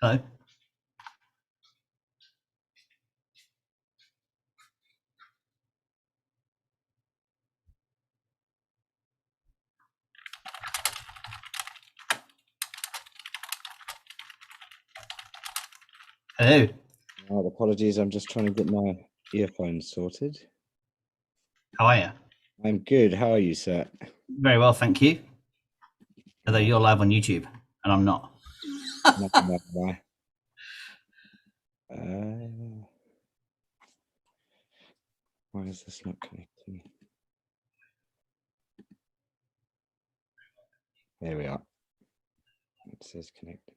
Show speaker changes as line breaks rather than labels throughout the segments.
Hello. Hello.
Oh, apologies. I'm just trying to get my earphones sorted.
How are you?
I'm good. How are you, sir?
Very well, thank you. Although you're live on YouTube and I'm not.
Why is this not connecting? There we are. It says connected.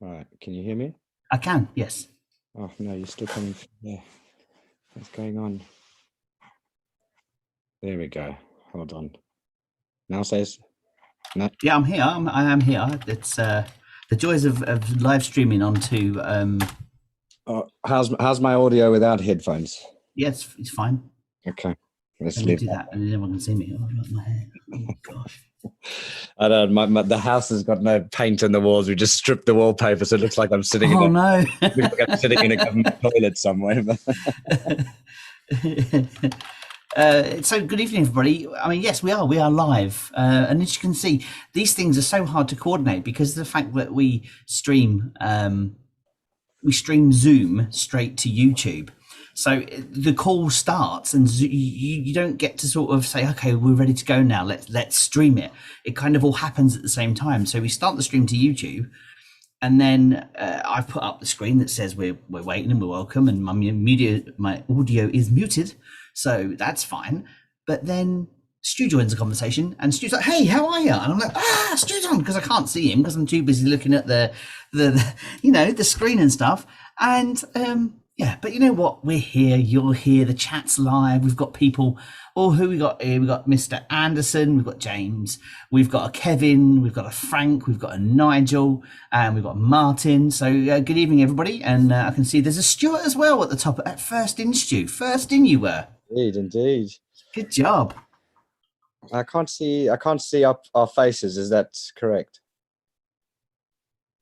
All right. Can you hear me?
I can, yes.
Oh, no, you're still coming from there. What's going on? There we go. Hold on. Now says no.
Yeah, I'm here. I am here. It's the joys of live streaming onto.
How's my audio without headphones?
Yes, it's fine.
Okay.
Let me do that, and then everyone can see me. Oh, look, my hair. Oh gosh.
I don't. The house has got no paint on the walls. We just stripped the wallpaper, so it looks like I'm sitting.
Oh no!
Looks like I'm sitting in a government toilet somewhere.
So good evening, everybody. I mean, yes, we are live, and as you can see, these things are so hard to coordinate because of the fact that we stream Zoom straight to YouTube. So the call starts, and you don't get to sort of say, okay, we're ready to go now. Let's stream it. It kind of all happens at the same time. So we start the stream to YouTube, and then I've put up the screen that says we're waiting and we're welcome, and my audio is muted, so that's fine. But then Stu joins the conversation, and Stu's like, "Hey, how are you?" And I'm like, Stu's on, because I can't see him because I'm too busy looking at the the screen and stuff. And yeah, but you know what? We're here. You're here. The chat's live. We've got people. Oh, who we got here? We've got Mr. Anderson. We've got James. We've got a Kevin. We've got a Frank. We've got a Nigel. And we've got Martin. So good evening, everybody. And I can see there's a Stuart as well at the top. At first in, Stu. First in you were.
Indeed.
Good job.
I can't see our faces. Is that correct?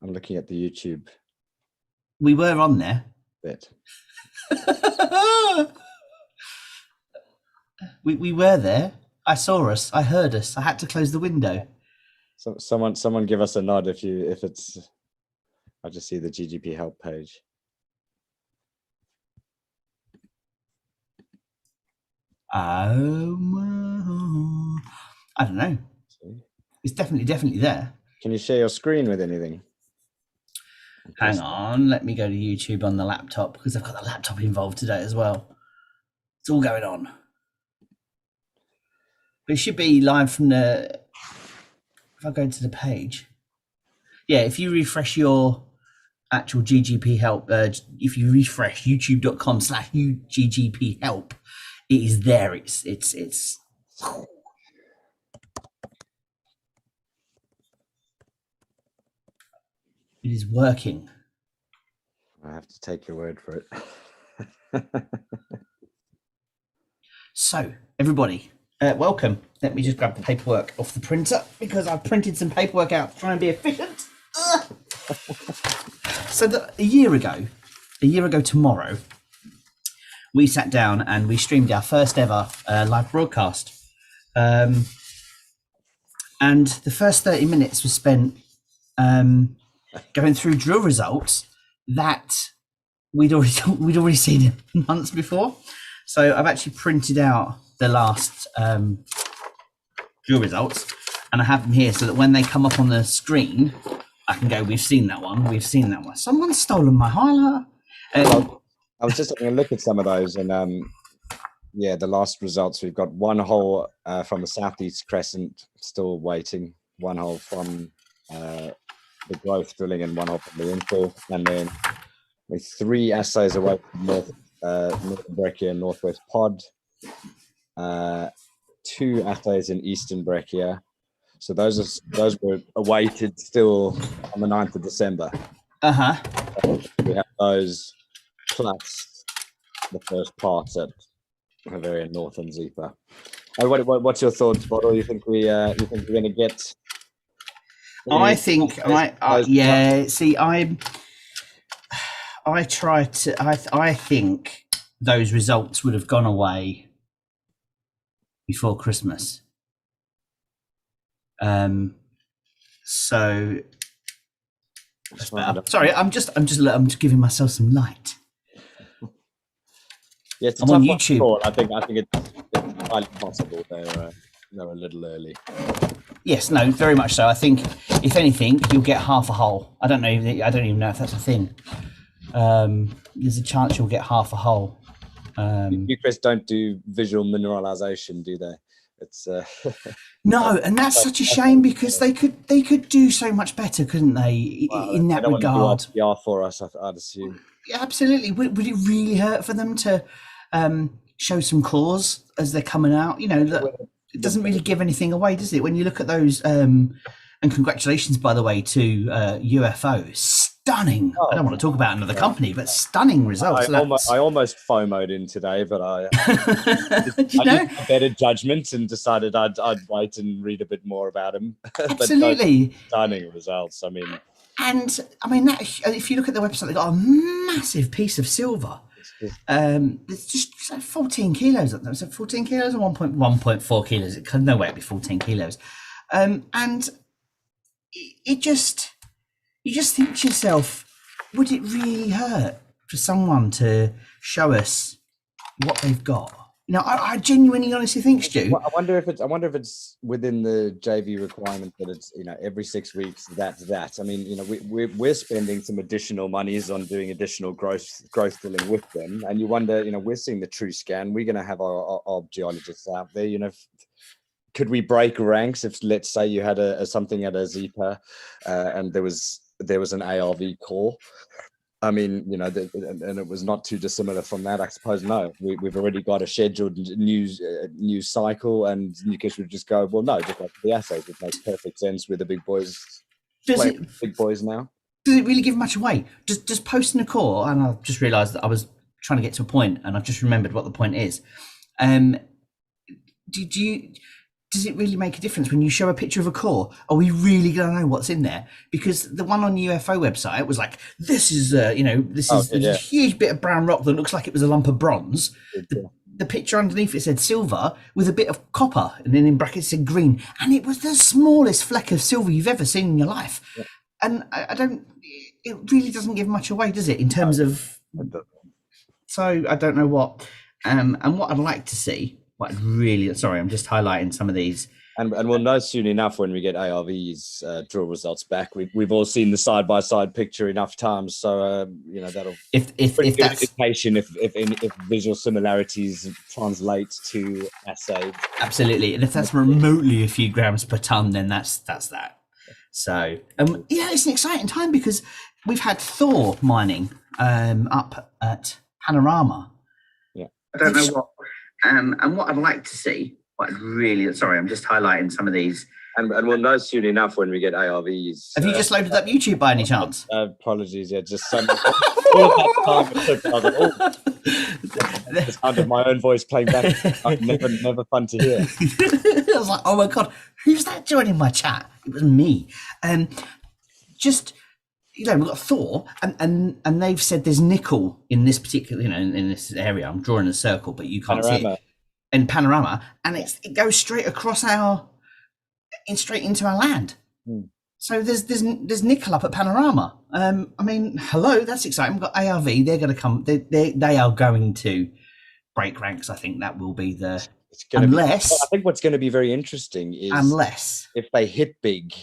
I'm looking at the YouTube
We were on there.
bit.
we were there. I saw us. I heard us. I had to close the window.
So someone give us a nod if it's. I just see the GGP help page.
I don't know. It's definitely there.
Can you share your screen with anything?
Hang on, let me go to YouTube on the laptop because I've got the laptop involved today as well. It's all going on. But it should be live from the. If I go into the page, yeah. If you refresh your actual GGP help, if you refresh youtube.com/UGGP help, it is there. It's. It is working.
I have to take your word for it.
So, everybody, welcome. Let me just grab the paperwork off the printer because I've printed some paperwork out to try and be efficient. So, a year ago tomorrow, we sat down and we streamed our first ever live broadcast. And the first 30 minutes was spent going through drill results that we'd already seen months before. So I've actually printed out the last drill results, and I have them here so that when they come up on the screen, I can go, we've seen that one. Someone's stolen my highlighter.
I was just having a look at some of those, and yeah, the last results, we've got one hole from the southeast crescent still waiting, one hole from the growth drilling, and one hole from the infill, and then we're 3 assays away from northern breccia and northwest pod, 2 assays in eastern breccia. So those were awaited still on the 9th of December. So we have those plus the first parts at Havieron North and Zipa. What's your thoughts, Bottle? You think we're going to get
I think I think those results would have gone away before Christmas. So that's better. Sorry, I'm just giving myself some light.
Yeah, it's
I'm on YouTube.
I think it's highly possible they're a little early.
Yes, no, very much so. I think if anything, you'll get half a hole. I don't even know if that's a thing. There's a chance you'll get half a hole.
Newcrest don't do visual mineralization, do they? It's
no, and that's such a shame because they could do so much better, couldn't they? In that regard,
PR for us, I'd assume.
Yeah, absolutely. Would it really hurt for them to show some cores as they're coming out? You know, it doesn't really give anything away, does it? When you look at those, and congratulations, by the way, to UFOs. Stunning. I don't want to talk about another company, but stunning results.
I almost FOMO'd in today, but I used better judgment and decided I'd wait and read a bit more about him.
Absolutely.
Stunning results. I mean,
if you look at the website, they've got a massive piece of silver. It's just 14 kilos of them. So 14 kilos or 1.4 kilos. It can no way be 14 kilos. And you just think to yourself, would it really hurt for someone to show us what they've got? You know, I genuinely, honestly think, Stu.
Well, I wonder if it's within the JV requirement that it's, you know, every 6 weeks that. I mean, you know, we're spending some additional monies on doing additional growth drilling with them, and you wonder, you know, we're seeing the true scan. We're going to have our geologists out there, you know. Could we break ranks if, let's say, you had something at a Zipa, and there was an ARV core? I mean, you know, and it was not too dissimilar from that. I suppose no, we've already got a scheduled news cycle, and Newcrest would just go, well, no, just like the assays. It makes perfect sense with the big boys. Big boys now.
Does it really give much away? Just posting a core, and I've just realised that I was trying to get to a point, and I've just remembered what the point is. Does it really make a difference when you show a picture of a core? Are we really going to know what's in there? Because the one on the UFO website was like, this is a huge bit of brown rock that looks like it was a lump of bronze. The picture underneath it said silver with a bit of copper, and then in brackets it said green. And it was the smallest fleck of silver you've ever seen in your life. Yeah. And it really doesn't give much away, does it, in terms of... So I don't know what... and what I'd like to see... I'm just highlighting some of these,
and we'll know soon enough when we get ARV's drill results back. We've all seen the side-by-side picture enough times, so you know, that'll
if that's
indication if visual similarities translate to assay.
Absolutely, and if that's remotely a few grams per ton, then that's that. So it's an exciting time because we've had Thor mining up at Panorama.
Yeah,
I don't know what. And what I'd like to see, I'm just highlighting some of these.
And we'll know soon enough when we get ARVs.
Have you just loaded up YouTube by any chance?
Apologies, yeah, just some. All that time it took, I was like, the sound of my own voice playing back. Never fun to hear.
I was like, oh my God, who's that joining my chat? It was me. Just... You know, we've got Thor, and they've said there's nickel in this particular, you know, in this area. I'm drawing a circle, but you can't see it. In Panorama, and it goes straight across straight into our land. Mm. So there's nickel up at Panorama. I mean, hello, that's exciting. We've got ARV. They're going to come. They are going to break ranks. I think that will be the. I
think what's going to be very interesting is if they hit big,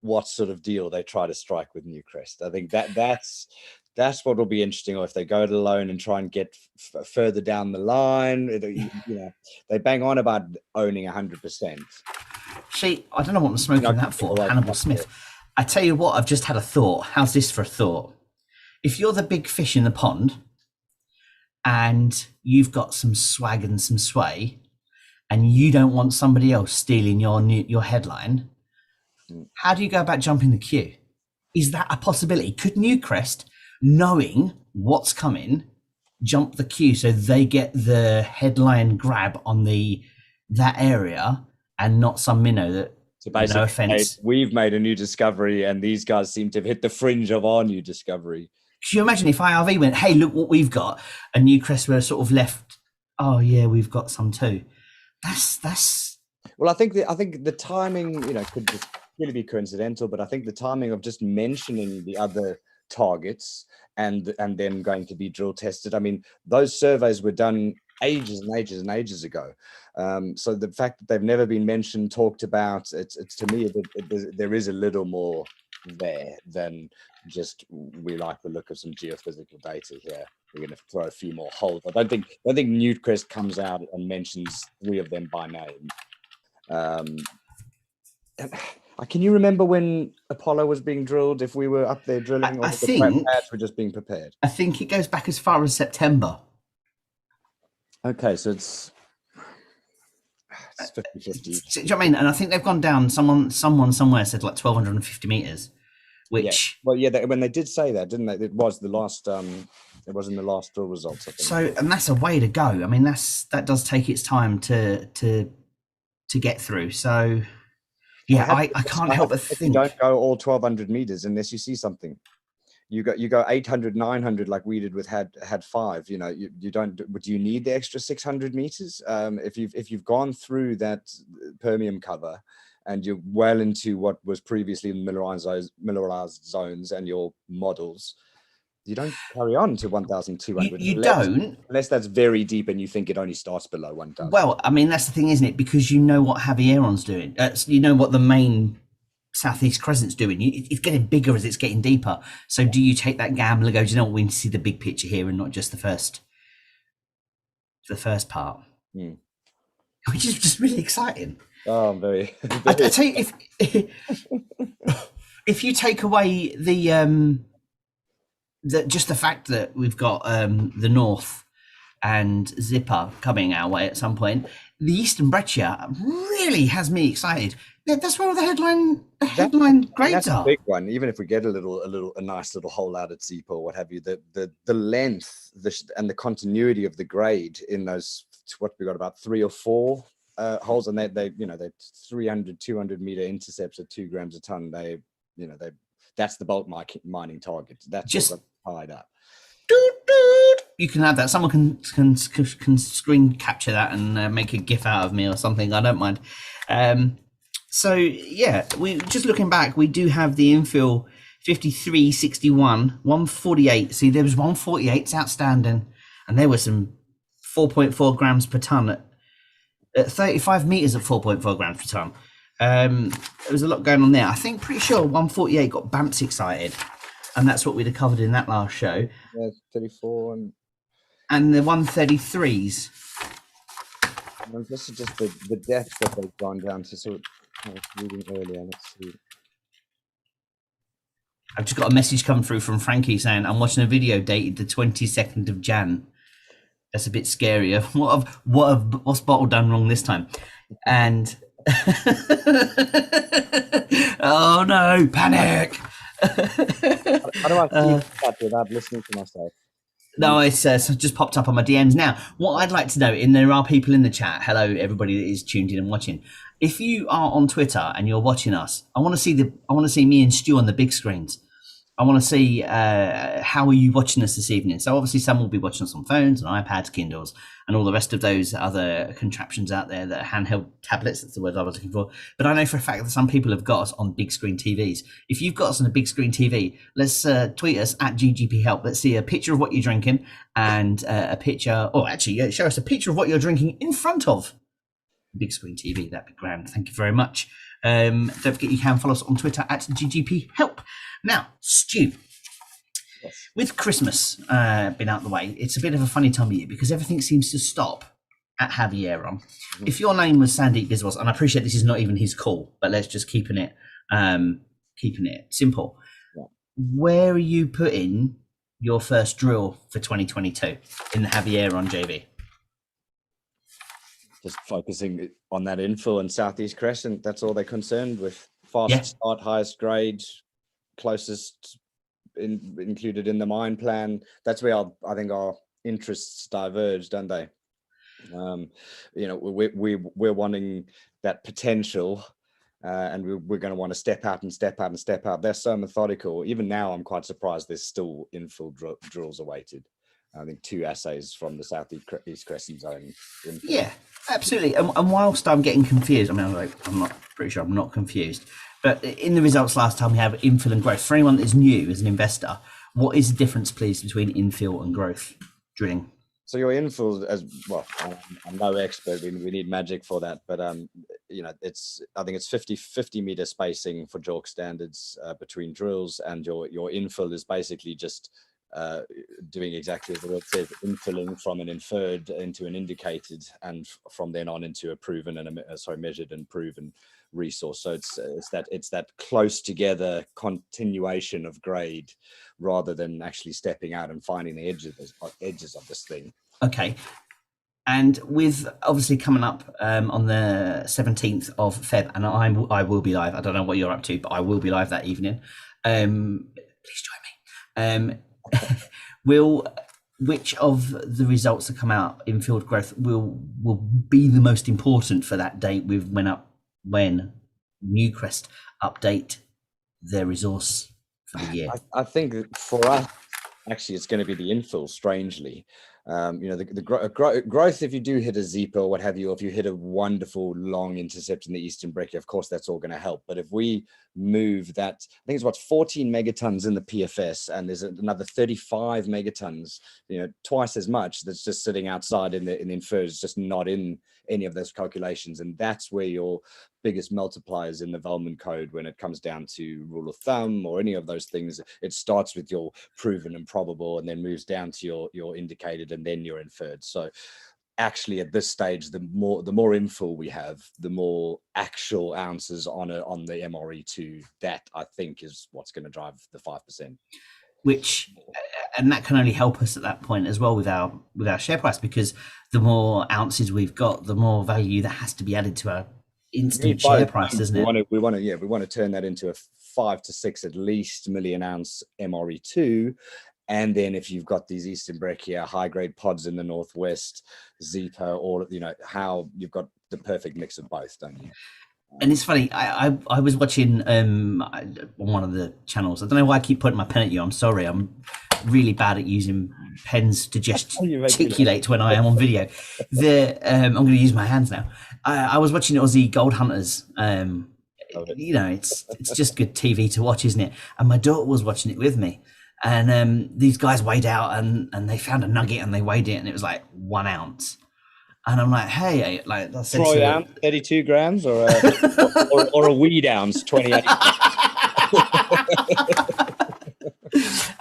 what sort of deal they try to strike with Newcrest. I think that's what will be interesting, or if they go it alone and try and get further down the line. You know, they bang on about owning 100%.
See, I don't know what I'm smoking that for, Hannibal Smith. I tell you what, I've just had a thought. How's this for a thought? If you're the big fish in the pond and you've got some swag and some sway, and you don't want somebody else stealing your headline, how do you go about jumping the queue? Is that a possibility? Could Newcrest, knowing what's coming, jump the queue so they get the headline grab on that area and not some minnow that
So
No
basically,
offense.
we've made a new discovery, and these guys seem to have hit the fringe of our new discovery.
Could you imagine if IRV went, "Hey, look what we've got," and Newcrest were sort of left, "Oh yeah, we've got some too." That's.
Well, I think the timing, could just really be coincidental, but I think the timing of just mentioning the other targets and then going to be drill tested. I mean, those surveys were done ages and ages and ages ago. So the fact that they've never been mentioned, talked about, it's to me, there is a little more there than just we like the look of some geophysical data here. We're going to throw a few more holes. I don't think Newcrest comes out and mentions 3 of them by name. Can you remember when Apollo was being drilled? If we were up there drilling, or the pads were just being prepared?
I think it goes back as far as September.
Okay, so it's 50-50.
Do you know what I mean? And I think they've gone down. Someone somewhere said like 1,250 meters, which
when they did say that, didn't they? It was the last. It was in the last drill results, I think.
So, and that's a way to go. I mean, that does take its time to get through. So, yeah, I can't help but think.
You don't go all 1,200 meters unless you see something. You go 800, 900 like we did with had 5. You don't. Do you need the extra 600 meters? If you've gone through that Permian cover, and you're well into what was previously mineralized zones and your models, you don't carry on to 1,200.
You don't,
unless that's very deep and you think it only starts below 1,000.
Well, I mean, that's the thing, isn't it? Because you know what Havieron's doing. You know what the main Southeast Crescent's doing. It's getting bigger as it's getting deeper. So do you take that gamble and go, do you know what, we need to see the big picture here and not just the first part? Which is just really exciting.
Oh, I'm very.
I tell you, if you take away the just the fact that we've got the North and Zipper coming our way at some point, the Eastern Breccia really has me excited. That's where all the headline grades are.
A big one. Even if we get a nice little hole out at Zipper or what have you, the length and the continuity of the grade in those, what we got, about 3 or 4 holes, and they 300, 200 meter intercepts at 2 grams a ton. That's the bulk mining target. That's just tied up.
You can add that. Someone can screen capture that and make a GIF out of me or something. I don't mind. So yeah, we just looking back, we do have the infill 53, 61, 148. See, there was 148s outstanding, and there were some 4.4 grams per ton at 35 meters at 4.4 grams per ton. There was a lot going on there. I think pretty sure 148 got Bamps excited, and that's what we'd have covered in that last show.
Yeah, 34
and the 133s.
And this is just the depth that they've gone down to. So I was reading earlier. Let's see.
I've just got a message come through from Frankie saying, I'm watching a video dated the 22nd of Jan. That's a bit scarier. What's Bottle done wrong this time? And oh no, panic.
How do I see that without listening to myself?
No, it's just popped up on my DMs now. What I'd like to know, and there are people in the chat, hello everybody that is tuned in and watching. If you are on Twitter and you're watching us, I want to see me and Stu on the big screens. I want to see how are you watching us this evening. So obviously some will be watching us on phones and iPads, Kindles, and all the rest of those other contraptions out there that are handheld tablets. That's the word I was looking for. But I know for a fact that some people have got us on big screen TVs. If you've got us on a big screen TV, let's tweet us at GGP Help. Let's see a picture of what you're drinking and a picture, or actually show us a picture of what you're drinking in front of the big screen TV. That'd be grand. Thank you very much. Don't forget you can follow us on Twitter at GGP Help. Now, Stu, yes. With Christmas been out the way, it's a bit of a funny time of year because everything seems to stop at Havieron. Mm-hmm. If your name was Sandeep Biswas, and I appreciate this is not even his call, but let's just keeping it simple. Yeah. Where are you putting your first drill for 2022 in the Havieron JV?
Just focusing on that infill and Southeast Crescent. That's all they're concerned with. Fastest start, highest grade, closest included in the mine plan. That's where I think our interests diverge, don't they? We're wanting that potential and we're going to want to step out and step out and step out. They're so methodical. Even now, I'm quite surprised there's still infill drills awaited. I think 2 assays from the southeast crescent zone.
Yeah, absolutely. And whilst I'm getting confused, I mean, I'm not pretty sure I'm not confused, but in the results last time we have infill and growth. For anyone that's new as an investor, what is the difference, please, between infill and growth drilling?
So your infill, as well, I'm no expert. We need magic for that, but I think it's 50 meter spacing for JORC standards between drills, and your infill is basically just doing exactly as the word says, infilling from an inferred into an indicated, and from then on into a proven and measured and proven resource. So it's that close together continuation of grade, rather than actually stepping out and finding the edges of this thing.
Okay. And with obviously coming up on the 17th of Feb, and I will be live. I don't know what you're up to, but I will be live that evening. Please join me. Which of the results that come out in field growth will be the most important for that date with when Newcrest update their resource for the year?
I think for us, actually, it's going to be the infill, strangely. The growth, if you do hit a Zeepa or what have you, or if you hit a wonderful long intercept in the Eastern Breccia, of course, that's all going to help. But if we move that, I think it's 14 megatons in the PFS, and there's another 35 megatons, twice as much that's just sitting outside in the inferred, it's just not in any of those calculations. And that's where your biggest multipliers in the Wellman code, when it comes down to rule of thumb or any of those things, it starts with your proven and probable, and then moves down to your indicated, and then your inferred. So actually at this stage, the more infill we have, the more actual ounces on the MRE2. That, I think, is what's going to drive the 5%.
And that can only help us at that point as well with our share price, because the more ounces we've got, the more value that has to be added to our instant share price, doesn't it?
We want to turn that into a 5 to 6 at least million ounce MRE2. And then if you've got these Eastern Breccia high grade pods in the northwest, Zeepa, or how you've got the perfect mix of both, don't you?
And it's funny, I was watching on one of the channels. I don't know why I keep putting my pen at you. I'm sorry. I'm really bad at using pens to gesticulate when I am on video. I'm going to use my hands now. I was watching Aussie Gold Hunters. It's just good TV to watch, isn't it? And my daughter was watching it with me. And these guys weighed out and they found a nugget and they weighed it, and it was like 1 ounce. And I'm like, hey, like I said,
Troy ounce, 32 grams, or a weed ounce, 28.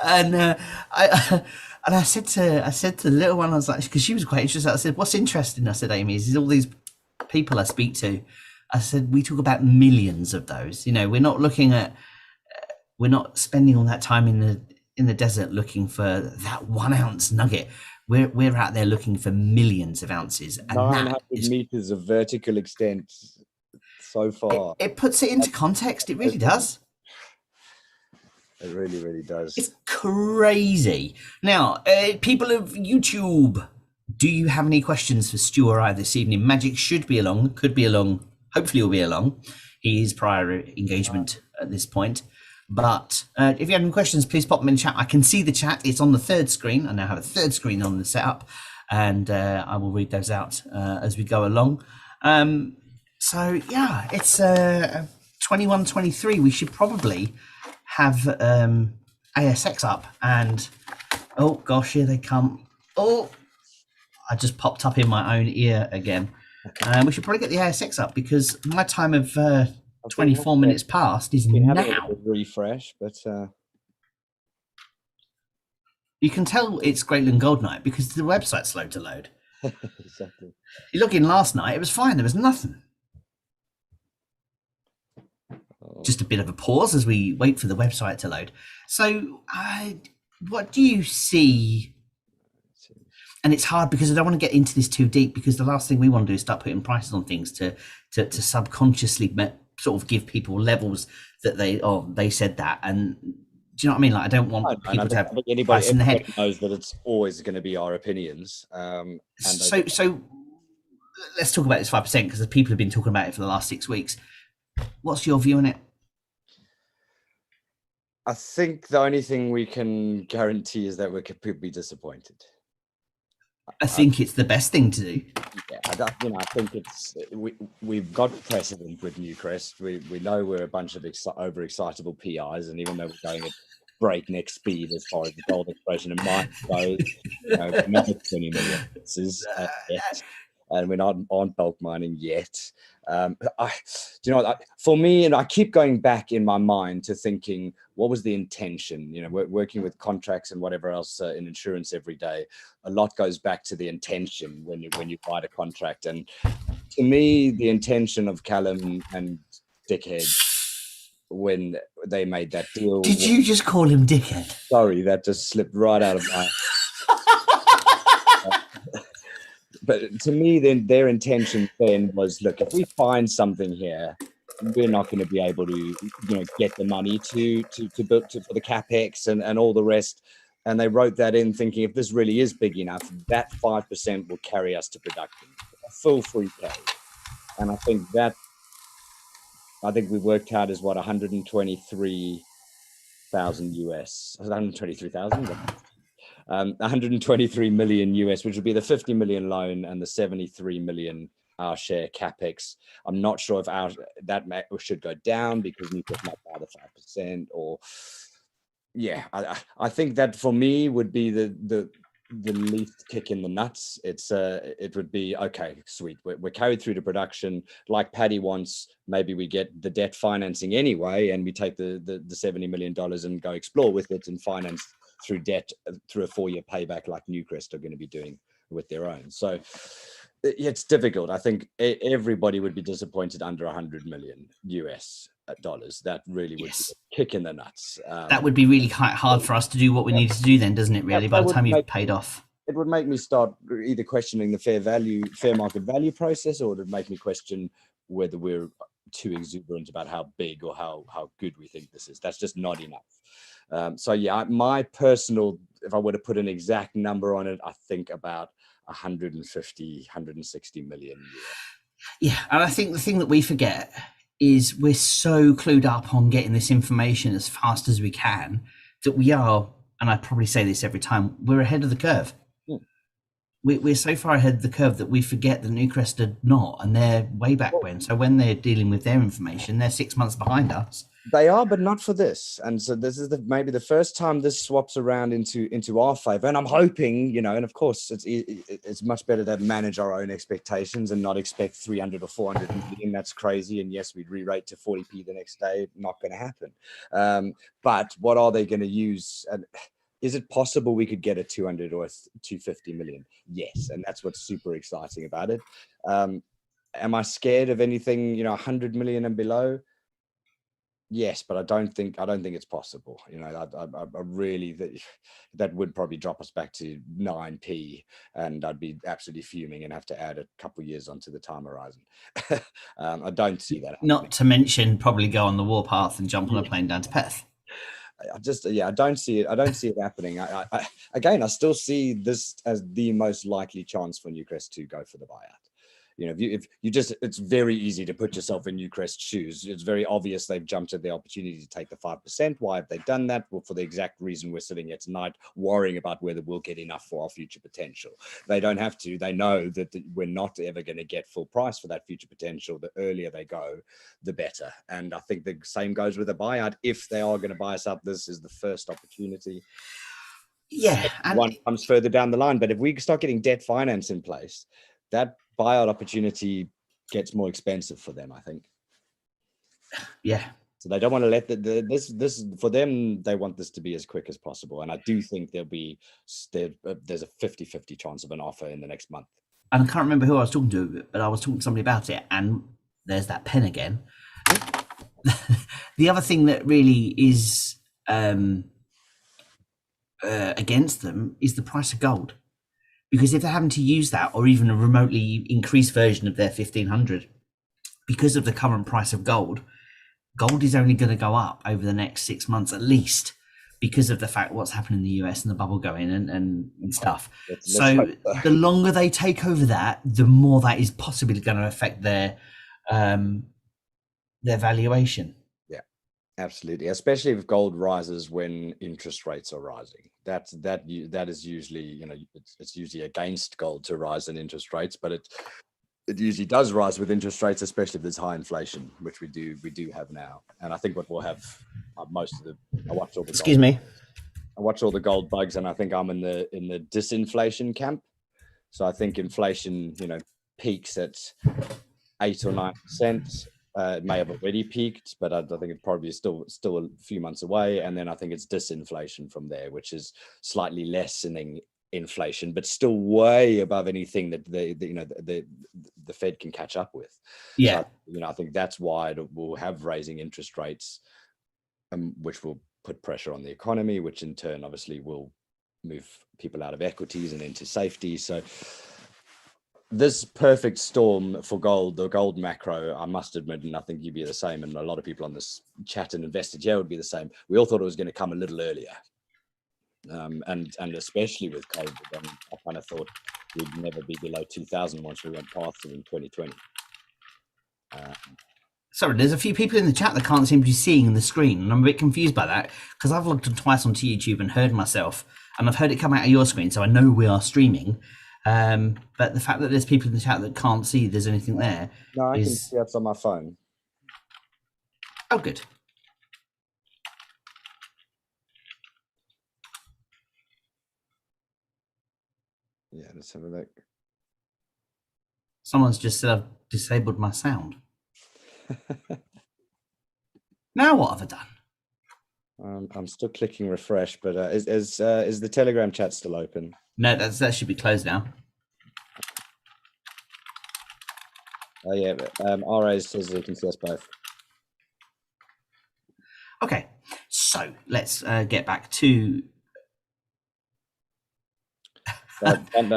And I said to the little one, I was like, because she was quite interested. I said, what's interesting? I said, Amy, is all these people I speak to. I said, we talk about millions of those. We're not looking at, we're not spending all that time in the desert looking for that 1 ounce nugget. We're out there looking for millions of ounces. And
900 meters of vertical extent so far.
It puts it into context. It really does.
It really, really does.
It's crazy. Now, people of YouTube, do you have any questions for Stu or I this evening? Magic should be along, could be along, hopefully he'll be along. He is prior engagement at this point. But if you have any questions, please pop them in chat. I can see the chat. It's on the third screen. I now have a third screen on the setup, and I will read those out as we go along. So yeah, it's 21:23. We should probably have ASX up, and oh gosh, here they come. Oh, I just popped up in my own ear again. We should probably get the ASX up, because my time of 24 minutes past is now.
Refresh, but
you can tell it's Greatland Gold night because the website's slow to load.
Exactly.
You log in last night, it was fine. There was nothing. Just a bit of a pause as we wait for the website to load. So, what do you see? And it's hard because I don't want to get into this too deep, because the last thing we want to do is start putting prices on things to subconsciously sort of give people levels that they said that. And do you know what I mean? Like, I don't want people to have
anybody
in the head.
Knows that it's always going to be our opinions.
So let's talk about this 5%, because the people have been talking about it for the last 6 weeks. What's your view on it?
I think the only thing we can guarantee is that we could be disappointed.
I think it's the best thing to do.
Yeah, I think we've got precedent with Newcrest. We know we're a bunch of overexcitable PIs, and even though we're going at breakneck speed as far as the gold exploration and mine goes, we're not at 20 million ounces yet, and we're not on bulk mining yet. For me, and I keep going back in my mind to thinking, what was the intention? Working with contracts and whatever else in insurance every day, a lot goes back to the intention when you write a contract. And to me, the intention of Callum and Dickhead when they made that deal.
Did you just call him Dickhead?
Sorry, that just slipped right out of my. But to me, then their intention then was, look, if we find something here, we're not going to be able to, get the money to build for the capex and all the rest. And they wrote that in thinking, if this really is big enough, that 5% will carry us to production, a full free pay. And I think we worked out as what 123,000 US, 123,000. 123 million US, which would be the 50 million loan and the 73 million our share capex. I'm not sure if that should go down because we put up by the 5%, or I think that for me would be the least kick in the nuts. It would be, okay, sweet, we're carried through to production like Paddy wants. Maybe we get the debt financing anyway, and we take the $70 million and go explore with it and finance through debt through a 4-year payback like Newcrest are going to be doing with their own. So it's difficult. I think everybody would be disappointed under 100 million US dollars. That really would be a kick in the nuts.
That would be really hard for us to do what we needed to do then, doesn't it, really, by the time you've paid off?
It would make me start either questioning the fair market value process, or it would make me question whether we're too exuberant about how big or how good we think this is. That's just not enough. My personal, if I were to put an exact number on it, I think about 150, 160 million.
Yeah, and I think the thing that we forget is we're so clued up on getting this information as fast as we can that we are, and I probably say this every time, we're ahead of the curve. We're so far ahead of the curve that we forget that Newcrest are not, and they're way back when. So when they're dealing with their information, they're 6 months behind us.
They are, but not for this. And so this is maybe the first time this swaps around into our favor. And I'm hoping, and of course it's much better to manage our own expectations and not expect 300 or 400 million. That's crazy. And yes, we'd re-rate to 40p the next day. Not going to happen. But what are they going to use? And is it possible we could get a 200 or 250 million? Yes. And that's what's super exciting about it. Am I scared of anything, 100 million and below? Yes, but I don't think it's possible. I really, that would probably drop us back to 9p, and I'd be absolutely fuming and have to add a couple of years onto the time horizon. I don't see that happening.
Not to mention probably go on the warpath and jump on a plane down to Perth.
I don't see it. I don't see it happening. I still see this as the most likely chance for Newcrest to go for the buyout. It's very easy to put yourself in Newcrest's shoes. It's very obvious they've jumped at the opportunity to take the 5%. Why have they done that? Well, for the exact reason we're sitting here tonight, worrying about whether we'll get enough for our future potential. They don't have to. They know that we're not ever going to get full price for that future potential. The earlier they go, the better. And I think the same goes with a buyout. If they are going to buy us up, this is the first opportunity.
Yeah.
One comes further down the line. But if we start getting debt finance in place, that buyout opportunity gets more expensive for them, I think.
Yeah.
So they don't want to let this for them. They want this to be as quick as possible, and I do think there's a 50-50 chance of an offer in the next month.
And I can't remember who I was talking to, but I was talking to somebody about it, and there's that pen again. The other thing that really is against them is the price of gold. Because if they're having to use that, or even a remotely increased version of their 1500, because of the current price of gold is only going to go up over the next 6 months at least, because of the fact what's happening in the US and the bubble going and stuff. So the longer they take over that, the more that is possibly going to affect their their valuation.
Absolutely, especially if gold rises when interest rates are rising. That is usually, you know, it's usually against gold to rise in interest rates, but it usually does rise with interest rates, especially if there's high inflation, which we do have now. And I think what we'll have most of the I watch all the gold bugs, and I think I'm in the disinflation camp. So I think inflation, you know, peaks at 8 or 9%. It may have already peaked, but I think it's probably still a few months away. And then I think it's disinflation from there, which is slightly lessening inflation, but still way above anything that the Fed can catch up with.
Yeah.
So, you know, I think that's why we'll have raising interest rates, which will put pressure on the economy, which in turn obviously will move people out of equities and into safety. So this perfect storm for gold, the gold macro, I must admit, and I think you'd be the same, and a lot of people on this chat and invested here would be the same. We all thought it was going to come a little earlier. And especially with COVID, I kind of thought we'd never be below 2,000 once we went past it in 2020.
Sorry, there's a few people in the chat that can't seem to be seeing the screen, and I'm a bit confused by that because I've logged on twice onto YouTube and heard myself, and I've heard it come out of your screen, so I know we are streaming. But the fact that there's people in the chat that can't see there's anything there.
No, I can see it's on my phone.
Oh, good.
Yeah, let's have a look.
Someone's just said I've disabled my sound. Now what have I done?
I'm still clicking refresh, but is the Telegram chat still open?
No, that should be closed now.
Oh yeah, RA says you can see us both.
Okay, so let's get back to.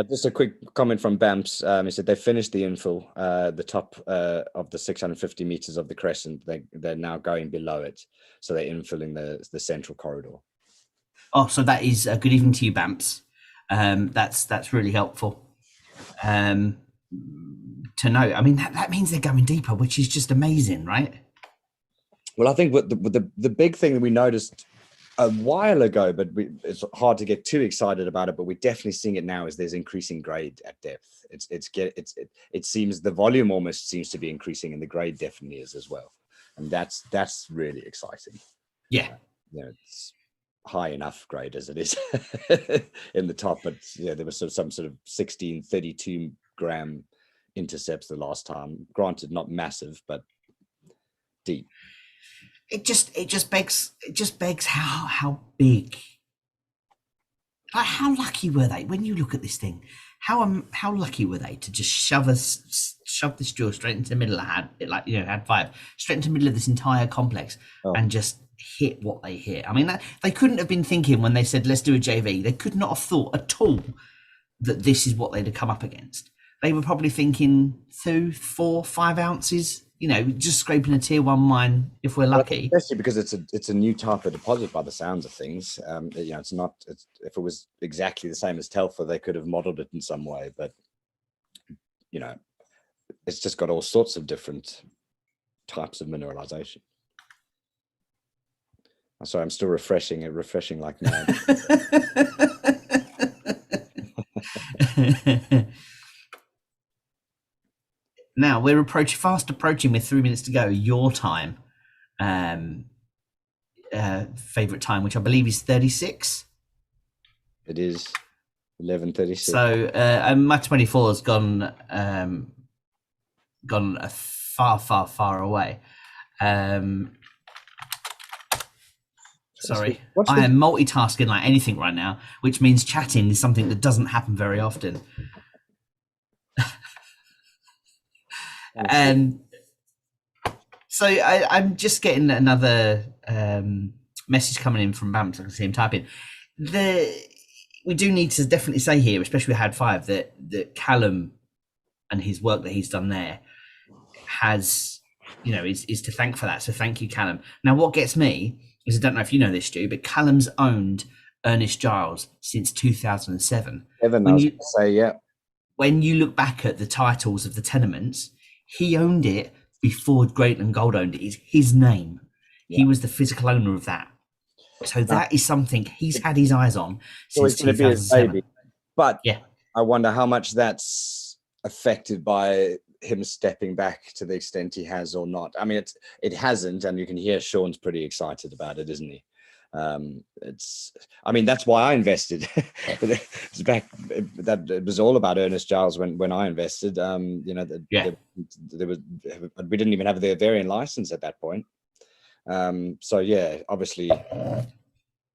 Just a quick comment from Bamps. He said they finished the infill, the top of the 650 meters of the crescent. They're now going below it, so they're infilling the central corridor.
Oh, so that is good evening to you, Bamps. That's really helpful to know. I mean, that means they're going deeper, which is just amazing, right?
Well, I think what the big thing that we noticed a while ago, but it's hard to get too excited about it, but we're definitely seeing it now, is there's increasing grade at depth. It seems the volume almost seems to be increasing, and the grade definitely is as well, and that's really exciting.
Yeah,
you know, it's high enough grade as it is in the top, but yeah, there was some sort of 1632 gram intercepts the last time. Granted, not massive, but deep.
It just begs how big, like, how lucky were they when you look at this thing? How lucky were they to just shove this jewel straight into the middle of had 5 straight into the middle of this entire complex and just hit what they hit. I mean, they couldn't have been thinking when they said let's do a JV. They could not have thought at all that this is what they'd have come up against. They were probably thinking 2, 4, 5 ounces. You know, just scraping a tier 1 mine if we're lucky.
Especially because it's a new type of deposit by the sounds of things. You know, if it was exactly the same as Telfer, they could have modeled it in some way, but you know, it's just got all sorts of different types of mineralization. I'm sorry, I'm still refreshing like mad.
Now we're fast approaching with 3 minutes to go. Your time, favorite time, which I believe is 36.
It is 11:36.
So my 24 has gone far away. Sorry, I am multitasking like anything right now, which means chatting is something that doesn't happen very often. And so I'm just getting another message coming in from Bamps. I can see him typing. We do need to definitely say here, especially with Had 5, that Callum and his work that he's done there has, you know, is to thank for that. So thank you, Callum. Now, what gets me is, I don't know if you know this, Stu, but Callum's owned Ernest Giles since 2007.
Yeah.
When you look back at the titles of the tenements, he owned it before Greatland Gold owned it is his name.
Yeah.
He was the physical owner of that. So that is something he's had his eyes on
So
since
it's going to be his
2007.
baby. But
Yeah.
I wonder how much that's affected by him stepping back to the extent he has or not. I mean, it hasn't, and you can hear Sean's pretty excited about it, isn't he? I mean, that's why I invested. It's back that it was all about Ernest Giles when I invested. You know, there was, we didn't even have the Havieron license at that point. So yeah, obviously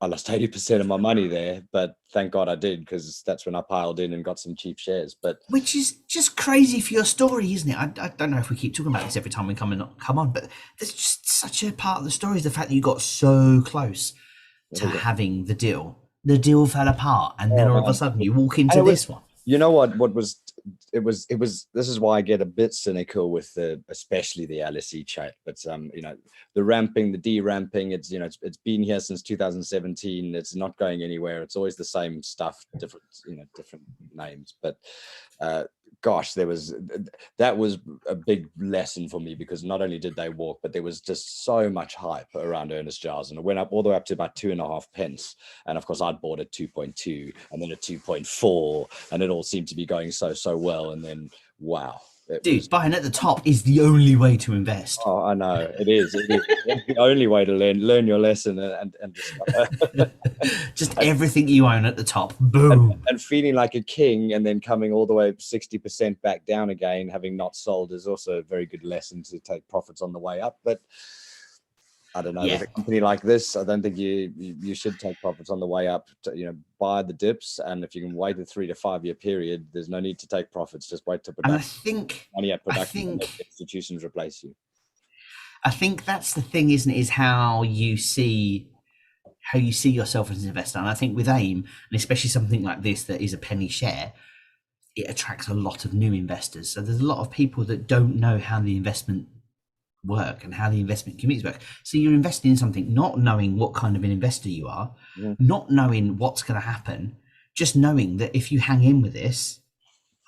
I lost 80% of my money there, but thank God I did, because that's when I piled in and got some cheap shares. But
which is just crazy for your story, isn't it? I don't know if we keep talking about this every time we come on, but there's just such a part of the story is the fact that you got so close to having the deal. The deal fell apart, and then all of a sudden you walk into this one.
You know what was this is why I get a bit cynical with especially the LSE chat, but you know, the ramping, the de-ramping, it's, you know, it's been here since 2017. It's not going anywhere. It's always the same stuff, different names. But gosh, that was a big lesson for me, because not only did they walk, but there was just so much hype around Ernest Giles, and it went up all the way up to about 2.5 pence. And of course I'd bought at 2.2 and then at 2.4, and it all seemed to be going so well. And then wow.
Dude, buying at the top is the only way to invest.
Oh, I know it is. It's the only way to learn your lesson and
just everything you own at the top, boom,
and feeling like a king, and then coming all the way 60% back down again, having not sold, is also a very good lesson to take profits on the way up. But I don't know, with a company like this, I don't think you should take profits on the way up. You know, buy the dips, and if you can wait a 3 to 5 year period, there's no need to take profits. Just wait to production.
And I think
money at production, and let institutions replace you.
I think that's the thing, isn't it? Is how you see yourself as an investor. And I think with AIM, and especially something like this that is a penny share, it attracts a lot of new investors. So there's a lot of people that don't know how the investment work and how the investment communities work. So you're investing in something not knowing what kind of an investor you are, not knowing what's going to happen, just knowing that if you hang in with this,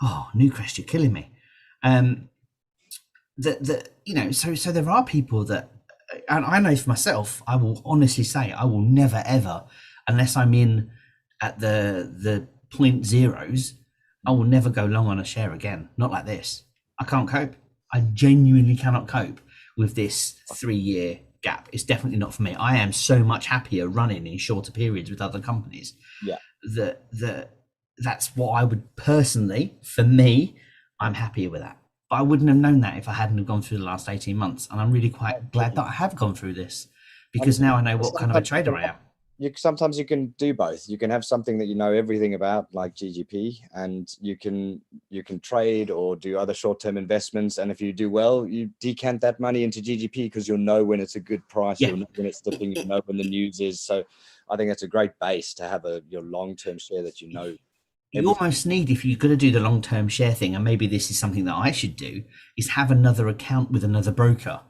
oh, Newcrest, you're killing me. You know, so there are people that, and I know for myself, I will honestly say I will never ever, unless I'm in at the point zeros, I will never go long on a share again. Not like this. I can't cope. I genuinely cannot cope with this 3 year gap. It's definitely not for me. I am so much happier running in shorter periods with other companies.
Yeah.
That's what I would personally, for me, I'm happier with that. But I wouldn't have known that if I hadn't have gone through the last 18 months. And I'm really quite glad that I have gone through this, because now I know what kind of a trader I am.
Sometimes you can do both. You can have something that you know everything about, like GGP, and you can trade or do other short-term investments. And if you do well, you decant that money into GGP, because you'll know when it's a good price, you'll know when it's dipping, you know when the news is. So I think that's a great base to have your long-term share that you know.
You almost need, if you're going to do the long-term share thing, and maybe this is something that I should do, is have another account with another broker,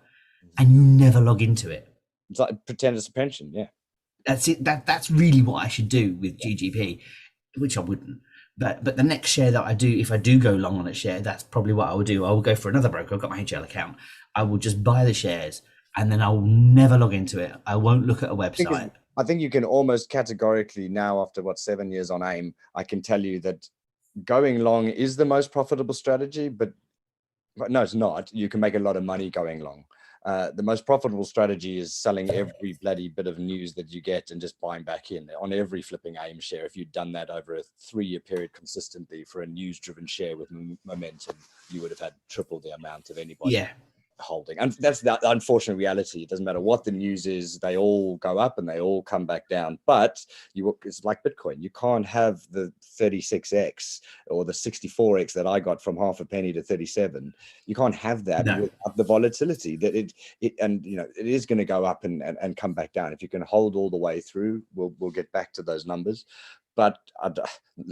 and you never log into it.
It's like pretend it's a pension, yeah.
That's it. That's really what I should do with GGP, which I wouldn't. But the next share that I do, if I do go long on a share, that's probably what I will do. I will go for another broker. I've got my HL account. I will just buy the shares, and then I will never log into it. I won't look at a website.
I think you can almost categorically now, after 7 years on AIM, I can tell you that going long is the most profitable strategy, but no, it's not. You can make a lot of money going long. The most profitable strategy is selling every bloody bit of news that you get and just buying back in on every flipping AIM share. If you'd done that over a 3 year period consistently for a news driven share with momentum, you would have had triple the amount of anybody holding. And that's the unfortunate reality. It doesn't matter what the news is, they all go up and they all come back down. But it's like Bitcoin. You can't have the 36x or the 64x that I got from half a penny to 37. You can't have that without the volatility that it and you know it is going to go up and come back down. If you can hold all the way through, we'll get back to those numbers. But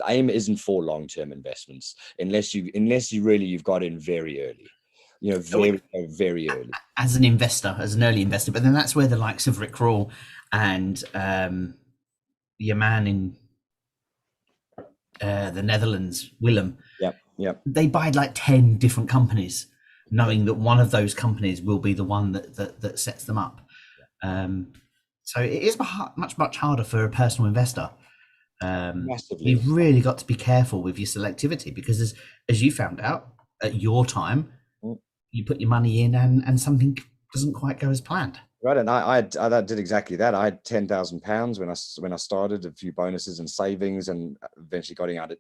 AIM isn't for long-term investments unless you've got in very early. You know, very early.
As an investor, as an early investor, but then that's where the likes of Rick Rawl and your man in the Netherlands, Willem,
Yep.
they buy like 10 different companies. knowing that one of those companies will be the one that sets them up. So it is much harder for a personal investor.
Massively.
You've really got to be careful with your selectivity, because as you found out at your time, you put your money in and something doesn't quite go as planned.
Right, and I did exactly that. I had £10,000 when I started, a few bonuses and savings, and eventually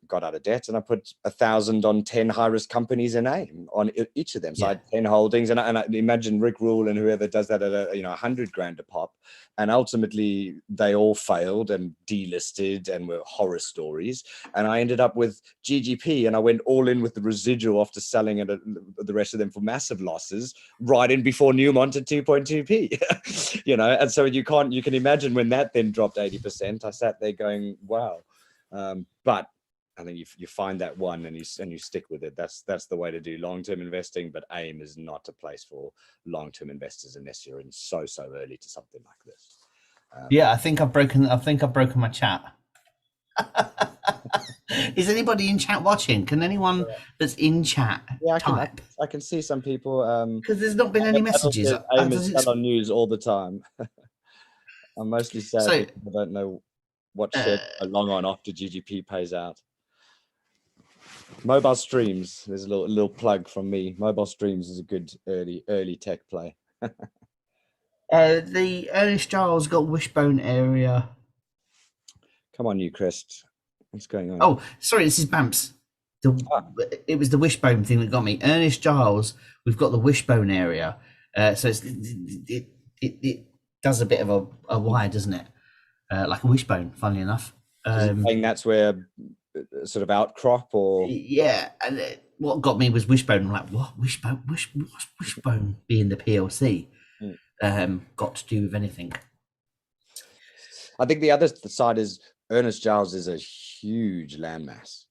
got out of debt. And I put 1,000 on 10 high risk companies in AIM on each of them. So I had 10 holdings, and I imagine Rick Rule and whoever does that at $100,000 a pop, and ultimately they all failed and delisted and were horror stories. And I ended up with GGP, and I went all in with the residual after selling it, the rest of them for massive losses, right in before Newmont at 2.2p. And so you can imagine when that then dropped 80%, I sat there going, wow. But I think you find that one and you stick with it. That's the way to do long-term investing. But AIM is not a place for long-term investors unless you're in so early to something like this.
I think I've broken my chat. Is anybody in chat watching? Can anyone that's in chat type?
I can see some people.
Because there's not been any messages.
AIM is on news all the time. I'm mostly sad because I don't know what shares are long on after GGP pays out. Mobile Streams, there's a little plug from me. Mobile Streams is a good early tech play.
The Ernest Giles got Wishbone Area.
Come on, Newcrest. What's going on?
Oh, sorry, this is Bamps. It was the Wishbone thing that got me. Ernest Giles, we've got the Wishbone Area. So it does a bit of a Y, doesn't it? Like a wishbone, funnily enough.
Saying that's where sort of outcrop or...
Yeah, and what got me was Wishbone. I'm like, what? Wishbone? What's Wishbone being the PLC? Got to do with anything?
I think the other side is Ernest Giles is a huge landmass.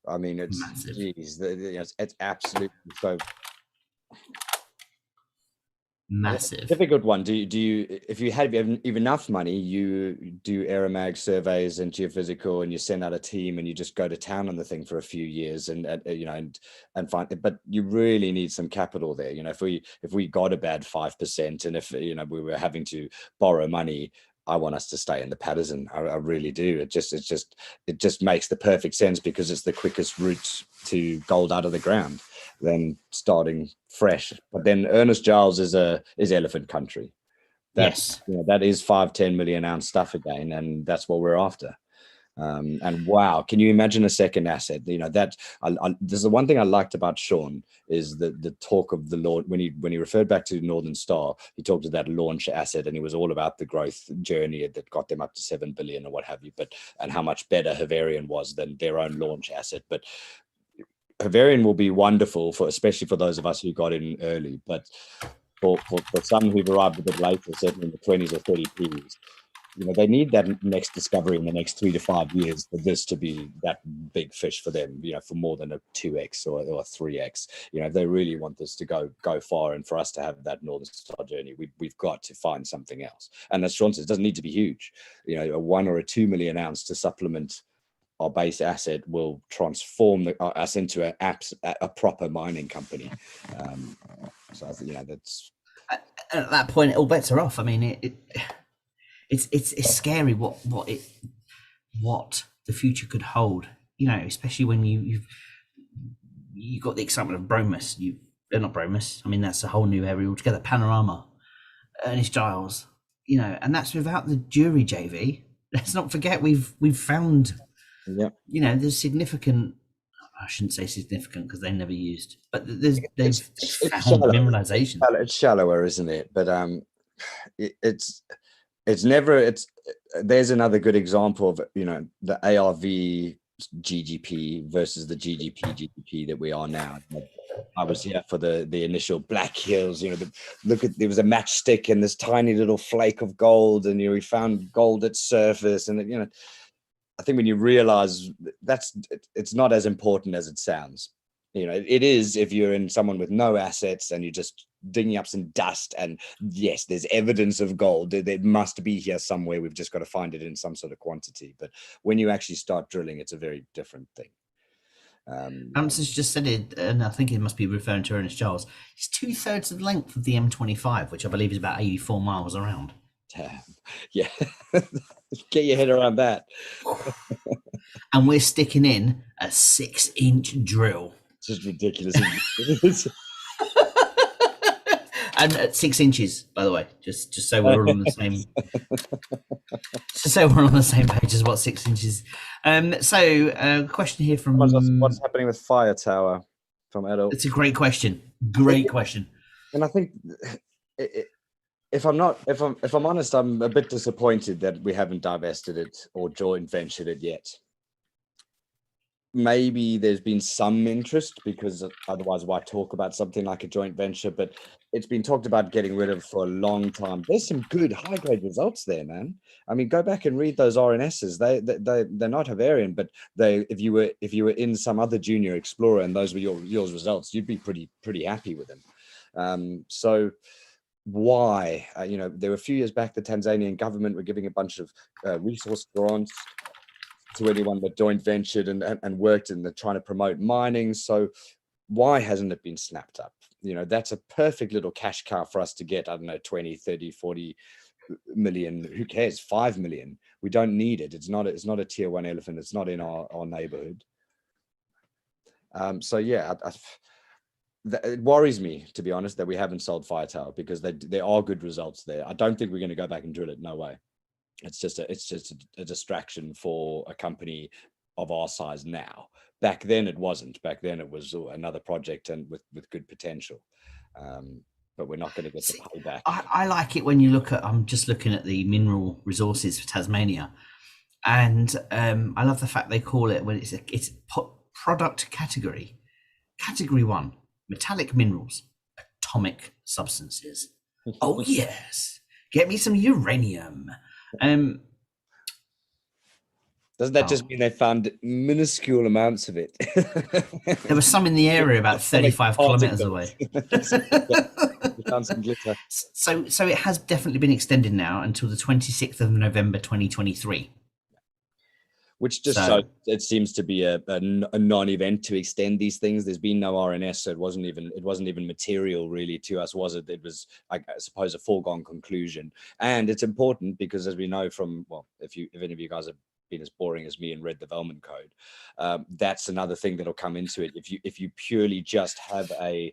I mean, it's
massive.
Geez, it's absolutely so
massive.
Difficult one. Do you if you have enough money, you do aeromag surveys and geophysical, and you send out a team and you just go to town on the thing for a few years and find it. But you really need some capital there. If we got a bad 5%, and if we were having to borrow money, I want us to stay in the Patterson. I really do. It just makes the perfect sense, because it's the quickest route to gold out of the ground than starting fresh. But then Ernest Giles is elephant country. Yes, that is 5-10 million ounce stuff again, and that's what we're after. And wow, can you imagine a second asset? There's the one thing I liked about Sean is the talk of the Lord when he referred back to Northern Star. He talked to that launch asset, and he was all about the growth journey that got them up to 7 billion or what have you. And how much better Havieron was than their own launch asset. But Havieron will be wonderful especially for those of us who got in early. But for some who've arrived a bit later, certainly in the 20s or 30Ps. They need that next discovery in the next 3 to 5 years for this to be that big fish for them, for more than a 2x or 3x. If they really want this to go far, and for us to have that Northern Star journey, we've got to find something else. And as Sean says, it doesn't need to be huge. A 1 or a 2 million ounce to supplement our base asset will transform us into a proper mining company. So I think, that's...
At that point, all bets are off. I mean, it's scary what the future could hold. Especially when you got the excitement of Bromus. They're not Bromus. I mean, that's a whole new area altogether. Panorama, Ernest Giles. And that's without the Jury JV. Let's not forget we've found.
Yeah.
There's significant. I shouldn't say significant because they never used, but they've found mineralization.
It's shallower, isn't it? But there's another good example of the ARV GGP versus the GGP that we are now. I was here for the initial Black Hills. There was a matchstick and this tiny little flake of gold, and we found gold at surface, and I think when you realize it's not as important as it sounds. It is if you're in someone with no assets and you're just digging up some dust, and yes, there's evidence of gold. There must be here somewhere. We've just got to find it in some sort of quantity. But when you actually start drilling, it's a very different thing.
Answer's just said it, and I think it must be referring to Ernest Giles. It's 2/3 of the length of the M25, which I believe is about 84 miles around.
Damn. Yeah. Get your head around that.
And we're sticking in a 6-inch drill.
It's just ridiculous.
And at 6 inches, by the way, just so we're all on the same, just so we're on the same page as what 6 inches. So, question here from
what's happening with Fire Tower from Adult?
It's a great question. Great question.
And I think if I'm honest, I'm a bit disappointed that we haven't divested it or joint ventured it yet. Maybe there's been some interest, because otherwise why talk about something like a joint venture? But it's been talked about getting rid of for a long time. There's some good high grade results there, man. I mean, go back and read those RNSs. They're not Havieron, but if you were in some other junior explorer and those were your results, you'd be pretty happy with them. So why? There were a few years back, the Tanzanian government were giving a bunch of resource grants to anyone that joint ventured and worked, and they're trying to promote mining. So why hasn't it been snapped up? That's a perfect little cash cow for us to get, I don't know, 20, 30, 40 million. Who cares? 5 million. We don't need it. It's not a tier 1 elephant. It's not in our neighborhood. So yeah, it worries me, to be honest, that we haven't sold Fire Tower, because there are good results there. I don't think we're going to go back and drill it. No way. It's just a distraction for a company of our size now. Back then it wasn't. Back then it was another project and with good potential. But we're not going to get the payback.
I like it when you look at, I'm just looking at the mineral resources for Tasmania, and I love the fact they call it, when it's product category 1, metallic minerals, atomic substances. Oh yes, get me some uranium.
Doesn't that just mean they found minuscule amounts of it?
There was some in the area about 35 kilometers away.
Found some glitter.
So it has definitely been extended now until the 26th of November 2023.
Which just shows it seems to be a non-event to extend these things. There's been no RNS, so it wasn't even material really to us, was it? It was, I suppose, a foregone conclusion. And it's important because, as we know from, well, if any of you guys have been as boring as me and read the Velman Code, that's another thing that'll come into it. If you purely just have an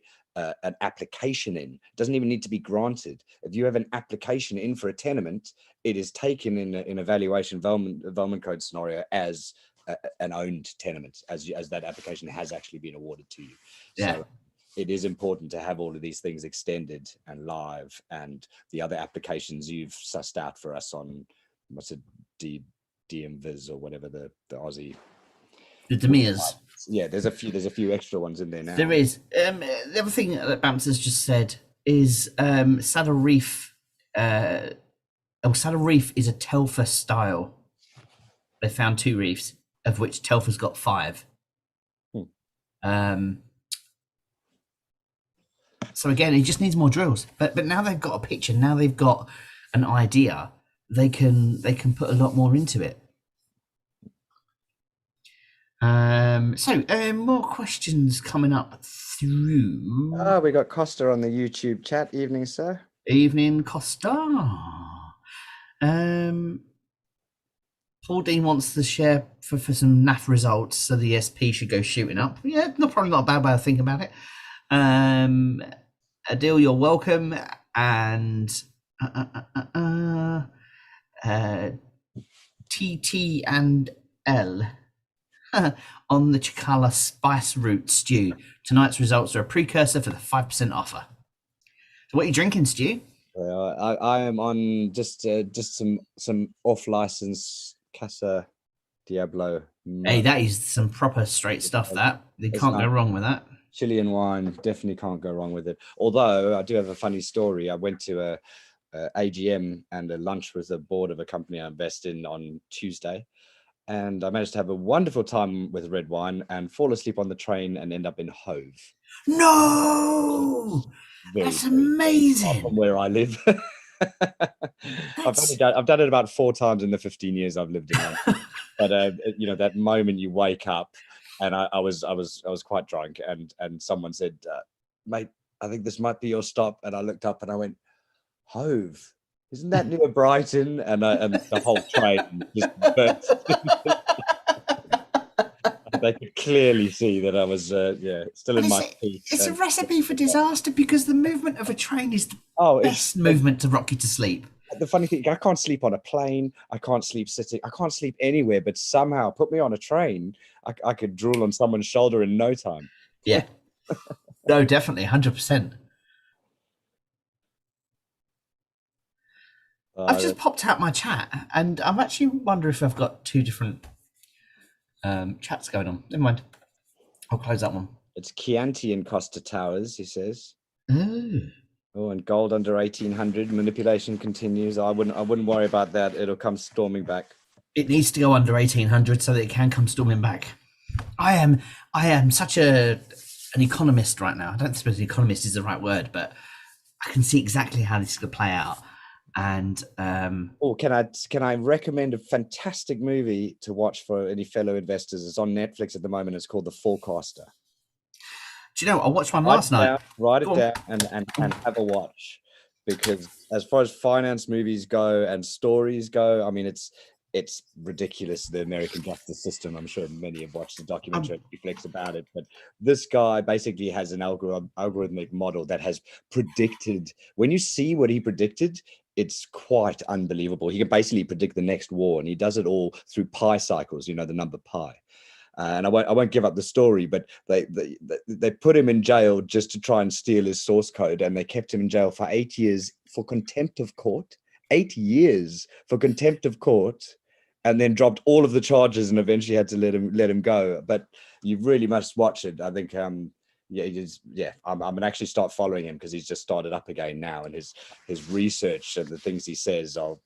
application in, it doesn't even need to be granted. If you have an application in for a tenement, it is taken in a valuation Velman Code scenario as an owned tenement, as that application has actually been awarded to you.
Yeah.
So it is important to have all of these things extended and live, and the other applications you've sussed out for us on, what's it, DMVIS or whatever the Aussie.
The Demirs.
Yeah, there's a few extra ones in there now.
There is. The other thing that Bamps just said is Saddle Reef. Saddle Reef is a Telfer style. They found 2 reefs, of which Telfer's got 5. So again, it just needs more drills. But now they've got a picture. Now they've got an idea. They can put a lot more into it. More questions coming up through.
We got Costa on the YouTube chat. Evening, sir.
Evening, Costa. Paul Dean wants to share for some NAF results, so the SP should go shooting up. Yeah, probably not a bad way to think about it. Adil, you're welcome. And TT and L on the Chikala spice root stew. Tonight's results are a precursor for the 5% offer. So what are you drinking, Stu?
I am on just some off-license Casa Diablo.
Hey, that is some proper straight stuff. That you can't go wrong with that.
Chilean wine, definitely can't go wrong with it. Although I do have a funny story. I went to a AGM and a lunch with the board of a company I invest in on Tuesday, and I managed to have a wonderful time with red wine and fall asleep on the train and end up in Hove.
No, that's amazing.
From where I live. I've done it about 4 times in the 15 years I've lived in London. But that moment you wake up and I was quite drunk, and someone said, "Mate, I think this might be your stop." And I looked up and I went, "Hove, isn't that near Brighton?" And the whole train just burst. They could clearly see that I was still in my seat.
It's a recipe for disaster, because the movement of a train is the best movement to rock you to sleep.
The funny thing, I can't sleep on a plane. I can't sleep sitting. I can't sleep anywhere. But somehow, put me on a train, I could drool on someone's shoulder in no time.
Yeah. No, definitely, 100%. I've just popped out my chat, and I'm actually wondering if I've got two different chats going on. Never mind. I'll close that one.
It's Chianti and Costa Towers, he says.
Oh,
and gold under 1800. Manipulation continues. I wouldn't worry about that. It'll come storming back.
It needs to go under 1800 so that it can come storming back. I am such an economist right now. I don't suppose an economist is the right word, but I can see exactly how this is going to play out. And
can I recommend a fantastic movie to watch for any fellow investors? It's on Netflix at the moment. It's called The Forecaster.
Do you know, I watched one last night.
Write it down and have a watch, because as far as finance movies go and stories go, I mean, it's ridiculous, the American justice system. I'm sure many have watched the documentary Netflix about it, but this guy basically has an algorithmic model that has predicted. When you see what he predicted, it's quite unbelievable. He can basically predict the next war, and he does it all through pi cycles. You know, the number pi. And I won't give up the story, but they put him in jail just to try and steal his source code, and they kept him in jail for 8 years for contempt of court. 8 years for contempt of court, and then dropped all of the charges and eventually had to let him go. But you really must watch it. I think I'm gonna actually start following him, because he's just started up again now, and his research and the things he says are.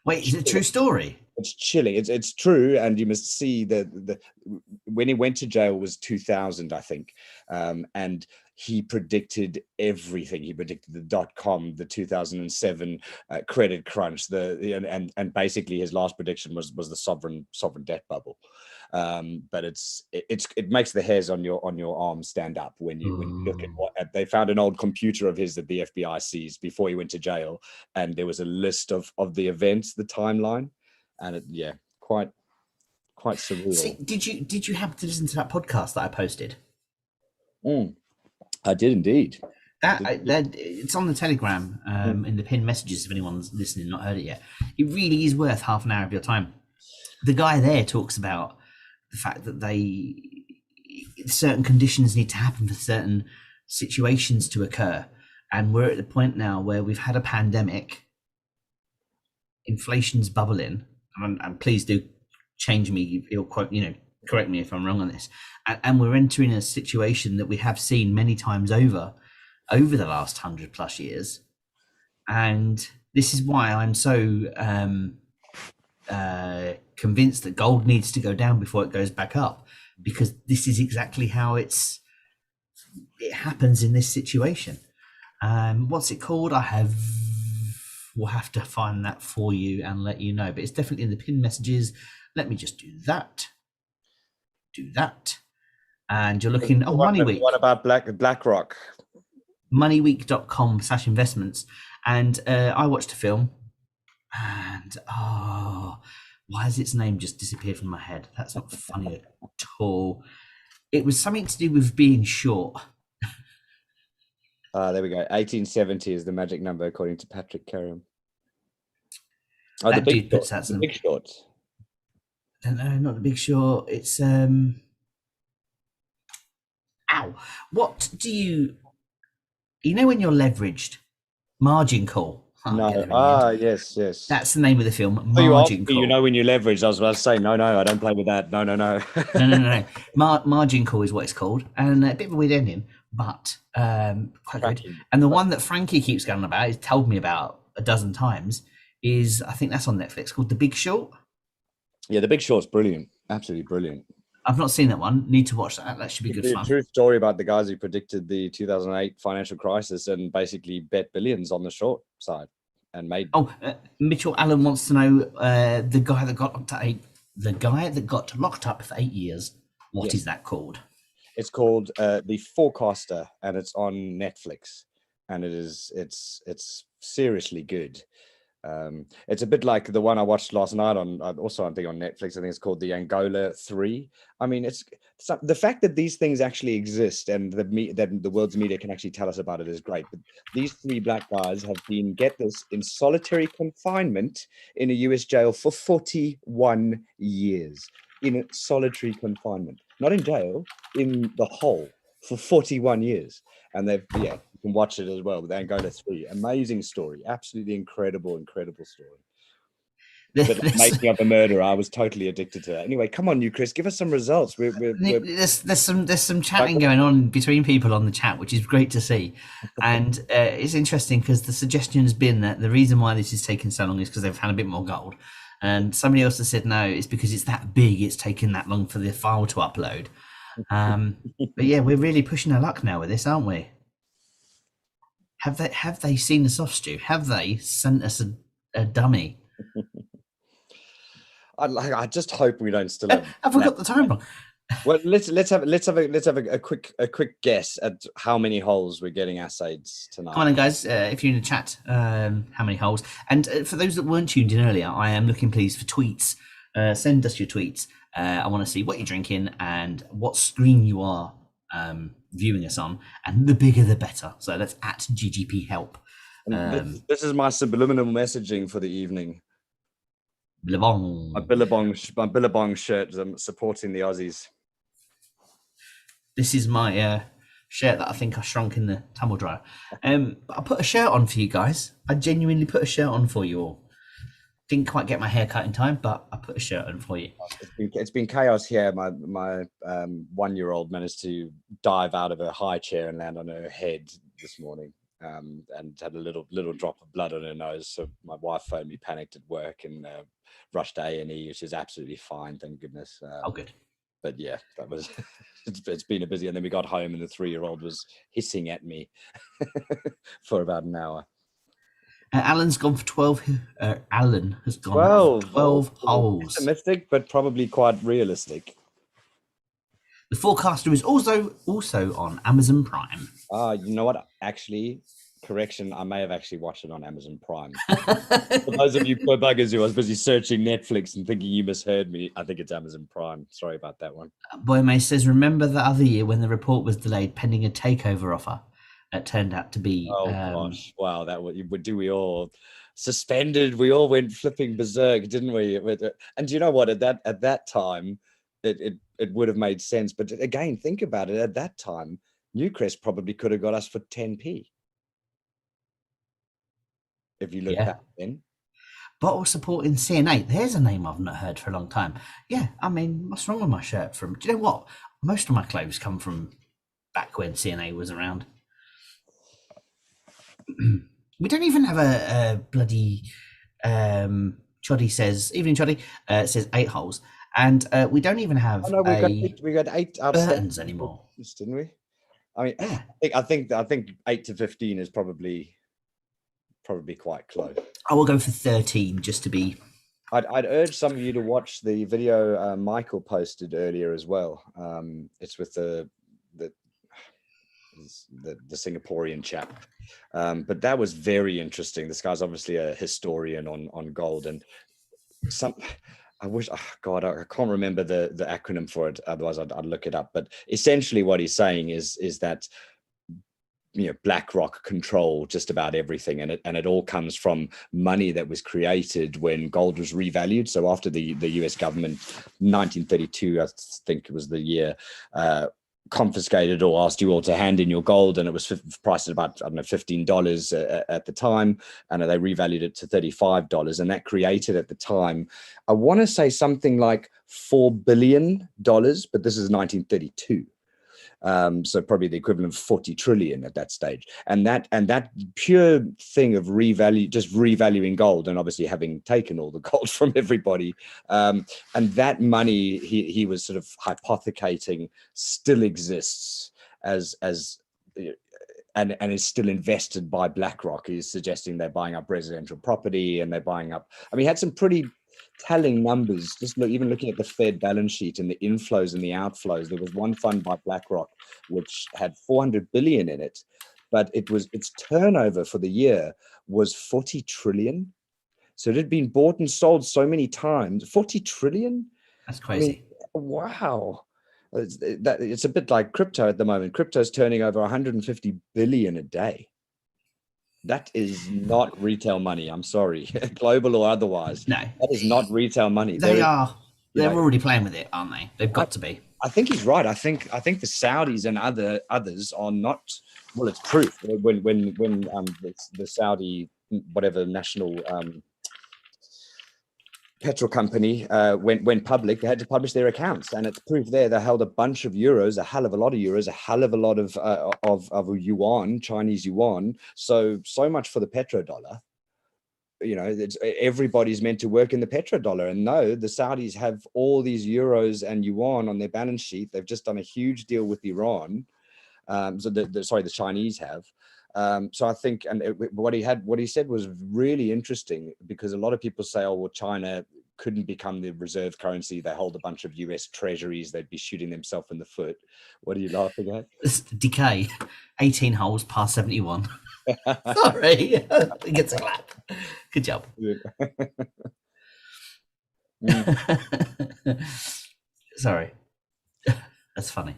Wait, is it a true story?
It's chilling. It's true, and you must see the when he went to jail was 2000, I think, and he predicted everything. He predicted the .com, the 2007 credit crunch, and basically his last prediction was the sovereign debt bubble. But it makes the hairs on your arms stand up when you look at what they found. An old computer of his that the FBI seized before he went to jail, and there was a list of the events, the timeline, and quite surreal.
See, did you happen to listen to that podcast that I posted?
I did indeed.
That it's on the Telegram in the pinned messages. If anyone's listening, not heard it yet, it really is worth half an hour of your time. The guy there talks about the fact that certain conditions need to happen for certain situations to occur, and we're at the point now where we've had a pandemic, inflation's bubbling, and please do change me, correct me if I'm wrong on this, and we're entering a situation that we have seen many times over the last 100+ years, and this is why I'm so convinced that gold needs to go down before it goes back up, because this is exactly how it happens in this situation. What's it called? We'll have to find that for you and let you know, but it's definitely in the pinned messages. Let me just do that, and you're looking Money Week.
What about BlackRock?
moneyweek.com/investments, and I watched a film, and why has its name just disappeared from my head? That's not funny at all. It was something to do with being short.
There we go. 1870 is the magic number, according to Patrick Carrion.
The Big
Short.
No, not The Big Short. It's what do you when you're leveraged? Margin call.
No. Yes.
That's the name of the film. Margin call.
When you leverage, I was about to say, no, I don't play with that. No.
No. Margin call is what it's called, and a bit of a weird ending, but quite good. And the one that Frankie keeps going about, he's told me about a dozen times, is, I think that's on Netflix, called The Big Short.
Yeah, The Big Short's brilliant. Absolutely brilliant.
I've not seen that one. Need to watch that. That should be good fun.
A true story about the guys who predicted the 2008 financial crisis and basically bet billions on the short side and made.
Mitchell Allen wants to know the guy that got locked up for 8 years. What
Yes.
is that called?
It's called The Forecaster, and it's on Netflix, and it's seriously good. It's a bit like the one I watched last night on also I think on Netflix. I think it's called the Angola 3. I mean, it's the fact that these things actually exist and that the world's media can actually tell us about it is great. But these 3 black guys have been, get this, in solitary confinement in a US jail for 41 years. In solitary confinement, not in jail, in the hole for 41 years. And they've, yeah, you can watch it as well with Angola 3. Amazing story. Absolutely incredible story. But like Making of a Murderer, I was totally addicted to that. Anyway, come on, Newcrest, give us some results.
There's some chatting going on between people on the chat, which is great to see. And it's interesting because the suggestion has been that the reason why this is taking so long is because they've had a bit more gold. And somebody else has said no, it's because it's that big, it's taken that long for the file to upload. But yeah, we're really pushing our luck now with this, aren't we? Have they seen the soft stew? Have they sent us a dummy?
I just hope we don't still have
we got the time wrong?
Well, let's have a quick guess at how many holes we're getting assayed tonight.
Come on in, guys. If you're in the chat, how many holes? And for those that weren't tuned in earlier, I am looking please for tweets. Send us your tweets. I want to see what you're drinking and what screen you are viewing us on, and the bigger the better. So that's at GGP Help.
This is my subliminal messaging for the evening.
Billabong.
My Billabong shirt. I'm supporting the Aussies.
This is my shirt that I think I shrunk in the tumble dryer. I put a shirt on for you guys. I genuinely put a shirt on for you all. Didn't quite get my hair cut in time, but I put a shirt on for you.
It's been chaos here. My 1-year-old managed to dive out of a high chair and land on her head this morning, and had a little drop of blood on her nose. So my wife phoned me, panicked at work, and rushed to A&E, which is absolutely fine, thank goodness.
Oh, good.
But yeah, that was it's been a busy. And then we got home, and the 3-year-old was hissing at me for about an hour.
Alan's gone for 12. Alan has gone for 12 holes.
Pessimistic, but probably quite realistic.
The Forecaster is also on Amazon Prime.
You know what? Actually, correction, I may have actually watched it on Amazon Prime. For those of you poor buggers who I was busy searching Netflix and thinking you misheard me, I think it's Amazon Prime. Sorry about that one.
Boy May says, remember the other year when the report was delayed pending a takeover offer? It turned out to be
gosh, wow, that would do we all suspended, we all went flipping berserk, didn't we? And you know what, at that time it would have made sense, but again, think about it. At that time Newcrest probably could have got us for 10p if you look back then.
Bottle supporting CNA, there's a name I've not heard for a long time. Yeah, I mean, what's wrong with my shirt? Do you know what, most of my clothes come from back when CNA was around. We don't even have a bloody Choddy says, evening Choddy, says 8 holes, and we don't even have
we got 8
Burtons anymore,
didn't we? I mean, yeah. I think 8 to 15 is probably quite close.
I will go for 13 just to be.
I'd urge some of you to watch the video Michael posted earlier as well. It's with the Singaporean chap, but that was very interesting. This guy's obviously a historian on gold, and I wish, God, I can't remember the acronym for it, otherwise I'd look it up. But essentially what he's saying is that, you know, Blackrock control just about everything, and it all comes from money that was created when gold was revalued. So after the US government, 1932, I think it was the year, confiscated or asked you all to hand in your gold, and it was priced at about, I don't know, $15 at the time, and they revalued it to $35, and that created at the time, I want to say something like $4 billion, but this is 1932. So probably the equivalent of 40 trillion at that stage. And that pure thing of revaluing gold, and obviously having taken all the gold from everybody, and that money he was sort of hypothecating still exists as and is still invested by BlackRock. He's suggesting they're buying up residential property, and they're buying up, I mean, he had some pretty telling numbers. Just even looking at the Fed balance sheet and the inflows and the outflows. There was one fund by BlackRock which had 400 billion in it, but its turnover for the year was 40 trillion. So it had been bought and sold so many times. 40 trillion?
That's crazy.
I mean, wow. It's a bit like crypto at the moment. Crypto's turning over 150 billion a day. That is not retail money. I'm sorry, global or otherwise.
No,
that is not retail money.
They're already playing with it, aren't they? They've got to be.
I think he's right. I think the Saudis and others are not. Well, it's proof when the Saudi whatever national petrol company went public, they had to publish their accounts, and it's proof there. They held a bunch of euros, a hell of a lot of euros, a hell of a lot of yuan, Chinese yuan. So much for the petrodollar. You know, everybody's meant to work in the petrodollar, and no, the Saudis have all these euros and yuan on their balance sheet. They've just done a huge deal with Iran. So the Chinese have. So I think, and what he said was really interesting, because a lot of people say, oh, well, China couldn't become the reserve currency. They hold a bunch of US treasuries. They'd be shooting themselves in the foot. What are you laughing at?
It's decay. 18 holes past 71. Sorry. It gets a clap. Good job. Sorry. That's funny.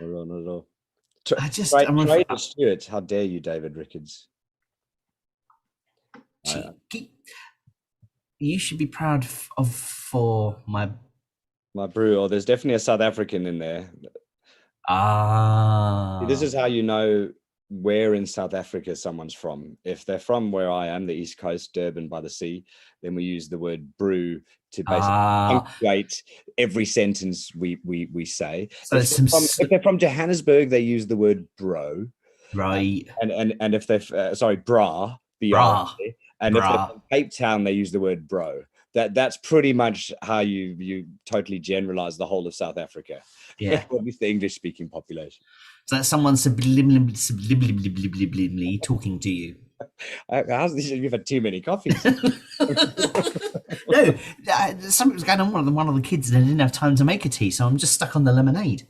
Not at all. Trader Stewart, how dare you, David Rickards?
You should be proud for my
brew. Or there's definitely a South African in there. This is how you know where in South Africa someone's from. If they're from where I am, the East Coast, Durban by the sea, then we use the word brew to basically punctuate every sentence we say.
So
if they're from Johannesburg, they use the word bro.
Right.
And if they're bra,
bra.
And if they're from Cape Town, they use the word bro. That's pretty much how you totally generalize the whole of South Africa.
Yeah.
With the English speaking population.
So that's someone subliminally talking to you.
You've had too many coffees.
No, something was going on with one of the kids, and I didn't have time to make a tea, so I'm just stuck on the lemonade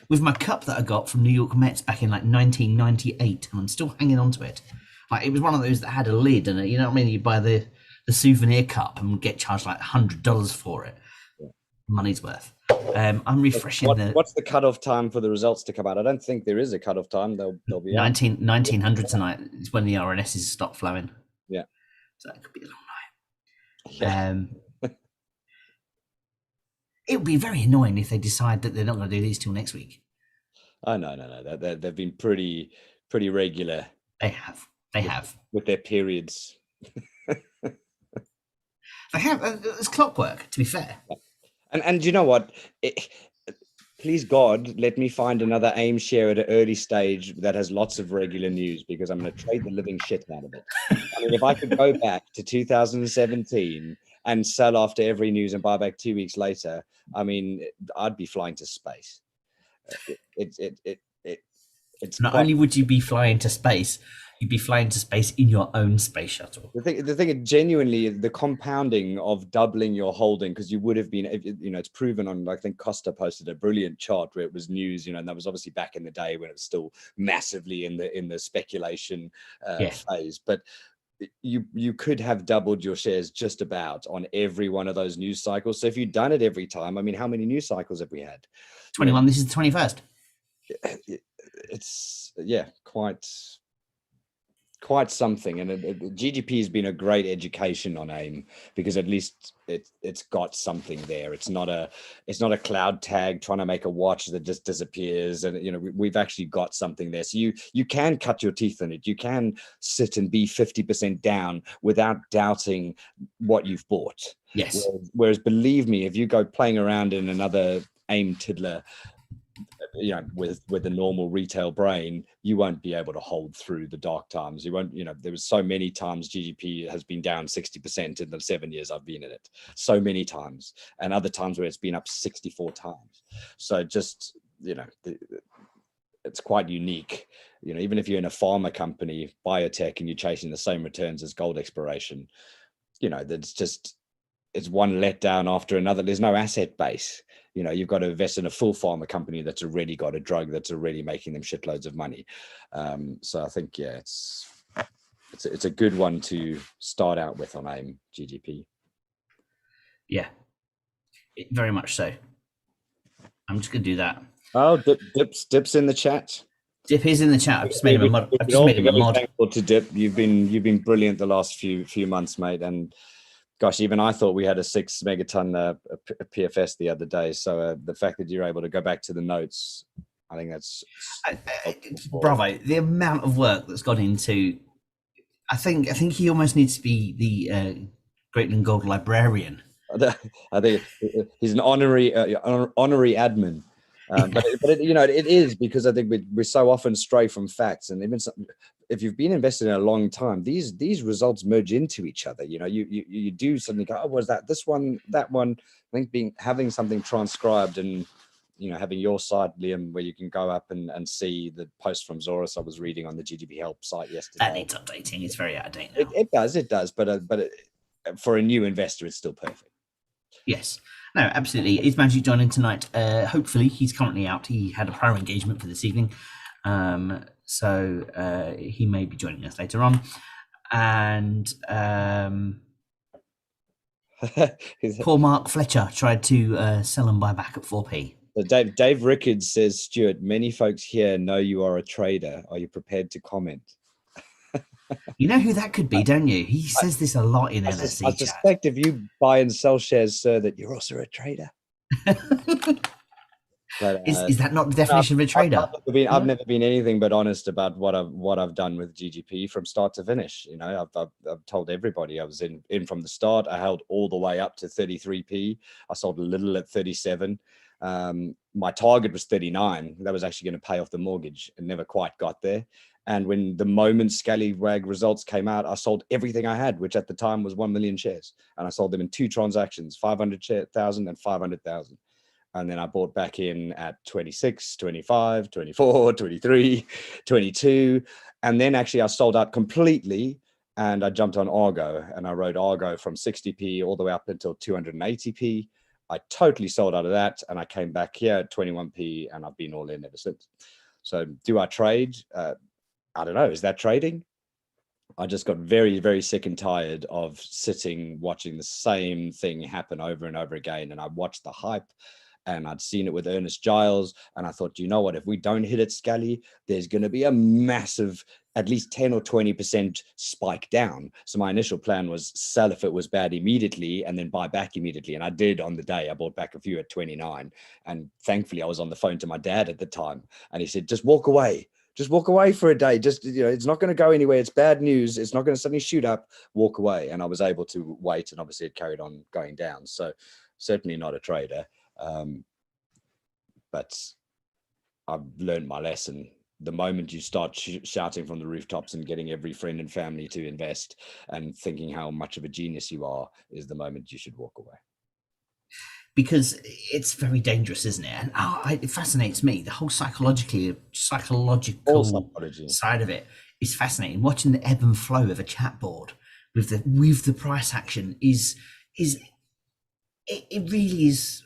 with my cup that I got from New York Mets back in like 1998, and I'm still hanging on to it. Like, it was one of those that had a lid, and you know what I mean. You buy the souvenir cup and get charged like $100 for it. Yeah. Money's worth. I'm refreshing
what's the cutoff time for the results to come out? I don't think there is a cutoff time. They'll be
1900 tonight is when the RNSs stop flowing.
Yeah,
so it could be a long night. It would be very annoying if they decide that they're not going to do these till next week.
Oh no. They've been pretty regular.
They have
with their periods.
They have. It's clockwork, to be fair.
And you know what? Please God, let me find another AIM share at an early stage that has lots of regular news, because I'm going to trade the living shit out of it. I mean, if I could go back to 2017 and sell after every news and buy back 2 weeks later, I mean, I'd be flying to space. It's
not only would you be flying to space, you'd be flying to space in your own space shuttle.
The thing is, genuinely, the compounding of doubling your holding, because you would have been, it's proven on, I think Costa posted a brilliant chart where it was news, and that was obviously back in the day when it was still massively in the speculation phase. But you could have doubled your shares just about on every one of those news cycles. So if you'd done it every time, I mean, how many news cycles have we had?
21. This is the 21st.
It's quite something, and GGP has been a great education on AIM, because at least it's got something there. It's not a cloud tag trying to make a watch that just disappears, and we've actually got something there. So you can cut your teeth in it. You can sit and be 50% down without doubting what you've bought.
Yes.
Whereas believe me, if you go playing around in another AIM tiddler, with a normal retail brain, you won't be able to hold through the dark times. You won't, there was so many times GGP has been down 60% in the 7 years I've been in it, so many times, and other times where it's been up 64 times. So just, it's quite unique. Even if you're in a pharma company, biotech, and you're chasing the same returns as gold exploration, that's just, it's one letdown after another. There's no asset base. You've got to invest in a full pharma company that's already got a drug that's already making them shitloads of money. So I think, yeah, it's a good one to start out with on AIM GGP.
Yeah, very much so. I'm just gonna do that.
Oh, Dip's in the chat.
Dip is in the chat. I've just made him a mod.
Thankful to Dip. You've been brilliant the last few months, mate. And gosh, even I thought we had a 6 megaton PFS the other day. So the fact that you're able to go back to the notes, I think that's
bravo. The amount of work that's gone into. I think he almost needs to be the Great and Gold librarian.
I think he's an honorary admin. But it is, because I think we so often stray from facts, and even if you've been invested in a long time, these results merge into each other. You do suddenly go, oh, was that this one, that one? I think having something transcribed, and having your site, Liam, where you can go up and see the post from Zorus I was reading on the GGP Help site yesterday.
That needs updating. It's very out of date now.
It does, but for a new investor, it's still perfect.
Yes. No, absolutely. Is Magic joining tonight? Hopefully, he's currently out. He had a prior engagement for this evening, so he may be joining us later on. And poor Mark Fletcher tried to sell and buy back at 4p.
Dave Rickards says, Stuart, many folks here know you are a trader. Are you prepared to comment?
You know who that could be, don't you? He says this a lot in LSE
I suspect if you buy and sell shares, sir, that you're also a trader. But,
is that not the definition of a trader?
I've never been anything but honest about what I've done with GGP from start to finish. I've told everybody I was in from the start. I held all the way up to 33p. I sold a little at 37. My target was 39. That was actually going to pay off the mortgage, and never quite got there. And when the moment Scallywag results came out, I sold everything I had, which at the time was 1 million shares. And I sold them in 2 transactions, 500,000 and 500,000. And then I bought back in at 26, 25, 24, 23, 22. And then actually I sold out completely, and I jumped on Argo, and I rode Argo from 60p all the way up until 280p. I totally sold out of that, and I came back here at 21p, and I've been all in ever since. So do I trade? I don't know. Is that trading? I just got very, very sick and tired of sitting watching the same thing happen over and over again. And I watched the hype, and I'd seen it with Ernest Giles. And I thought, you know what, if we don't hit it, Scally, there's going to be a massive, at least 10 or 20% spike down. So my initial plan was sell if it was bad immediately, and then buy back immediately. And I did on the day. I bought back a few at 29. And thankfully I was on the phone to my dad at the time, and he said, just walk away. Just walk away for a day. Just, it's not going to go anywhere. It's bad news. It's not going to suddenly shoot up. Walk away. And I was able to wait, and obviously it carried on going down. So certainly not a trader. But I've learned my lesson. The moment you start shouting from the rooftops and getting every friend and family to invest and thinking how much of a genius you are, is the moment you should walk away.
Because it's very dangerous, isn't it? And it fascinates me. The whole psychological side of it is fascinating. Watching the ebb and flow of a chat board with the price action is it really is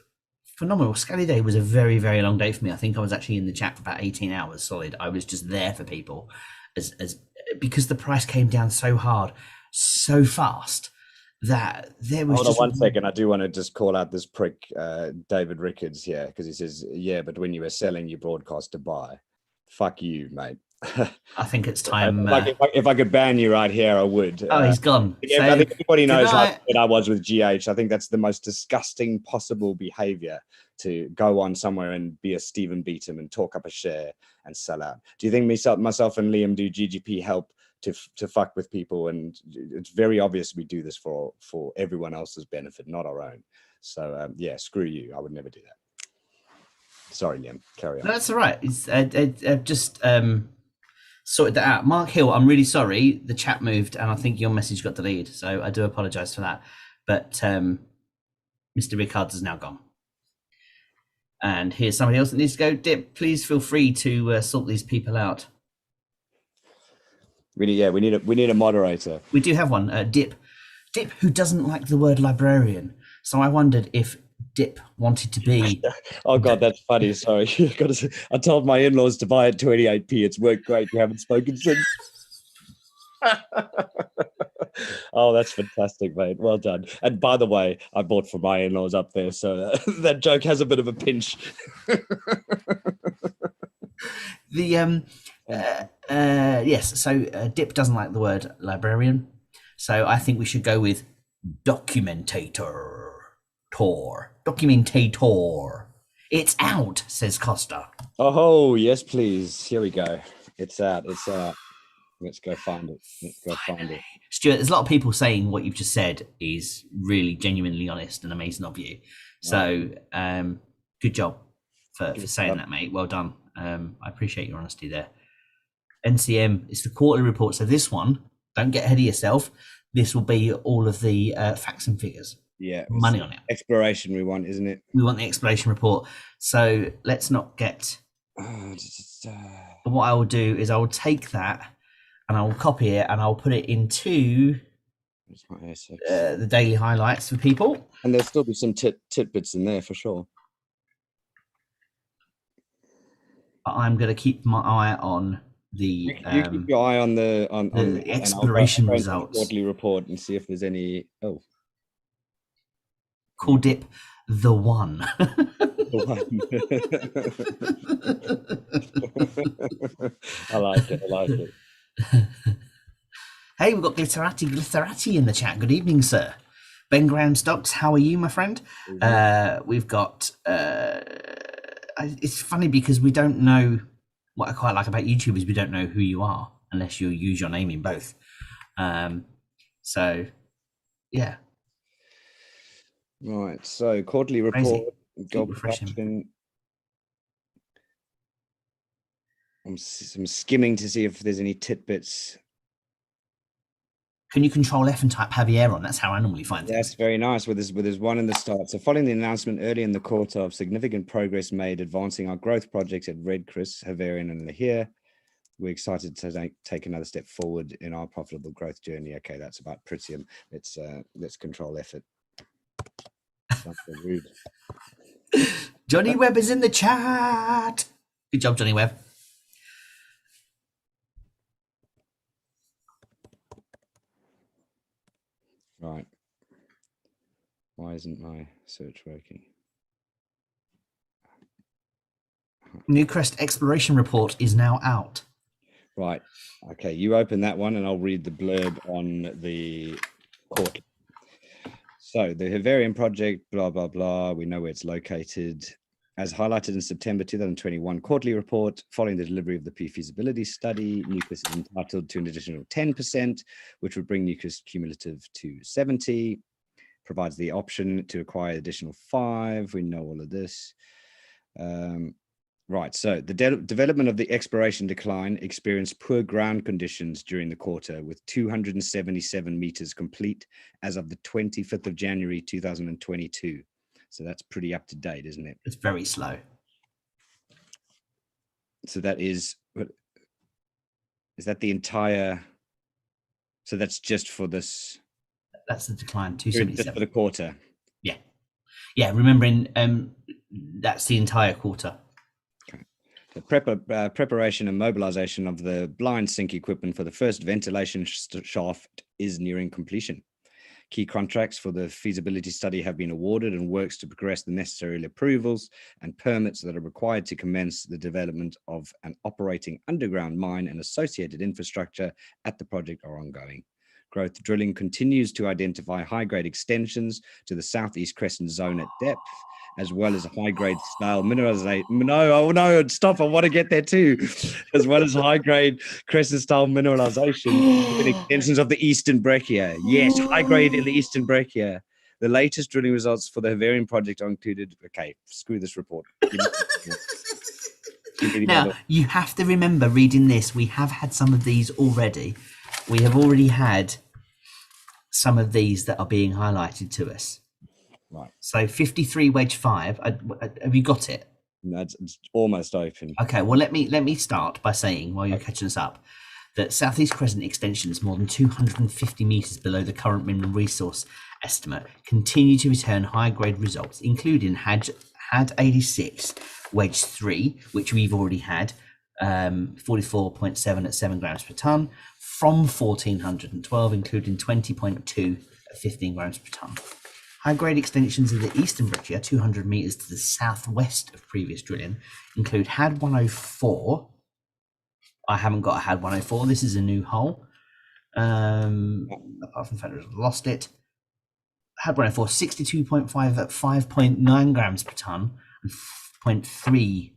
phenomenal. Scally Day was a very, very long day for me. I think I was actually in the chat for about 18 hours solid. I was just there for people as because the price came down so hard, so fast, that there was.
Hold on one second. I do want to just call out this prick, David Rickards here, because he says, yeah, but when you were selling, you broadcast to buy. Fuck you, mate.
I think it's time.
If I could ban you right here, I would.
Oh, he's gone.
I think everybody knows how good I was with GH. I think that's the most disgusting possible behavior, to go on somewhere and be a Stephen Beatham and talk up a share and sell out. Do you think myself and Liam do GGP help to fuck with people? And it's very obvious we do this for everyone else's benefit, not our own. So yeah, screw you. I would never do that. Sorry, Liam. Carry on.
No, that's all right. It's just sorted that out. Mark Hill, I'm really sorry. The chat moved, and I think your message got deleted. So I do apologise for that. But Mr. Rickards is now gone. And here's somebody else that needs to go. Dip, please feel free to sort these people out.
We need a moderator.
We do have one. Dip Dip, who doesn't like the word librarian. So I wondered if Dip wanted to be.
Oh God, that's funny. Sorry, I told my in-laws to buy it 28p. It's worked great. We haven't spoken since. Oh, that's fantastic, mate. Well done. And by the way, I bought for my in-laws up there, so that joke has a bit of a pinch.
Yes. So Dip doesn't like the word librarian. So I think we should go with documentator. Documentator. It's out, says Costa.
Oh, yes, please. Here we go. It's out. It's out. Let's go find it. Let's go find it.
Stuart, there's a lot of people saying what you've just said is really genuinely honest and amazing of you. So good job for saying that, mate. Well done. I appreciate your honesty there. NCM is the quarterly report. So this one, don't get ahead of yourself. This will be all of the facts and figures.
Yeah.
Money on it.
Exploration we want, isn't it?
We want the exploration report. So let's not get... What I will do is I will take that and I will copy it and I'll put it into the daily highlights for people.
And there'll still be some tidbits in there for sure.
But I'm going to keep my eye on the...
You keep your eye on the
exploration results.
Quarterly report and see if there's any... Oh.
Call Dip the one.
The one. I like it.
Hey, we've got Glitterati in the chat. Good evening, sir. Ben Graham Stocks, how are you, my friend? We've got... it's funny because we don't know... What I quite like about YouTube is we don't know who you are unless you use your name in both. So, yeah.
Right, so quarterly report, gold production. I'm skimming to see if there's any tidbits.
Can you control F and type Havieron? That's how I normally find things.
That's very nice with this one in the start. So following the announcement early in the quarter of significant progress made advancing our growth projects at Red Chris, Havieron and Lahire, we're excited to take another step forward in our profitable growth journey. Okay, that's about Pritium. Let's control F it. Sounds so rude.
Johnny Webb is in the chat. Good job, Johnny Webb.
Right. Why isn't my search working?
Newcrest exploration report is now out.
Right. Okay, you open that one and I'll read the blurb on the quarter. So the Havieron project, blah, blah, blah. We know where it's located. As highlighted in September 2021 quarterly report, following the delivery of the pre-feasibility study, Newcrest is entitled to an additional 10%, which would bring Newcrest cumulative to 70, provides the option to acquire additional 5. We know all of this. Right, so the development of the exploration decline experienced poor ground conditions during the quarter, with 277 meters complete as of the 25th of January 2022. So that's pretty up to date, isn't it?
It's very slow.
So that is that the entire, so that's just for this?
That's the decline, 277.
Just for the quarter?
Yeah. Yeah, remembering that's the entire quarter.
The preparation and mobilization of the blind sink equipment for the first ventilation shaft is nearing completion. Key contracts for the feasibility study have been awarded and works to progress the necessary approvals and permits that are required to commence the development of an operating underground mine and associated infrastructure at the project are ongoing. Growth drilling continues to identify high-grade extensions to the southeast crescent zone at depth, as well as high-grade style mineralization. No, stop, I want to get there too. As well as high-grade crescent-style mineralization with extensions of the eastern breccia. Yes, high-grade in the eastern breccia. The latest drilling results for the Havieron project are included. Okay, screw this report.
Now, you have to remember reading this, we have had some of these already. We have already had some of these that are being highlighted to us.
Right.
So 53 wedge 5. Have you got it?
No, it's almost open.
Okay. Well, let me start by saying while you're catching us up, that Southeast Crescent extensions more than 250 meters below the current mineral resource estimate continue to return high-grade results, including Had 86 Wedge 3, which we've already had, 44.7 at 7 grams per ton, from 1412, including 20.2 at 15 grams per ton. High-grade extensions of the eastern breccia, 200 meters to the southwest of previous drilling, include Had 104. I haven't got a Had 104. This is a new hole. Apart from the fact that I've lost it. Had 104, 62.5 at 5.9 grams per ton and 0.3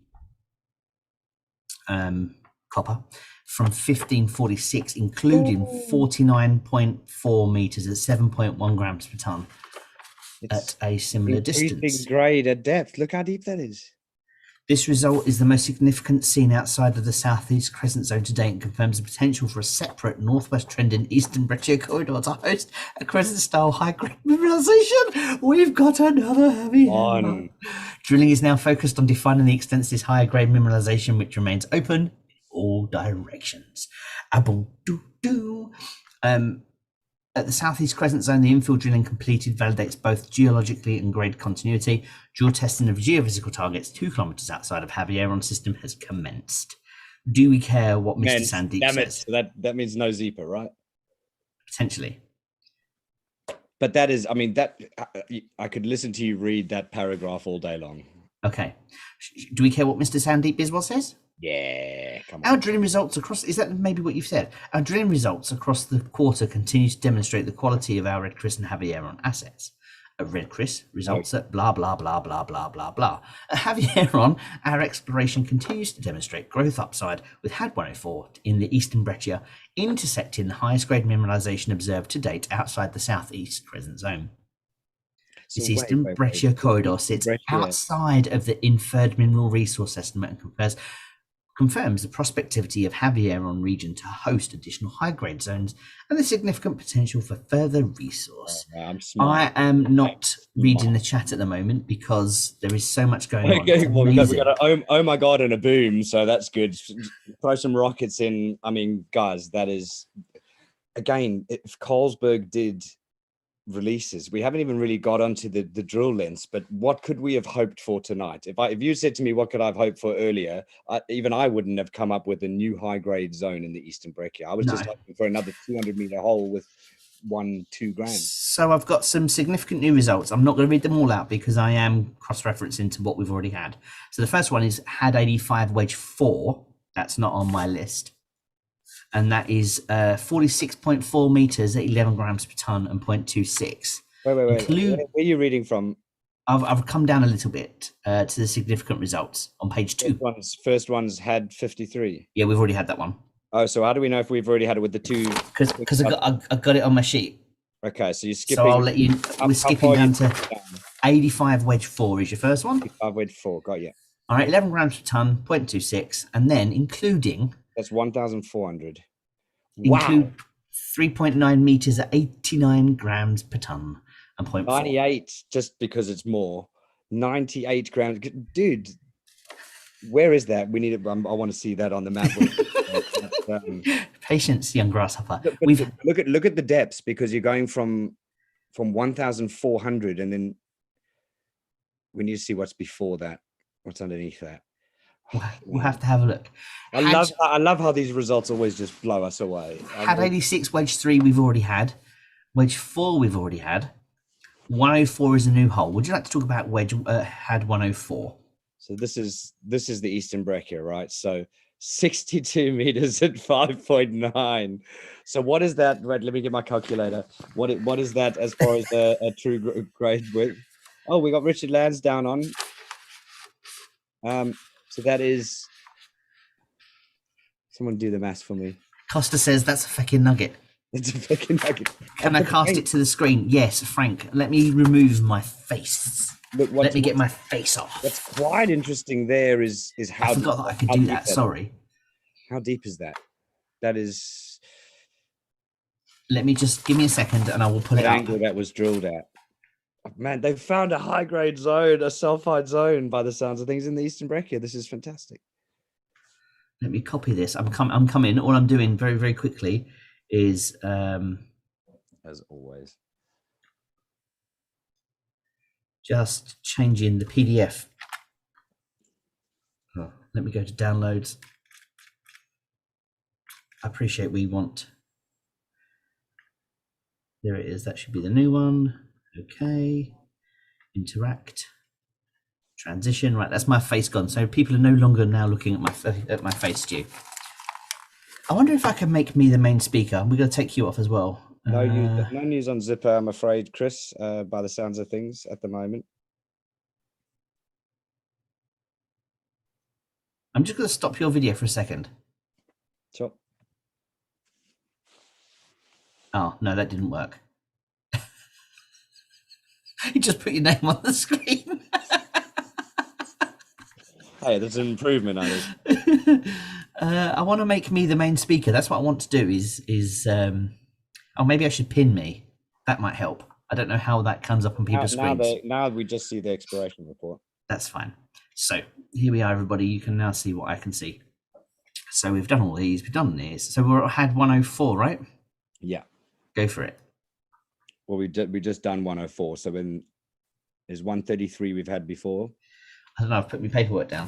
copper from 1546, including 49.4 meters at 7.1 grams per ton at a similar distance.
Grade at depth. Look how deep that is.
This result is the most significant seen outside of the Southeast Crescent Zone to date and confirms the potential for a separate northwest trend in eastern breccia corridor to host a crescent-style high-grade mineralization. We've got another Havieron. Drilling is now focused on defining the extent of this higher-grade mineralization, which remains open in all directions. At the Southeast Crescent Zone, the infill drilling completed validates both geologically and grade continuity. Drill testing of geophysical targets 2 kilometers outside of Havieron system has commenced. Do we care what Mr. Sandeep says?
So that means no Zeepa, right?
Potentially.
But that is, I mean, that I could listen to you read that paragraph all day long.
Okay. Do we care what Mr. Sandeep Biswal says?
Yeah, come on.
Our drilling results across, is that maybe what you've said? Our drilling results across the quarter continue to demonstrate the quality of our Red Chris and Havieron assets. At Red Chris, results at blah, blah, blah, blah, blah, blah, blah. At Havieron, our exploration continues to demonstrate growth upside with Had 104 in the eastern breccia, intersecting the highest grade mineralization observed to date outside the Southeast Crescent Zone. This eastern breccia corridor sits outside of the inferred mineral resource estimate and confirms the prospectivity of Havieron region to host additional high-grade zones and the significant potential for further resource. I am not reading the chat at the moment because there is so much going on.
Well, we got a oh my god and a boom, so that's good. Throw some rockets in. I mean, guys, that is, again, if Carlsberg did releases, we haven't even really got onto the drill lengths, but what could we have hoped for tonight? If you said to me what could I have hoped for earlier, I wouldn't have come up with a new high grade zone in the eastern breccia. I was just hoping for another 200-meter hole with 1-2 grams.
So I've got some significant new results. I'm not going to read them all out because I am cross-referencing to what we've already had. So the first one is Had 85 Wedge 4. That's not on my list. And that is 46.4 meters at 11 grams per ton and 0.26.
Wait. Where are you reading from?
I've come down a little bit to the significant results on page 2.
First one's Had 53.
Yeah, we've already had that one.
Oh, so how do we know if we've already had it with the 2?
Because I got it on my sheet.
Okay, so you're skipping.
So I'll let you. We're skipping down to 85 Wedge 4 is your first one.
85 Wedge 4, got you.
All right, 11 grams per ton, 0.26, and then including.
That's 1,400.
Include 3.9 meters at 89 grams per ton and 0.4.
98, just because it's more. 98 grams. Dude, where is that? We need it. I want to see that on the map.
Patience, young grasshopper.
Look at the depths, because you're going from 1,400, and then we need to see what's before that, what's underneath that.
We'll have to have a look.
I love how these results always just blow us away.
Had 86 Wedge 3 we've already had. Wedge 4 we've already had. 104 is a new hole. Would you like to talk about Had 104?
So this is the eastern breccia, right? So 62 meters at 5.9. So what is that? Wait, let me get my calculator. What is that as far as a true grade width? Oh, we got Richard Lansdowne on. So that is, someone do the maths for me.
Costa says that's a fucking nugget.
It's a fucking nugget.
Can I cast it to the screen? Yes, Frank. Let me remove my face. Let me get my face off.
What's quite interesting there is how.
I forgot that I could do that. Sorry.
How deep is that? That is.
Let me just give me a second, and I will pull it up.
Angle that was drilled at. Man, they've found a high-grade zone, a sulfide zone, by the sounds of things, in the eastern breccia. This is fantastic.
Let me copy this. I'm coming. All I'm doing very, very quickly is
As always.
just changing the PDF. Oh, let me go to downloads. I appreciate we want. There it is. That should be the new one. Okay. Interact. Transition. Right. That's my face gone. So people are no longer now looking at my face, Stu. I wonder if I can make me the main speaker. We're going to take you off as well.
No news on Zipper, I'm afraid, Chris, by the sounds of things at the moment.
I'm just going to stop your video for a second.
Sure.
Oh, no, that didn't work. You just put your name on the screen.
Hey, that's an improvement, I think.
I want to make me the main speaker. That's what I want to do is oh, maybe I should pin me. That might help. I don't know how that comes up on people's screens.
Now we just see the expiration report.
That's fine. So here we are, everybody. You can now see what I can see. So we've done all these. We've done these. So we had 104, right?
Yeah.
Go for it.
Well, we just done 104. So when is 133 we've had before?
I don't know. I've put my paperwork down.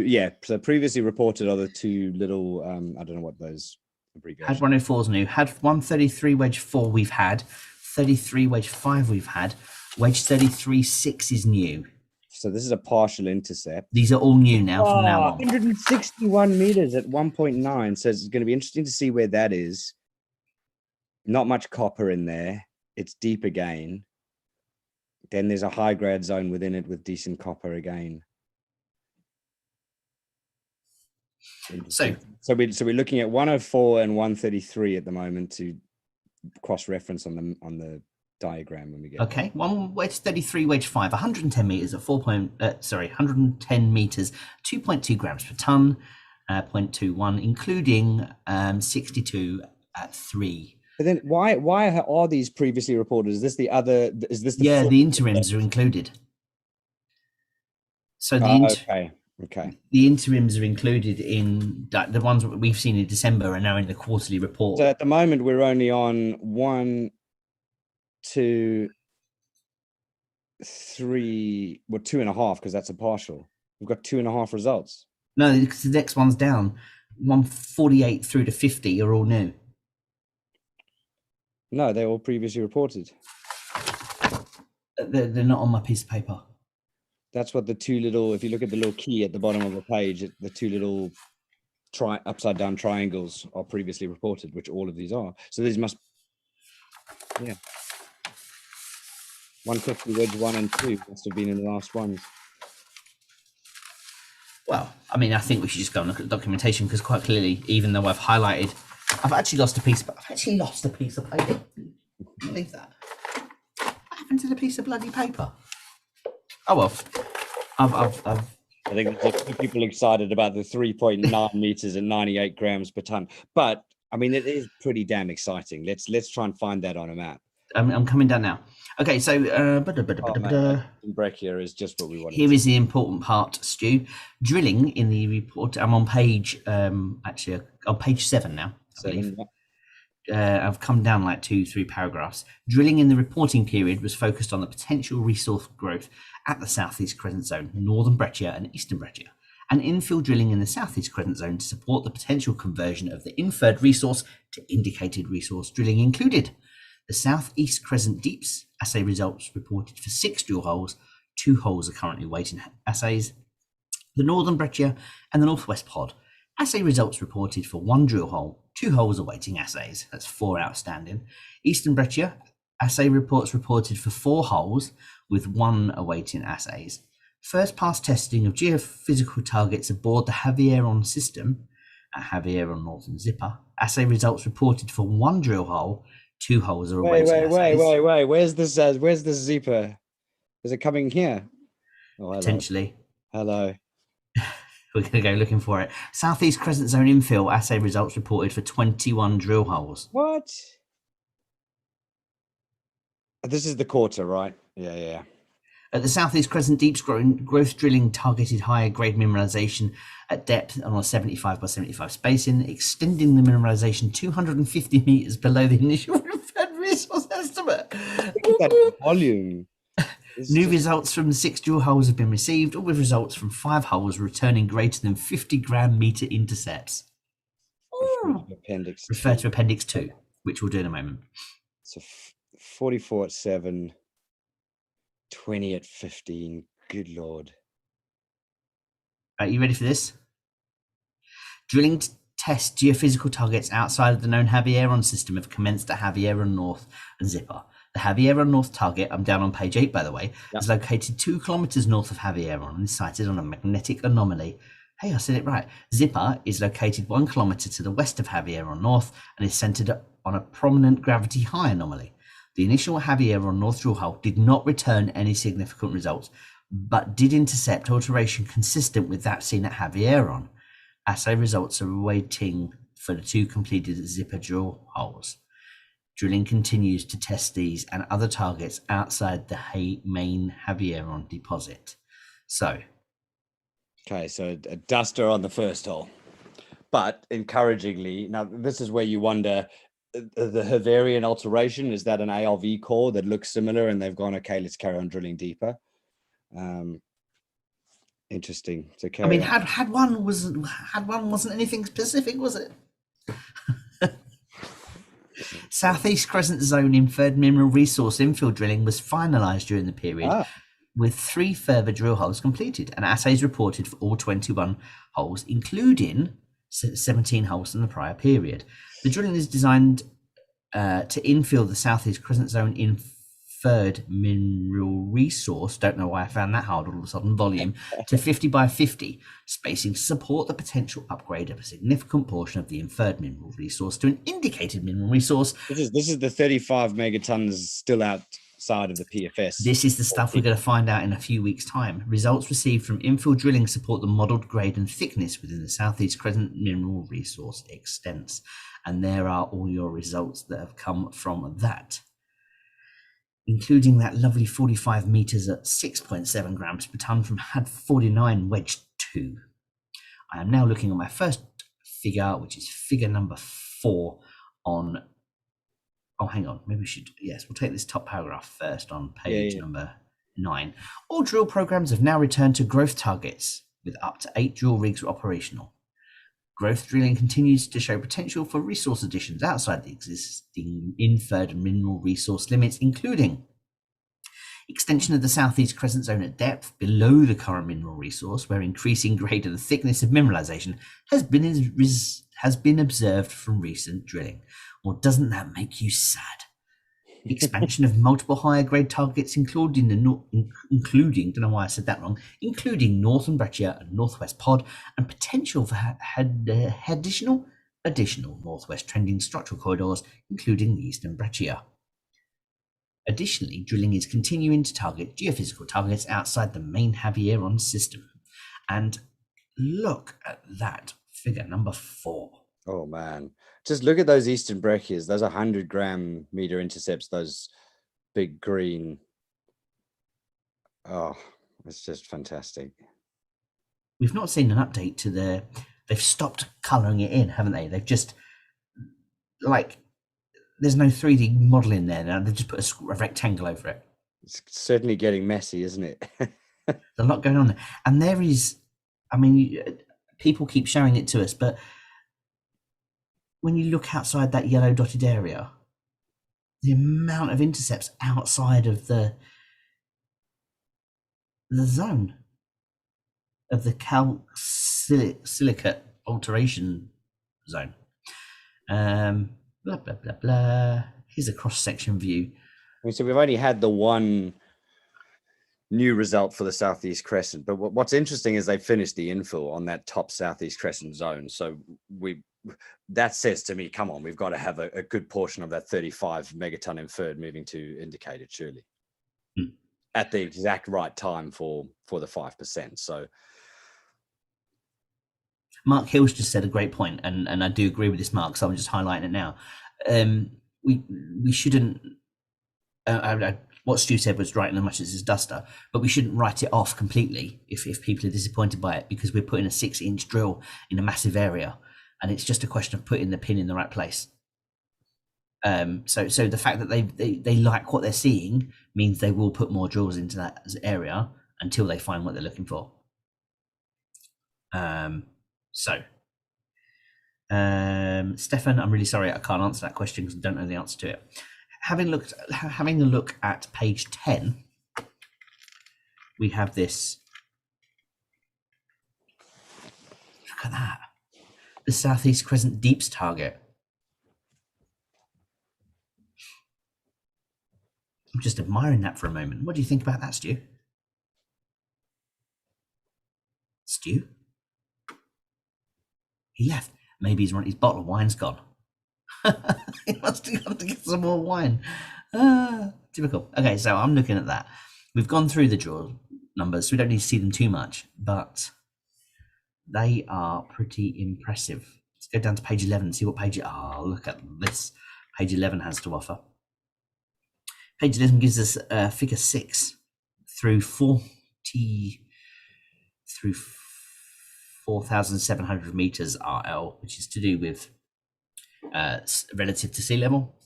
Yeah. So previously reported are the two little. I don't know what those abbreviations.
Had 104's new. Had 133 wedge 4 we've had. 33 wedge 5 we've had. Wedge 33 6 is new.
So this is a partial intercept.
These are all new now from now on.
161 meters at 1.9. So it's going to be interesting to see where that is. Not much copper in there. It's deep again. Then there's a high grade zone within it with decent copper again. So we're looking at 104 and 133 at the moment to cross reference on the diagram when we get
okay there. One wedge 33 wedge 5 110 meters at 110 meters 2.2 grams per ton 0.21 including 62 at 3.
But then why are these previously reported? Is this the
interims are included. So the
okay
the interims are included in the ones that we've seen in December are now in the quarterly report.
So at the moment we're only on 1, 2, 3, well 2.5 because that's a partial. We've got 2.5 results.
No, because the next one's down. 148 through to 50 are all new.
No, they're all previously reported.
They're not on my piece of paper.
That's what the two little, if you look at the little key at the bottom of the page, the two little upside down triangles are previously reported, which all of these are. So these must, yeah. 150 wedge 1 and 2 must have been in the last ones.
Well, I mean, I think we should just go and look at the documentation because quite clearly, even though I've highlighted, I've actually lost a piece of paper. Believe that. What happened to the piece of bloody paper? Oh well, I've
I think there's a few people excited about the 3.9 meters and 98 grams per ton. But I mean, it is pretty damn exciting. Let's try and find that on a map.
I'm coming down now. Okay, so
Breccia is just what we want.
Here is the important part, Stu. Drilling in the report. I'm on page actually on page 7 now. I believe. I've come down like 2-3 paragraphs. Drilling in the reporting period was focused on the potential resource growth at the Southeast Crescent Zone, Northern Breccia and Eastern Breccia, and infill drilling in the Southeast Crescent Zone to support the potential conversion of the inferred resource to indicated resource. Drilling included the Southeast Crescent Deeps. Assay results reported for 6 drill holes. 2 holes are currently waiting assays. The Northern Breccia and the Northwest Pod. Assay results reported for 1 drill hole. 2 holes awaiting assays. That's 4 outstanding. Eastern Breccia. Assay reports reported for 4 holes with 1 awaiting assays. First pass testing of geophysical targets aboard the Havieron system at Havieron Northern Zipper. Assay results reported for 1 drill hole. 2 holes are awaiting assays.
Wait. Where's this Zipper? Is it coming here? Oh, hello.
Potentially.
Hello.
We're going to go looking for it. Southeast Crescent Zone infill assay results reported for 21 drill holes.
What? This is the quarter, right? Yeah.
At the Southeast Crescent Deep's growth drilling targeted higher grade mineralization at depth on a 75 by 75 spacing, extending the mineralization 250 meters below the initial inferred resource estimate.
Look at that volume.
New results from the 6 drill holes have been received, all with results from 5 holes returning greater than 50 gram meter intercepts.
Appendix
Refer
2.
to Appendix 2, which we'll do in a moment.
So 44 at 7, 20 at 15. Good Lord.
Are you ready for this? Drilling to test geophysical targets outside of the known Havieron system have commenced at Havieron North and Zipper. The Havieron North target, I'm down on page 8 by the way, is located 2 kilometers north of Havieron and is sited on a magnetic anomaly. Hey, I said it right. Zipper is located 1 kilometer to the west of Havieron North and is centered on a prominent gravity high anomaly. The initial Havieron North drill hole did not return any significant results, but did intercept alteration consistent with that seen at Havieron. Assay results are awaiting for the 2 completed Zipper drill holes. Drilling continues to test these and other targets outside the main Havieron deposit.
Okay, so a duster on the first hole. But encouragingly, now this is where you wonder, the Havieron alteration, is that an ALV core that looks similar and they've gone, okay, let's carry on drilling deeper? Interesting. So
I mean, had one wasn't anything specific, was it? Southeast Crescent Zone inferred mineral resource infill drilling was finalised during the period, with 3 further drill holes completed and assays reported for all 21 holes, including 17 holes in the prior period. The drilling is designed to infill the Southeast Crescent Zone inferred mineral resource, don't know why I found that hard all of a sudden, volume, to 50 by 50 spacing to support the potential upgrade of a significant portion of the inferred mineral resource to an indicated mineral resource.
This is the 35 megatons still outside of the PFS.
This is the stuff we're going to find out in a few weeks' time. Results received from infill drilling support the modelled grade and thickness within the Southeast Crescent mineral resource extents. And there are all your results that have come from that, including that lovely 45 meters at 6.7 grams per ton from HAD 49 wedge 2. I am now looking at my first figure, which is figure number 4 on, oh, hang on, maybe we should, yes, we'll take this top paragraph first on page number 9. All drill programs have now returned to growth targets with up to 8 drill rigs operational. Growth drilling continues to show potential for resource additions outside the existing inferred mineral resource limits, including extension of the Southeast Crescent Zone at depth below the current mineral resource, where increasing grade and thickness of mineralization has been observed from recent drilling. Or doesn't that make you sad? Expansion of multiple higher grade targets, including don't know why I said that wrong, including Northern Breccia and Northwest Pod, and potential for additional northwest trending structural corridors, including the Eastern Breccia. Additionally, drilling is continuing to target geophysical targets outside the main Havieron system. And look at that, figure number 4.
Oh man, just look at those Eastern Breccias, those 100 gram meter intercepts, those big green. Oh, it's just fantastic.
We've not seen an update to they've stopped colouring it in, haven't they? They've just, like, there's no 3D model in there now. They've just put a rectangle over it.
It's certainly getting messy, isn't it?
There's a lot going on there. And there is, I mean, people keep showing it to us, but when you look outside that yellow dotted area, the amount of intercepts outside of the zone of the silicate alteration zone. Blah, blah, blah, blah. Here's a cross-section view.
So we've only had the one new result for the Southeast Crescent, but what's interesting is they finished the infill on that top Southeast Crescent zone. So that says to me, come on, we've got to have a good portion of that 35 megaton inferred moving to indicated, surely, at the exact right time for the 5%. So
Mark Hill's just said a great point, and I do agree with this, Mark, so I'm just highlighting it now. We shouldn't, what Stu said was right in as much as it's duster, but we shouldn't write it off completely if people are disappointed by it, because we're putting a 6-inch drill in a massive area, and it's just a question of putting the pin in the right place. So the fact that they like what they're seeing means they will put more drills into that area until they find what they're looking for. Stefan, I'm really sorry I can't answer that question because I don't know the answer to it. Having a look at page 10, we have this. Look at that. The Southeast Crescent Deeps target. I'm just admiring that for a moment. What do you think about that, Stu? Stu? He left. Maybe his bottle of wine's gone. He must have gone to get some more wine. Typical. Okay, so I'm looking at that. We've gone through the drill numbers, so we don't need to see them too much, but they are pretty impressive. Let's go down to page 11 and see what page. Oh, look at this. Page 11 has to offer. Page 11 gives us figure 6 through 4,700 meters RL, which is to do with relative to sea level.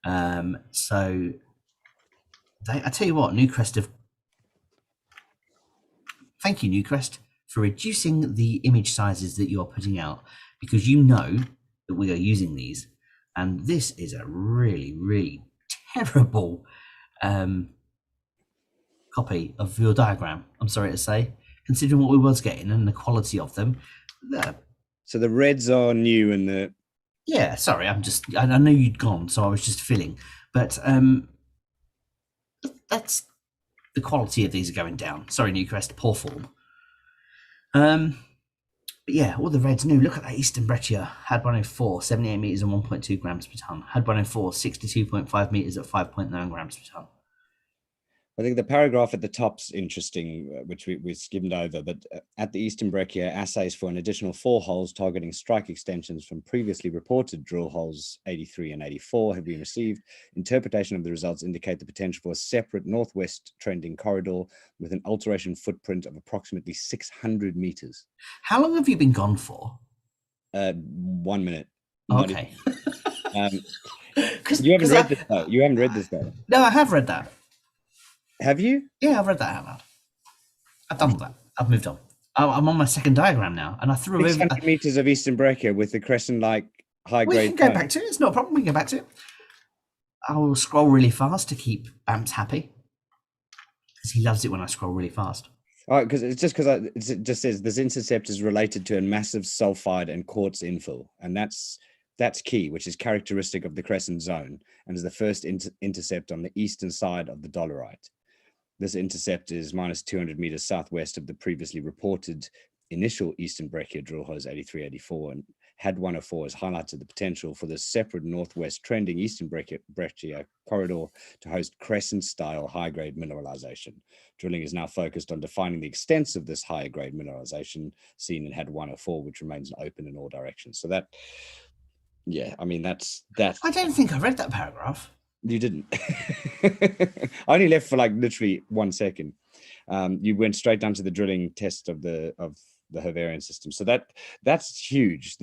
So I tell you what, Newcrest thank you, Newcrest, for reducing the image sizes that you are putting out, because you know that we are using these, and this is a really, really terrible copy of your diagram, I'm sorry to say, considering what we was getting and the quality of them.
So the reds are new and the...
Yeah, sorry, I know you'd gone, so I was just filling. But that's the quality of these are going down. Sorry, Newcrest, poor form. But yeah, all the reds new. Look at that Eastern Breccia. Had 104, 78 meters and 1.2 grams per ton. Had 104, 62.5 meters at 5.9 grams per ton.
I think the paragraph at the top's interesting, which we skimmed over, but at the Eastern Breccia, assays for an additional 4 holes targeting strike extensions from previously reported drill holes 83 and 84 have been received. Interpretation of the results indicate the potential for a separate northwest trending corridor with an alteration footprint of approximately 600 meters.
How long have you been gone for?
1 minute.
Okay.
You haven't read this though. You haven't read this though.
No, I have read that.
Have you?
Yeah, I've read that out loud. I've done all that. I've moved on. I'm on my second diagram now, and I threw
600 meters of Eastern Breccia with the crescent-like high-grade.
We can go back to it. It's not a problem. We can go back to it. I will scroll really fast to keep Bamps happy, because he loves it when I scroll really fast.
Oh, because it just says this intercept is related to a massive sulfide and quartz infill, and that's key, which is characteristic of the crescent zone, and is the first intercept on the eastern side of the dolerite. This intercept is minus 200 meters southwest of the previously reported initial Eastern Breccia drill holes 83-84, and had 104 has highlighted the potential for this separate northwest trending Eastern Breccia corridor to host crescent-style high-grade mineralization. Drilling is now focused on defining the extents of this higher-grade mineralization seen in had 104, which remains open in all directions. So that, yeah, I mean, that's...
I don't think I read that paragraph.
You didn't. I only left for like literally 1 second. You went straight down to the drilling test of the Havieron system. So that's huge.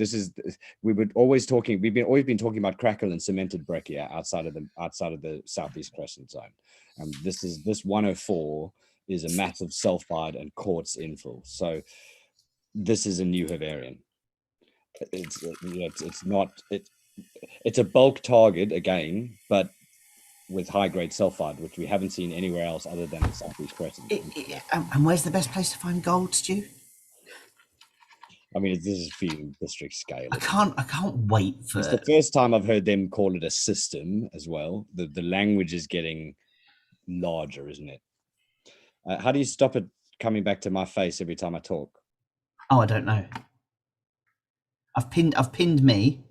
We've always been talking about crackle and cemented breccia outside of the southeast crescent zone. This 104 is a massive sulfide and quartz infill. So this is a new Havieron. It's a bulk target again, but with high-grade sulfide, which we haven't seen anywhere else other than the southeast crescent.
And where's the best place to find gold, Stu?
I mean, this is feeding district scale.
I can't wait for...
It's the first time I've heard them call it a system as well. The language is getting larger, isn't it? How do you stop it coming back to my face every time I talk?
Oh, I don't know. I've pinned me.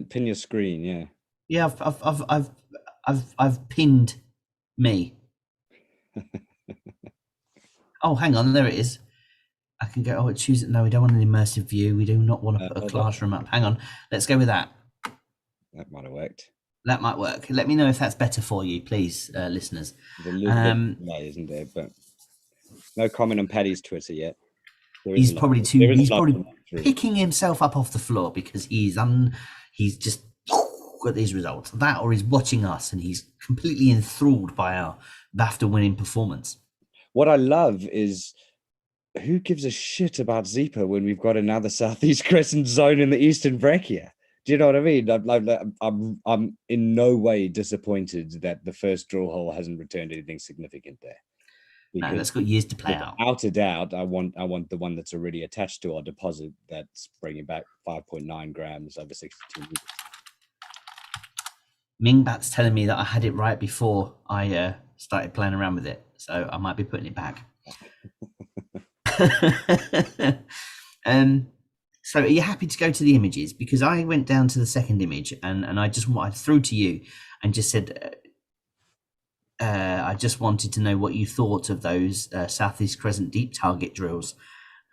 Pin your screen, yeah.
Yeah, I've pinned me. Oh, hang on, there it is. I can go. Oh, choose it. No, we don't want an immersive view. We do not want to put a classroom up. Hang on, let's go with that.
That might have worked.
That might work. Let me know if that's better for you, please, listeners.
There's a little bit of delay, isn't there? But no comment on Paddy's Twitter yet.
He's probably
through.
picking himself up off the floor because he's just got these results. That, or he's watching us and he's completely enthralled by our BAFTA winning performance.
What I love is, who gives a shit about Zipa when we've got another Southeast Crescent zone in the Eastern Breccia? Do you know what I mean? I'm in no way disappointed that the first drill hole hasn't returned anything significant there.
No, that's got years to play out.
Without a doubt, I want the one that's already attached to our deposit that's bringing back 5.9 grams over 62 meters.
Mingbat's telling me that I had it right before I started playing around with it, so I might be putting it back. So are you happy to go to the images? Because I went down to the second image and I threw to you and just said, I just wanted to know what you thought of those Southeast Crescent deep target drills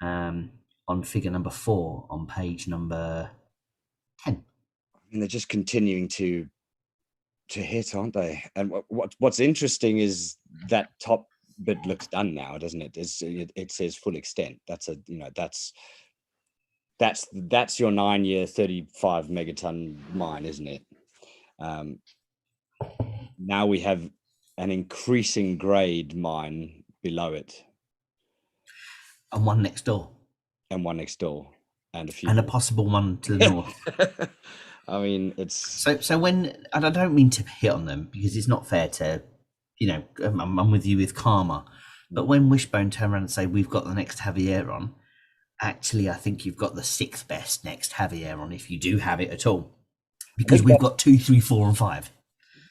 on figure number 4 on page number 10.
And they're just continuing to hit, aren't they? And what's interesting is that top bit looks done now, doesn't it? It says full extent. That's your 9-year 35 megaton mine, isn't it? Now we have an increasing grade mine below it,
And one next door.
And a few,
and a possible one to the north.
I mean, it's
so when, and I don't mean to hit on them because it's not fair to, I'm with you with karma, but when Wishbone turn around and say we've got the next Havieron, actually I think you've got the 6th best next Havieron if you do have it at all, because we've got 2, 3, 4, and 5.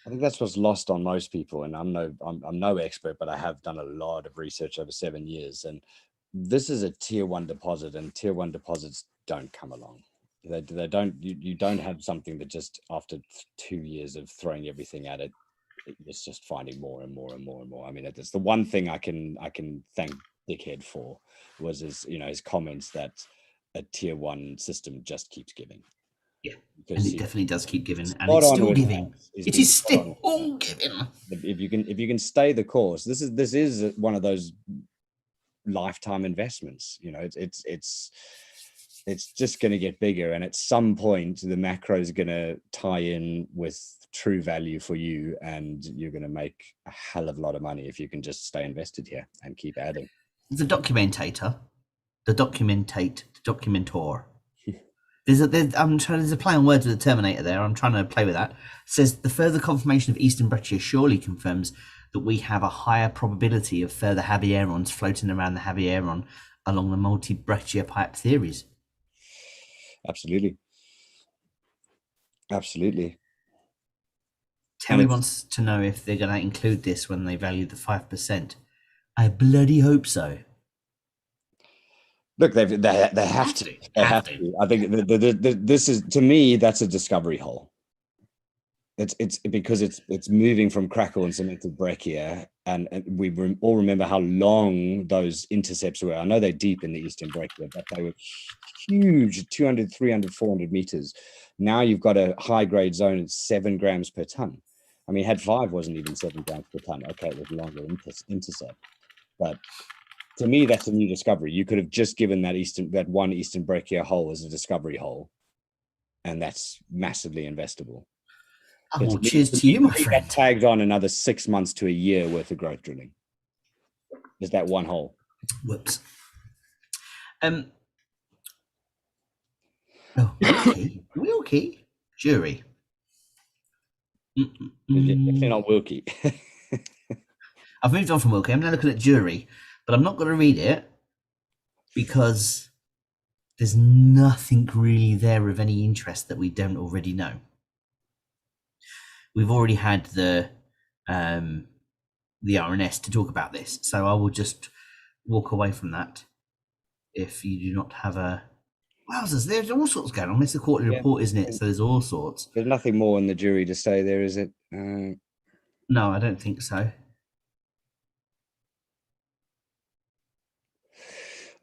I think that's what's lost on most people, and I'm no expert, but I have done a lot of research over 7 years, and this is a tier 1 deposit, and tier 1 deposits don't come along. They don't. You don't have something that just after 2 years of throwing everything at it, it's just finding more and more and more and more. I mean, it's the one thing I can thank Dickhead for was his comments that a tier 1 system just keeps giving.
Yeah, because and it definitely does keep giving, and it's still giving. It is still giving.
If you can stay the course, this is one of those lifetime investments. It's just going to get bigger, and at some point the macro is going to tie in with true value for you, and you're going to make a hell of a lot of money if you can just stay invested here and keep adding.
The documentator. There's a play on words with the Terminator there. I'm trying to play with that. It says the further confirmation of Eastern Breccia surely confirms that we have a higher probability of further Havierons floating around the Havieron along the multi-Breccia pipe theories.
Absolutely.
Terry wants to know if they're going to include this when they value the 5%. I bloody hope so.
Look, they have to. They have to. I think this is, to me, that's a discovery hole. It's because it's moving from crackle and cemented breccia, and we all remember how long those intercepts were. I know they're deep in the Eastern Breccia, but they were huge, 200, 300, 400 meters. Now you've got a high grade zone at 7 grams per ton. I mean, had 5 wasn't even 7 grams per ton. Okay, it was longer intercept, but to me, that's a new discovery. You could have just given that one Eastern Breccia hole as a discovery hole, and that's massively investable.
Oh, cheers to you, my friend.
That tags on another 6 months to a year worth of growth drilling. Is that one hole?
Whoops. Oh, okay. Wilkie. Jury.
Definitely not Wilkie.
I've moved on from Wilkie. I'm now looking at jury, but I'm not going to read it because there's nothing really there of any interest that we don't already know. We've already had the RNS to talk about this, so I will just walk away from that. If you do not have a wowzers, there's all sorts going on. It's a quarterly report, isn't it? So there's all sorts.
There's nothing more in the jury to say there, is it?
No, I don't think so.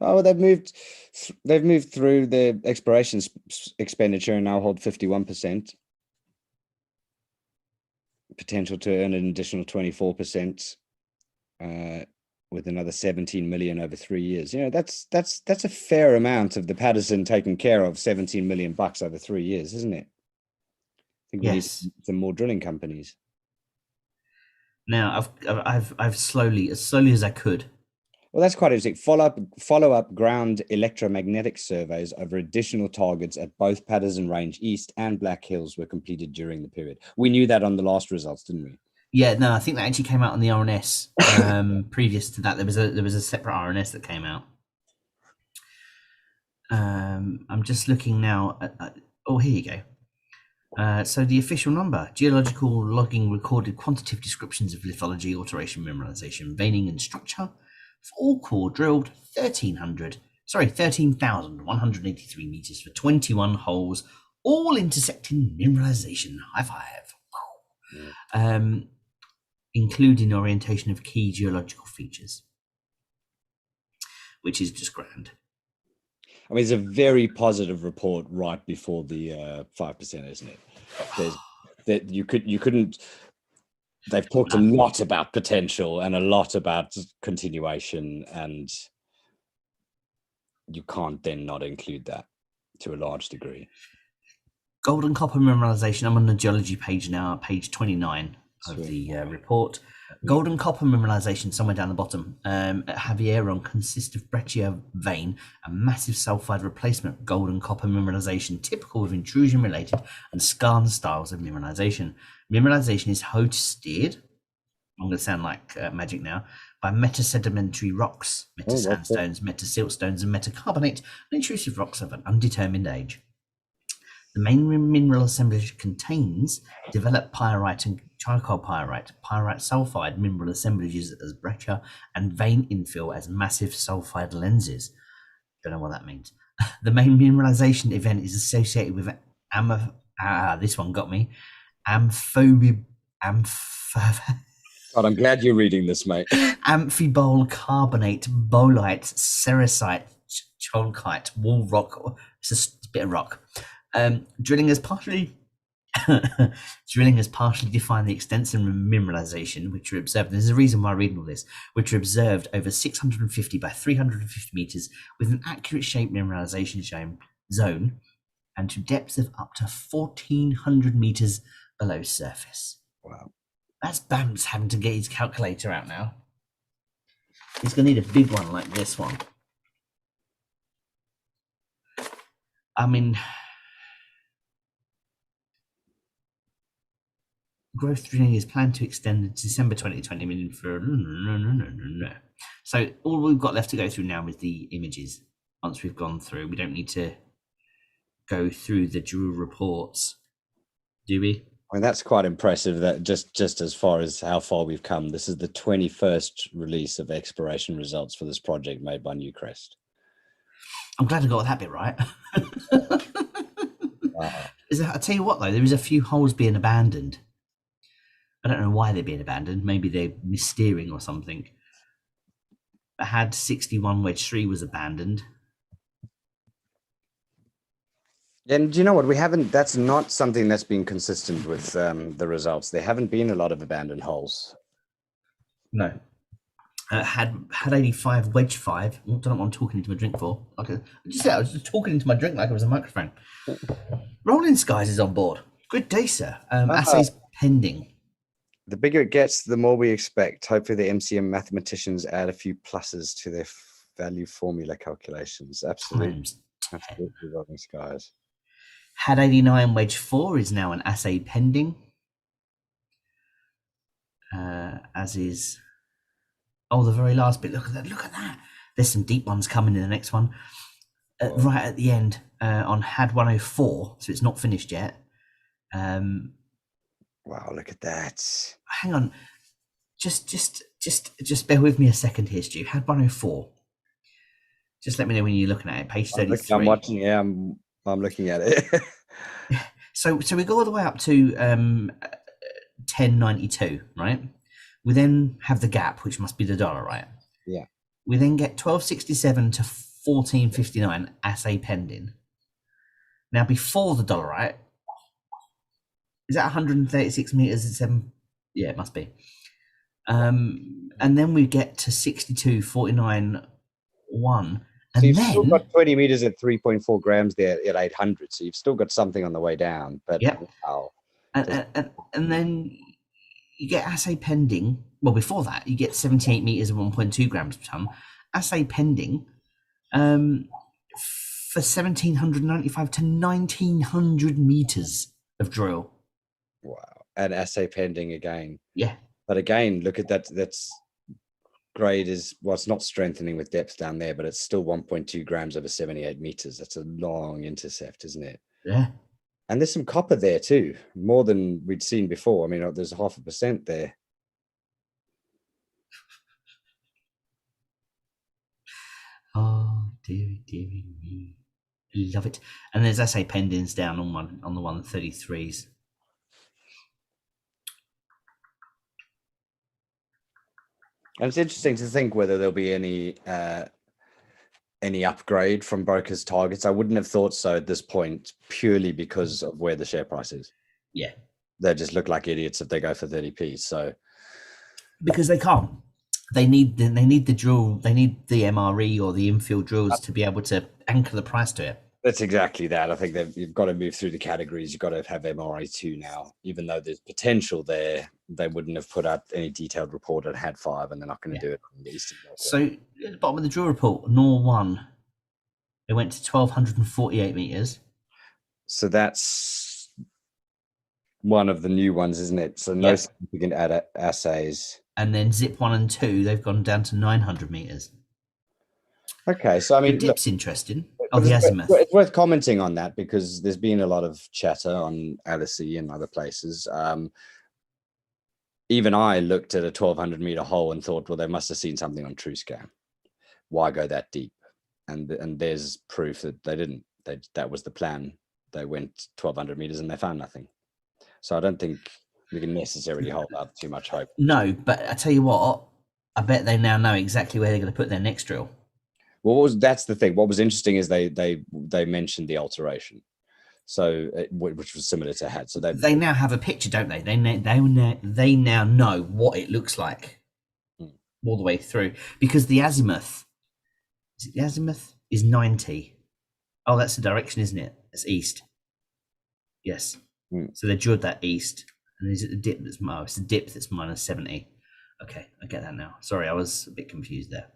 Oh, they've moved through the exploration expenditure and now hold 51%. potential to earn an additional 24%, with another 17 million over 3 years. You know, that's a fair amount of the Patterson taken care of. 17 million bucks over 3 years, isn't it? I think we need some more drilling companies.
Now I've slowly, as slowly as I could.
Well, that's quite interesting. Follow up ground electromagnetic surveys over additional targets at both Patterson Range East and Black Hills were completed during the period. We knew that on the last results, didn't we?
Yeah, no, I think that actually came out on the RNS. Previous to that, there was a separate RNS that came out. I'm just looking now at oh, here you go. So the official number: geological logging recorded quantitative descriptions of lithology, alteration, mineralization, veining, and structure. For all core drilled 13,183 meters for 21 holes, all intersecting mineralization. High five. Wow. Including orientation of key geological features, which is just grand.
I mean, it's a very positive report right before the 5%, isn't it? That you couldn't. They've talked a lot about potential and a lot about continuation, and you can't then not include that to a large degree.
Gold and copper mineralization. I'm on the geology page now, page 29 of the report. Gold and copper mineralization somewhere down the bottom at Havieron consists of breccia vein and massive sulfide replacement gold and copper mineralization, typical of intrusion related and skarn styles of mineralization. Mineralization is hosted, I'm going to sound like magic now, by metasedimentary rocks, metasandstones, metasiltstones, and metacarbonate, and intrusive rocks of an undetermined age. The main mineral assemblage contains developed pyrite and chalcopyrite, pyrite sulfide mineral assemblages as breccia, and vein infill as massive sulfide lenses. Don't know what that means. The main mineralization event is associated with this one got me. God,
I'm glad you're reading this, mate.
Amphibole carbonate, bolite, ceresite, chalkite, wall rock. It's just a bit of rock. Drilling has partially defined the extensive mineralization which are observed. There's a reason why I'm reading all this, which are observed over 650 by 350 meters with an accurate shape mineralization zone and to depths of up to 1,400 meters below surface.
Wow.
That's Bam's having to get his calculator out now. He's going to need a big one like this one. I mean, growth drilling is planned to extend to December 2020, meaning for So all we've got left to go through now is the images. Once we've gone through, we don't need to go through the drill reports, do we?
I mean, that's quite impressive. That just as far as how far we've come, this is the 21st release of exploration results for this project made by Newcrest.
I'm glad I got that bit right.
Wow.
I tell you what, though, there is a few holes being abandoned. I don't know why they're being abandoned. Maybe they're missteering or something. I had 61 wedge 3 was abandoned.
And do you know what? That's not something that's been consistent with the results. There haven't been a lot of abandoned holes.
No. Had 85 wedge 5. I don't know what I'm talking into my drink for. I was just talking into my drink like it was a microphone. Rolling Skies is on board. Good day, sir. Assays pending.
The bigger it gets, the more we expect. Hopefully the MCM mathematicians add a few pluses to their value formula calculations. Absolutely. Absolutely, Rolling Skies.
Had 89 wedge 4 is now an assay pending. As is... Oh, the very last bit. Look at that. Look at that. There's some deep ones coming in the next one. Right at the end on Had 104. So it's not finished yet.
Wow, look at that.
Hang on. Just bear with me a second here, Stu. Had 104. Just let me know when you're looking at it. Page 33.
I'm watching. Yeah, I'm looking at it.
So we go all the way up to 1092, right? We then have the gap, which must be the dollar, right?
Yeah.
We then get 1267 to 1459 assay pending. Now, before the dollar, right? Is that 136 meters at Yeah, it must be. And then we get to 62, 49, 1.
So
And
you've still
then,
got 20 meters at 3.4 grams there at 800. So you've still got something on the way down. But
yep.
wow.
And then you get assay pending. Well, before that, you get 78 meters and 1.2 grams per ton. Assay pending for 1,795 to 1,900 meters of drill.
Wow. And assay pending again.
Yeah.
But again, look at that. That's grade is, well, it's not strengthening with depth down there, but it's still 1.2 grams over 78 meters. That's a long intercept, isn't it?
Yeah.
And there's some copper there too, more than we'd seen before. I mean, there's 0.5% there.
Oh, dearie me. I love it. And there's assay pendings down on the 133s.
And it's interesting to think whether there'll be any upgrade from brokers' targets. I wouldn't have thought so at this point, purely because of where the share price is.
Yeah.
They just look like idiots if they go for 30p. So
because they can't. They need the drill. They need the MRE or the infill drills to be able to anchor the price to it.
that's exactly that. I think you've got to move through the categories. You've got to have MRA2 now, even though there's potential there. They wouldn't have put out any detailed report at had 5, and they're not going to do it on the Eastern Delta.
So at the bottom of the drill report, NOR 1, it went to 1,248 meters.
So that's one of the new ones, isn't it? So no significant assays.
And then Zip 1 and 2, they've gone down to 900 meters.
Okay, so I mean,
the dip's interesting. Oh, the azimuth.
It's worth commenting on that because there's been a lot of chatter on LSE and other places. Even I looked at a 1,200 meter hole and thought, well, they must have seen something on TrueScan. Why go that deep? And there's proof that they didn't. That was the plan. They went 1,200 meters and they found nothing. So I don't think we can necessarily hold up too much hope.
No, but I tell you what, I bet they now know exactly where they're going to put their next drill.
Well, that's the thing. What was interesting is they mentioned the alteration, so which was similar to HAD. So they
now have a picture, don't they? They now know what it looks like all the way through, because the azimuth, is it the azimuth, is 90. Oh, that's the direction, isn't it? It's east. Yes. So they drilled that east, and is it the dip that's it's the dip that's minus 70. Okay, I get that now. Sorry, I was a bit confused there.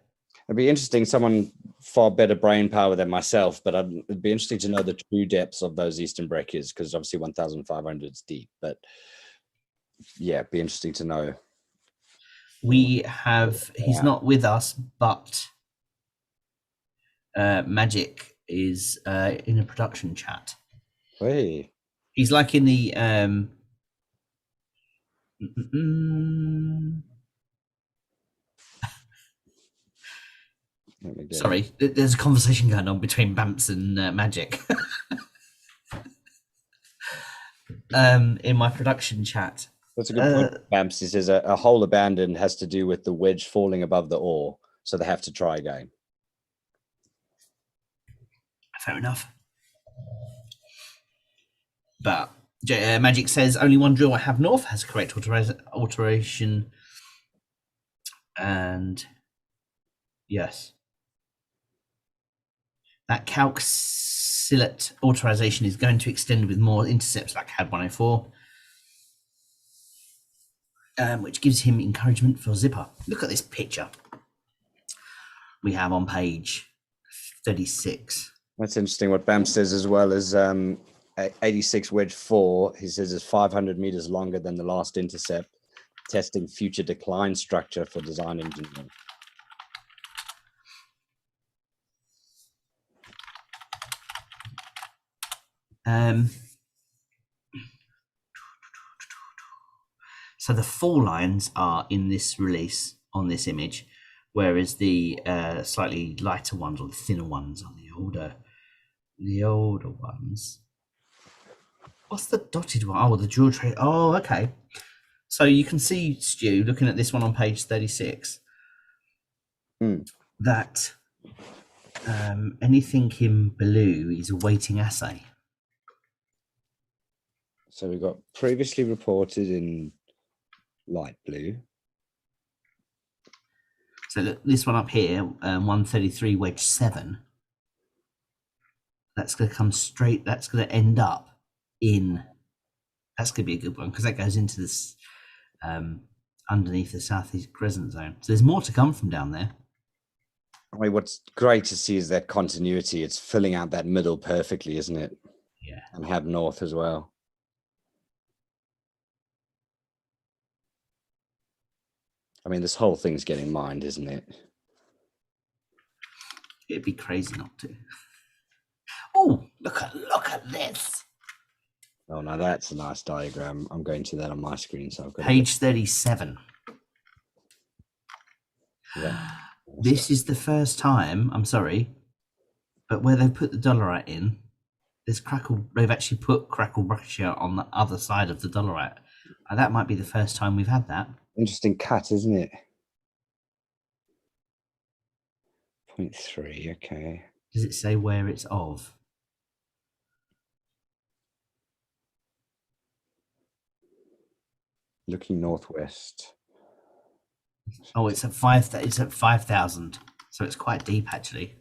It'd be interesting, someone far better brain power than myself, but it'd be interesting to know the true depths of those eastern breccias, because obviously 1,500 is deep, but yeah, it'd be interesting to know.
We have, he's not with us, but Magic is in a production chat.
Hey.
He's like in the sorry, there's a conversation going on between Bamps and Magic. In my production chat.
That's a good point. Bamps, he says a hole abandoned has to do with the wedge falling above the ore, so they have to try again.
Fair enough. But Magic says only one drill I have north has correct alteration, and yes, that calculate alteration is going to extend with more intercepts like HAD 104, which gives him encouragement for Zipper. Look at this picture we have on page 36.
That's interesting. What Bam says as well is 86 wedge 4. He says is 500 meters longer than the last intercept, testing future decline structure for design engineering.
So the fall lines are in this release on this image, whereas the slightly lighter ones or the thinner ones are the older ones. What's the dotted one? Oh, the drill tray. Oh, okay. So you can see, Stu, looking at this one on page 36, that anything in blue is awaiting assay.
So we've got previously reported in light blue.
So look, this one up here, 133 wedge 7. That's going to come straight. That's going to end up in. That's going to be a good one because that goes into this underneath the southeast crescent zone. So there's more to come from down there.
I mean, what's great to see is that continuity. It's filling out that middle perfectly, isn't it?
Yeah.
And have north as well. I mean, this whole thing's getting mined, isn't it?
It'd be crazy not to. Oh, look at this.
Oh, no, that's a nice diagram. I'm going to that on my screen, so I've got
Page 37.
Yeah.
This is the first time, I'm sorry, but where they've put the dolerite in, they've actually put crackle breccia on the other side of the dolerite. And that might be the first time we've had that.
Interesting cut, isn't it? 0.3, okay.
Does it say where it's of?
Looking northwest.
Oh, it's at 5,000. So it's quite deep actually.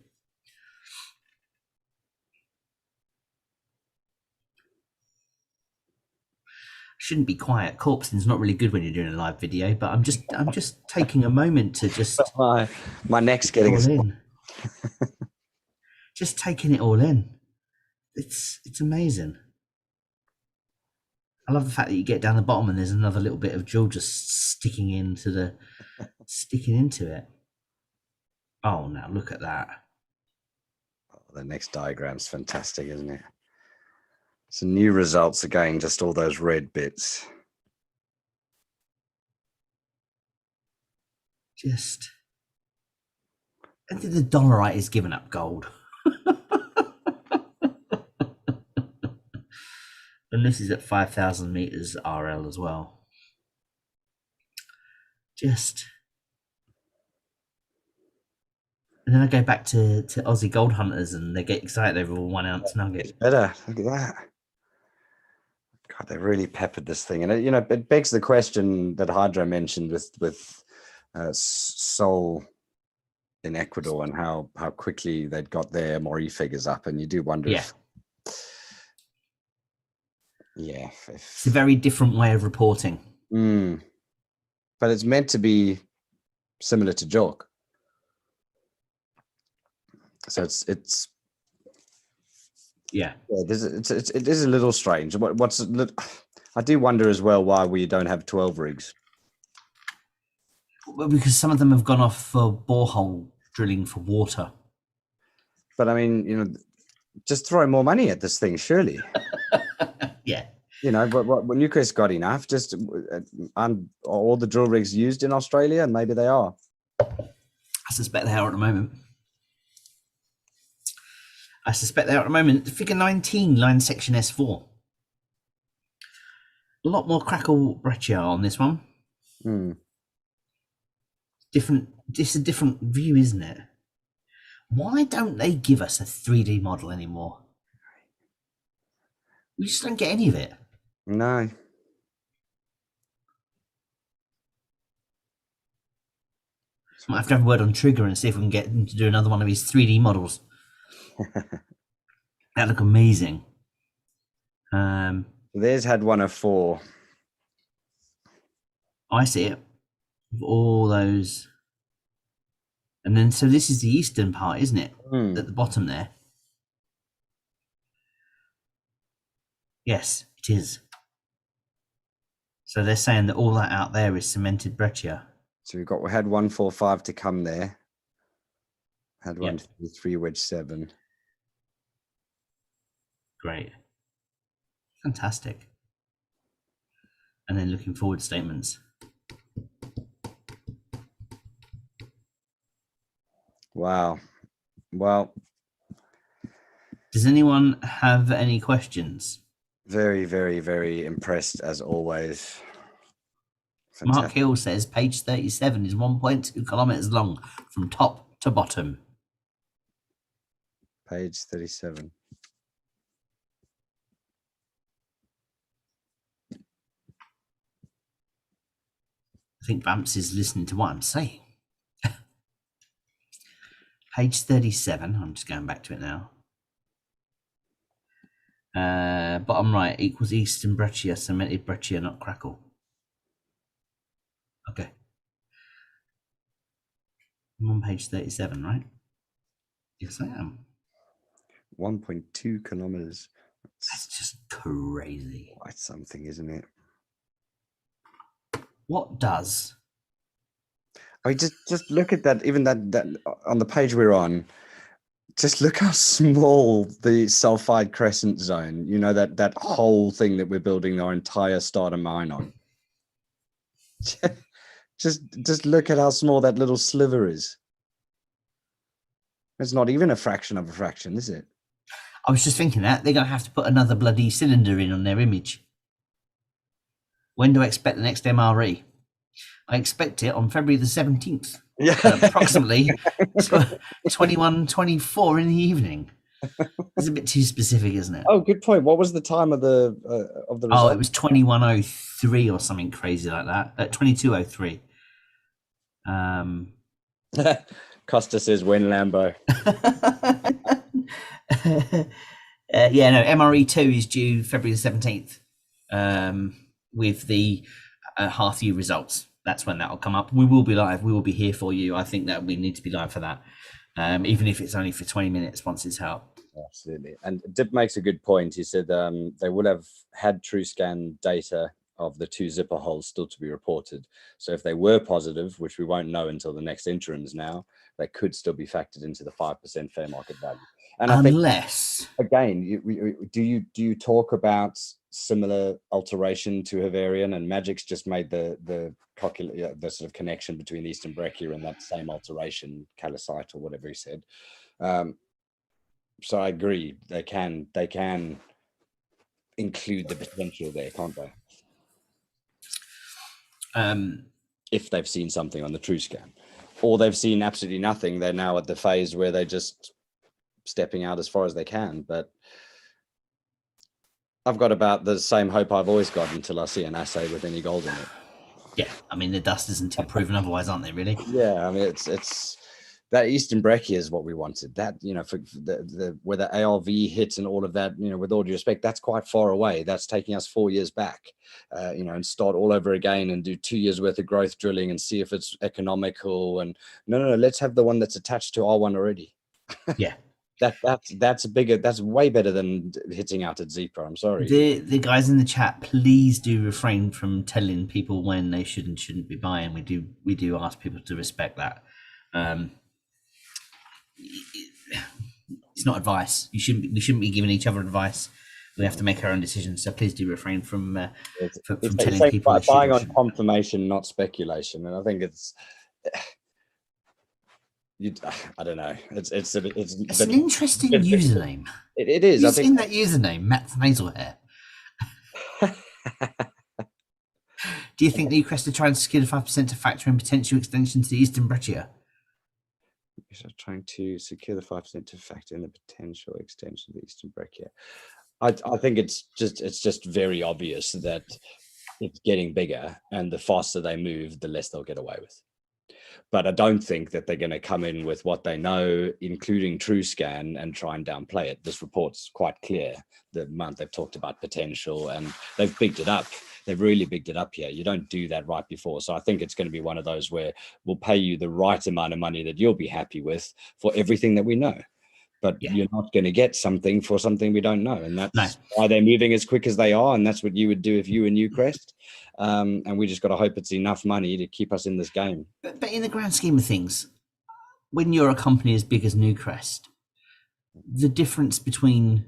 Shouldn't be quiet. Corpsing's not really good when you're doing a live video, but I'm just taking a moment to just
My neck's getting
all in. Just taking it all in. It's amazing. I love the fact that you get down the bottom and there's another little bit of jewel just sticking into it. Oh, now look at that.
Oh, the next diagram's fantastic, isn't it? So new results again, just all those red bits.
I think the dolerite is giving up gold. And this is at 5,000 meters RL as well. And then I go back to Aussie gold hunters and they get excited over a 1 ounce nugget.
It's better. Look at that. God, they really peppered this thing. And, it begs the question that Hydra mentioned with Sol in Ecuador and how quickly they'd got their Maury figures up. And you do wonder if... Yeah.
It's a very different way of reporting.
But it's meant to be similar to JORC. So it's it is a little strange. I do wonder as well why we don't have 12 rigs.
Well, because some of them have gone off for borehole drilling for water.
But I mean, just throw more money at this thing, surely.
Yeah.
But when Newcrest got enough, just all the drill rigs used in Australia, and maybe they are.
I suspect they are at the moment. Figure 19, line section S4. A lot more crackle breccia on this one. It's a different view, isn't it? Why don't they give us a 3D model anymore? We just don't get any of it.
No.
Might have to have a word on Trigger and see if we can get him to do another one of his 3D models. That look amazing.
There's had 104.
I see it. With all those. And then, so this is the eastern part, isn't it? At the bottom there. Yes, it is. So they're saying that all that out there is cemented breccia.
So we had 145 to come there. Had 133 wedge 7.
Great. Fantastic. And then looking forward statements.
Wow. Well,
does anyone have any questions?
Very, very, very impressed as always. Fantastic.
Mark Hill says page 37 is 1.2 kilometers long from top to bottom.
Page 37.
I think Vamps is listening to what I'm saying. Page 37. I'm just going back to it now. Bottom right equals Eastern Breccia, cemented Breccia, not Crackle. Okay. I'm on page 37, right? Yes, I am.
1.2 kilometers.
That's just crazy.
Quite something, isn't it?
What does?
I mean, just look at that. Even that on the page we're on. Just look how small the sulfide crescent zone. You know, that whole thing that we're building our entire starter mine on. Just look at how small that little sliver is. It's not even a fraction of a fraction, is it?
I was just thinking that they're going to have to put another bloody cylinder in on their image. When do I expect the next MRE? I expect it on February the 17th.
Yeah,
approximately 21:24 in the evening. It's a bit too specific, isn't it?
Oh, good point. What was the time of the result?
Oh, it was 21:03 or something crazy like that. 22:03.
Costa says when Lambo.
Yeah, no. MRE2 is due February the 17th. With the half year results. That's when that'll come up. We will be live. We will be here for you. I think that we need to be live for that, even if it's only for 20 minutes once it's out.
Absolutely. And Dip makes a good point. He said they will have had TrueScan data of the 2 zipper holes still to be reported. So if they were positive, which we won't know until the next interims now, they could still be factored into the 5% fair market value. And
unless,
I think, again, do you talk about similar alteration to Havieron, and Magic's just made the sort of connection between Eastern Breccia and that same alteration, calcite or whatever he said. So I agree, they can include the potential there, can't they? If they've seen something on the TrueScan, or they've seen absolutely nothing, they're now at the phase where they're just stepping out as far as they can. But I've got about the same hope I've always got until I see an assay with any gold in it.
Yeah, I mean, the dust isn't until proven otherwise, aren't they, really?
Yeah, I mean, it's that Eastern Breccia is what we wanted. That, you know, for the where the ARV hit and all of that, you know, with all due respect, that's quite far away. That's taking us 4 years back, you know, and start all over again and do 2 years worth of growth drilling and see if it's economical. And no, let's have the one that's attached to R1 already.
Yeah.
That's bigger. That's way better than hitting out at Zeepa. I'm sorry.
The guys in the chat, please do refrain from telling people when they should and shouldn't be buying. We do ask people to respect that. It's not advice. We shouldn't be giving each other advice. We have to make our own decisions. So please do refrain from telling people.
Buying on confirmation, not speculation. And I think it's. I don't know. It's an
interesting username.
It is.
You've seen that username, Matt Hazelhair. Do you think Newcrest are trying to secure the 5% to factor in potential extension to the Eastern Breccia?
Trying to secure the 5% to factor in the potential extension of the Eastern Breccia. I think it's just very obvious that it's getting bigger, and the faster they move, the less they'll get away with. But I don't think that they're going to come in with what they know, including TrueScan, and try and downplay it. This report's quite clear. The month they've talked about potential, and they've bigged it up. They've really bigged it up here. You don't do that right before. So I think it's going to be one of those where we'll pay you the right amount of money that you'll be happy with for everything that we know. But you're not going to get something for something we don't know. And that's why they're moving as quick as they are. And that's what you would do if you were Newcrest. And we just got to hope it's enough money to keep us in this game.
But in the grand scheme of things, when you're a company as big as Newcrest, the difference between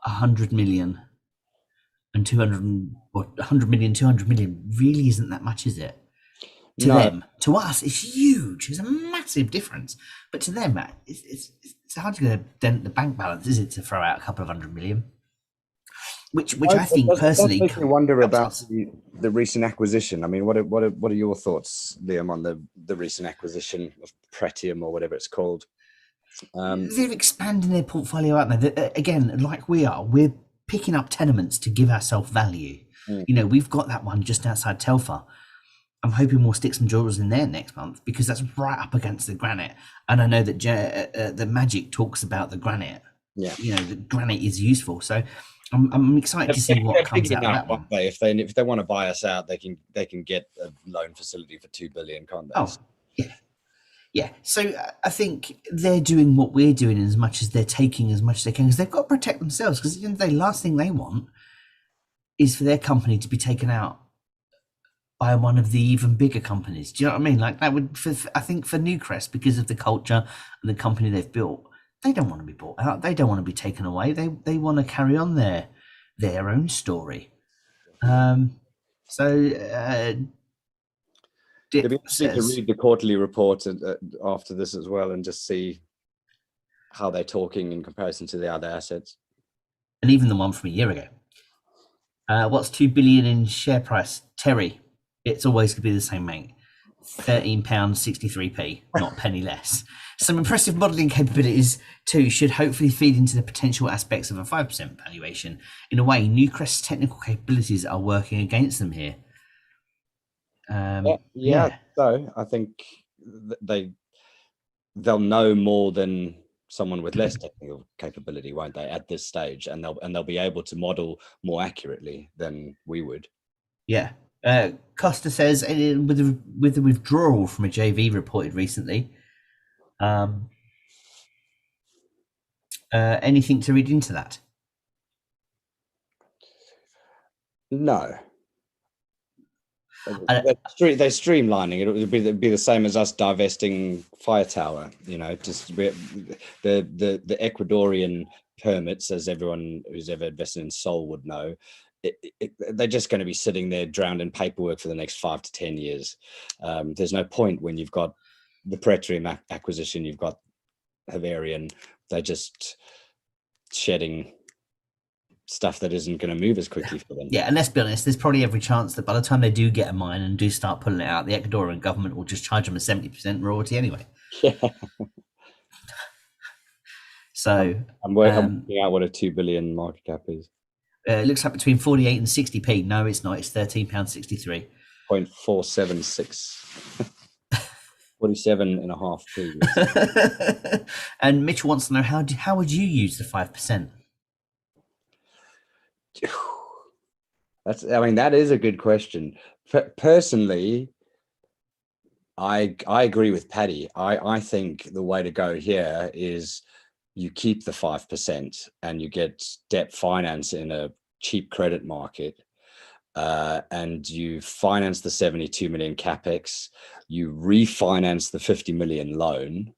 100 million and 100 million, 200 million really isn't that much, is it? To them, to us, it's huge. It's a massive difference. But to them, it's hard to dent the bank balance, is it, to throw out a couple of 100 million? Which I think personally
makes me wonder about the recent acquisition. I mean, what are your thoughts, Liam, on the recent acquisition of Pretium or whatever it's called?
They're expanding their portfolio out there. Again, like we're picking up tenements to give ourselves value. You know, we've got that one just outside Telfer. I'm hoping we'll stick some drills in there next month because that's right up against the granite. And I know that the Magic talks about the granite.
Yeah.
You know, the granite is useful. So I'm excited to see what comes out of that one.
If they want to buy us out, they can get a loan facility for 2 billion, can't they?
Oh, yeah. Yeah. So I think they're doing what we're doing as much as they're taking as much as they can because they've got to protect themselves because the last thing they want is for their company to be taken out by one of the even bigger companies. Do you know what I mean? Like that would, I think for Newcrest, because of the culture and the company they've built, they don't want to be bought out. They don't want to be taken away. They want to carry on their own story.
It'll be interesting to read the quarterly report after this as well and just see how they're talking in comparison to the other assets.
And even the one from a year ago. What's 2 billion in share price? Terry, it's always going to be the same, mate. £13.63p, not a penny less. Some impressive modelling capabilities too should hopefully feed into the potential aspects of a 5% valuation. In a way, Newcrest's technical capabilities are working against them here.
So I think they'll know more than someone with less technical capability, won't they, at this stage, and they'll be able to model more accurately than we would.
Yeah. Costa says with the withdrawal from a JV reported recently, anything to read into that?
No. They're streamlining it. It would be the same as us divesting Fire Tower. You know, just the Ecuadorian permits, as everyone who's ever invested in Sol would know, they're just going to be sitting there drowned in paperwork for the next 5 to 10 years. There's no point when you've got the Pretorium acquisition, you've got Havieron. They're just shedding stuff that isn't going to move as quickly for them.
Yeah, and let's be honest, there's probably every chance that by the time they do get a mine and do start pulling it out, the Ecuadorian government will just charge them a 70% royalty anyway.
Yeah.
So
I'm working out what a 2 billion market cap is.
It looks like between 48 and 60p. No, it's not. It's £13.63.
0.476. 47.5p.
And Mitchell wants to know how would you use the 5%?
That is a good question. Personally, I agree with Paddy. I think the way to go here is you keep the 5% and you get debt finance in a cheap credit market, and you finance the 72 million capex, you refinance the 50 million loan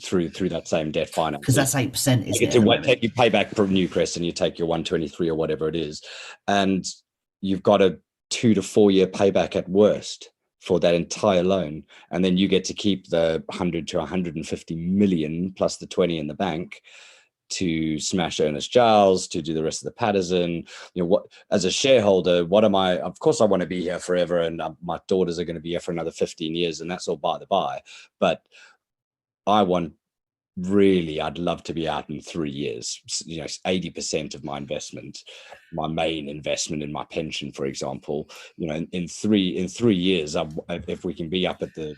through that same debt finance,
because that's 8%, isn't it?
You pay back from Newcrest and you take your 123 or whatever it is, and you've got a 2 to 4 year payback at worst for that entire loan, and then you get to keep the 100 to 150 million plus the 20 in the bank to smash Ernest Giles, to do the rest of the Patterson. You know, what, as a shareholder, what am I? Of course I want to be here forever, and my daughters are going to be here for another 15 years, and that's all by the by. But I'd love to be out in 3 years. You know, 80% of my investment, my main investment in my pension, for example, you know, in three years, if we can be up at the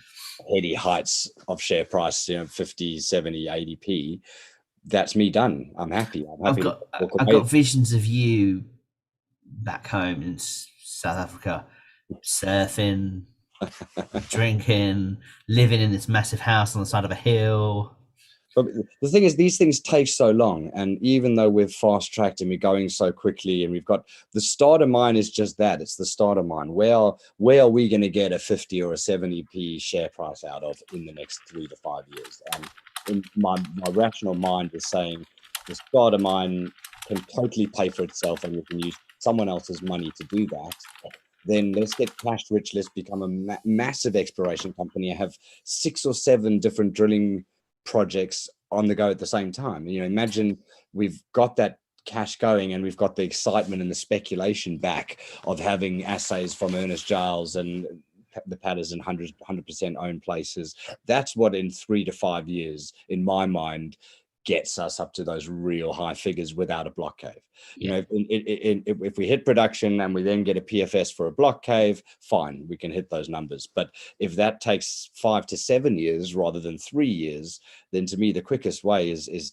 heady heights of share price, you know, 50, 70, 80p, that's me done. I'm happy.
I've got visions of you back home in South Africa, surfing, drinking, living in this massive house on the side of a hill.
But the thing is, these things take so long, and even though we've fast tracked and we're going so quickly, and we've got the starter mine is just that, it's the starter mine. Where are we going to get a 50 or a 70p share price out of in the next 3 to 5 years? And in my rational mind is saying the starter mine can totally pay for itself, and you can use someone else's money to do that. Then let's get cash rich. Let's become a massive exploration company. I have 6 or 7 different drilling projects on the go at the same time. You know, imagine we've got that cash going, and we've got the excitement and the speculation back of having assays from Ernest Giles and the Patterson 100% owned places. That's what in 3 to 5 years, in my mind, gets us up to those real high figures without a block cave. You
Yeah.
know, if we hit production and we then get a PFS for a block cave, fine, we can hit those numbers. But if that takes 5 to 7 years rather than 3 years, then to me the quickest way is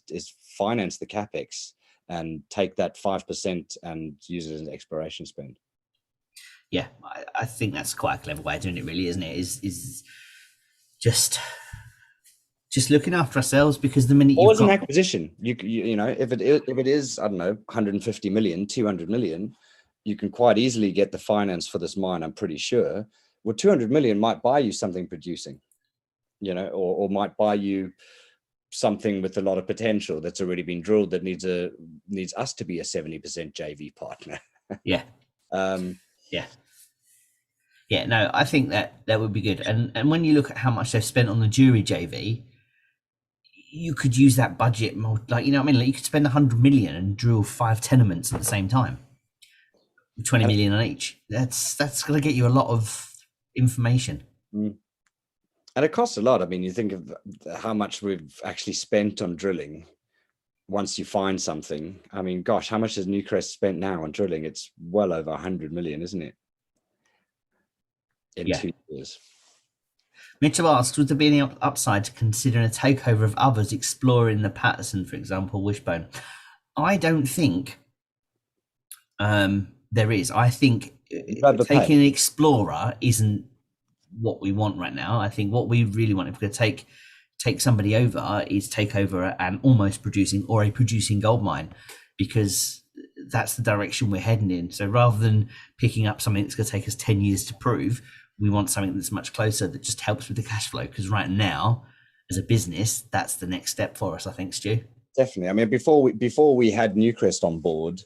finance the capex and take that 5% and use it as an exploration spend.
Yeah, I think that's quite a clever way of doing it, really, isn't it? Is just looking after ourselves, because the minute
Or
you've
as an
got,
acquisition, you know, if it is, I don't know, 150 million, 200 million, you can quite easily get the finance for this mine, I'm pretty sure. Well, 200 million might buy you something producing, you know, or might buy you something with a lot of potential that's already been drilled that needs us to be a 70% JV partner.
yeah,
um,
yeah. Yeah, no, I think that would be good. And when you look at how much they've spent on the jury JV, you could use that budget more, like, you know what I mean? Like, you could spend 100 million and drill 5 tenements at the same time, 20
and,
million on each. That's going to get you a lot of information.
and it costs a lot. I mean, you think of how much we've actually spent on drilling. Once you find something, I mean, gosh, how much has Newcrest spent now on drilling? It's well over 100 million, isn't it? In 2 years.
Mitchell asks, would there be any upside to considering a takeover of others exploring the Patterson, for example, Wishbone? I don't think there is. I think taking an explorer isn't what we want right now. I think what we really want, if we're going to take somebody over, is take over an almost producing or a producing gold mine, because that's the direction we're heading in. So rather than picking up something that's going to take us 10 years to prove, we want something that's much closer, that just helps with the cash flow. Because right now, as a business, that's the next step for us, I think, Stu.
Definitely. I mean, before we had Newcrest on board,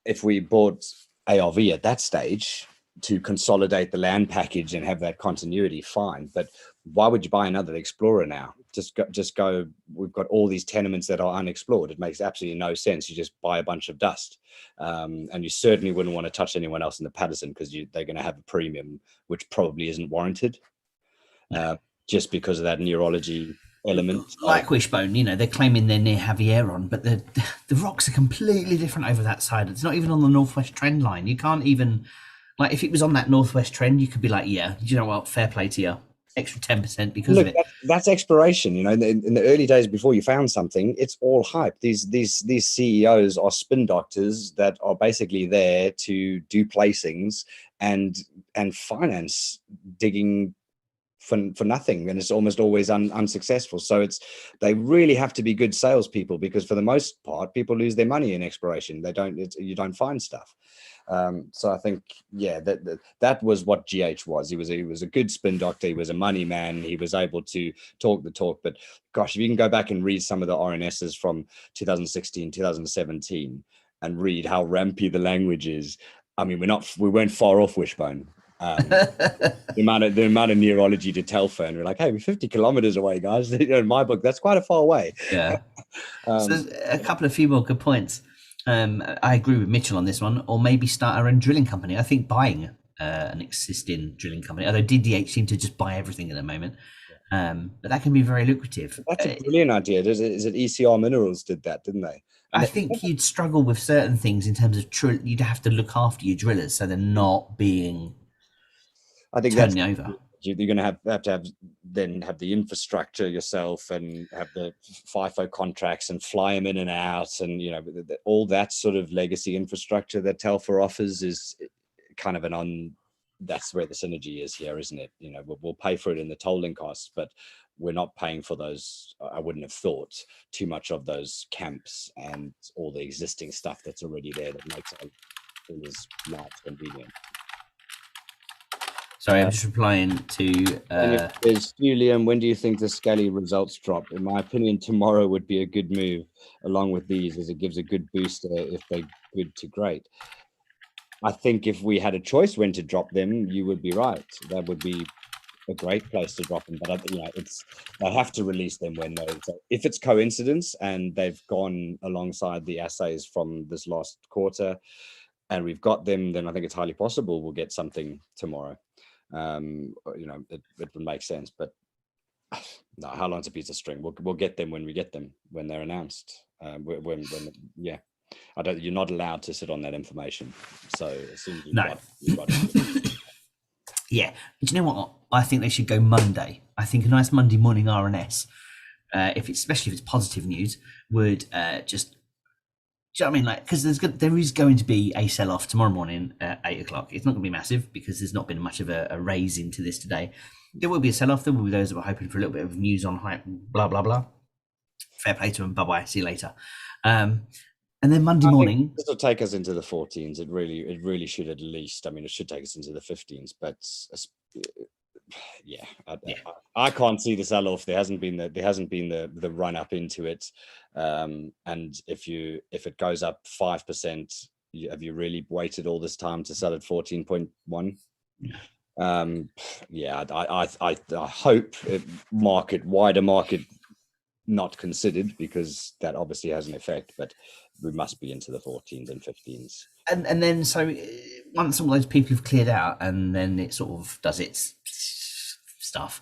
if we bought ARV at that stage to consolidate the land package and have that continuity, fine. But why would you buy another explorer now? Just go. We've got all these tenements that are unexplored. It makes absolutely no sense. You just buy a bunch of dust, and you certainly wouldn't want to touch anyone else in the Patterson, because they're going to have a premium, which probably isn't warranted, just because of that neurology element.
Like Wishbone, you know, they're claiming they're near Havieron, but the rocks are completely different over that side. It's not even on the northwest trend line. You can't even, like, if it was on that northwest trend, you could be like, yeah, you know what, fair play to you, extra 10% because of it.
That's exploration. You know, in the early days before you found something, it's all hype. These CEOs are spin doctors that are basically there to do placings and finance digging for nothing, and it's almost always unsuccessful. So they really have to be good salespeople, because for the most part, people lose their money in exploration. You don't find stuff. So I think, yeah, that was what GH was. He was a good spin doctor. He was a money man. He was able to talk the talk. But gosh, if you can go back and read some of the RNSs from 2016, 2017, and read how rampy the language is, I mean, we weren't far off Wishbone. The amount of neurology to Telfer, and we're like, hey, we're 50 kilometers away, guys. In my book, that's quite a far away.
Yeah. So a few more good points. I agree with Mitchell on this one, or maybe start our own drilling company. I think buying an existing drilling company, although DDH seem to just buy everything at the moment, but that can be very lucrative.
That's a brilliant idea. Is it ECR Minerals did that, didn't they?
I think you'd struggle with certain things in terms of you'd have to look after your drillers so they're not being turning over.
You're going to have the infrastructure yourself and have the FIFO contracts and fly them in and out, and you know, all that sort of legacy infrastructure that Telfer offers is kind of that's where the synergy is here, isn't it? You know, we'll pay for it in the tolling costs, but we're not paying for those. I wouldn't have thought too much of those camps and all the existing stuff that's already there that makes things life convenient.
Sorry, I'm just replying to.
There's Julian. When do you think the Skelly results drop? In my opinion, tomorrow would be a good move, along with these, as it gives a good booster if they're good to great. I think if we had a choice when to drop them, you would be right. That would be a great place to drop them. But you know, they have to release them when if it's coincidence and they've gone alongside the assays from this last quarter, and we've got them, then I think it's highly possible we'll get something tomorrow. You know, it would make sense, but No, how long's a piece of string? We'll get them when we get them, when they're announced. Yeah, you're not allowed to sit on that information. So as soon as you've got it.
Yeah, but you know what? I think they should go Monday. I think a nice Monday morning RNS, especially if it's positive news, would just. Do you know what I mean? Like, because there is going to be a sell-off tomorrow morning at 8 o'clock. It's not going to be massive because there's not been much of a raise into this today. There will be a sell-off. There will be those that were hoping for a little bit of news on hype, blah, blah, blah. Fair play to them. Bye-bye. See you later. And then Monday morning.
This will take us into the 14s. It really should at least. I mean, it should take us into the 15s, but yeah, I can't see the sell-off. There hasn't been the run up into it. And if it goes up 5%, have you really waited all this time to sell at 14.1? Yeah, I hope wider market not considered, because that obviously has an effect, but we must be into the 14s and 15s.
And then so once all those people have cleared out, and then it sort of does its stuff,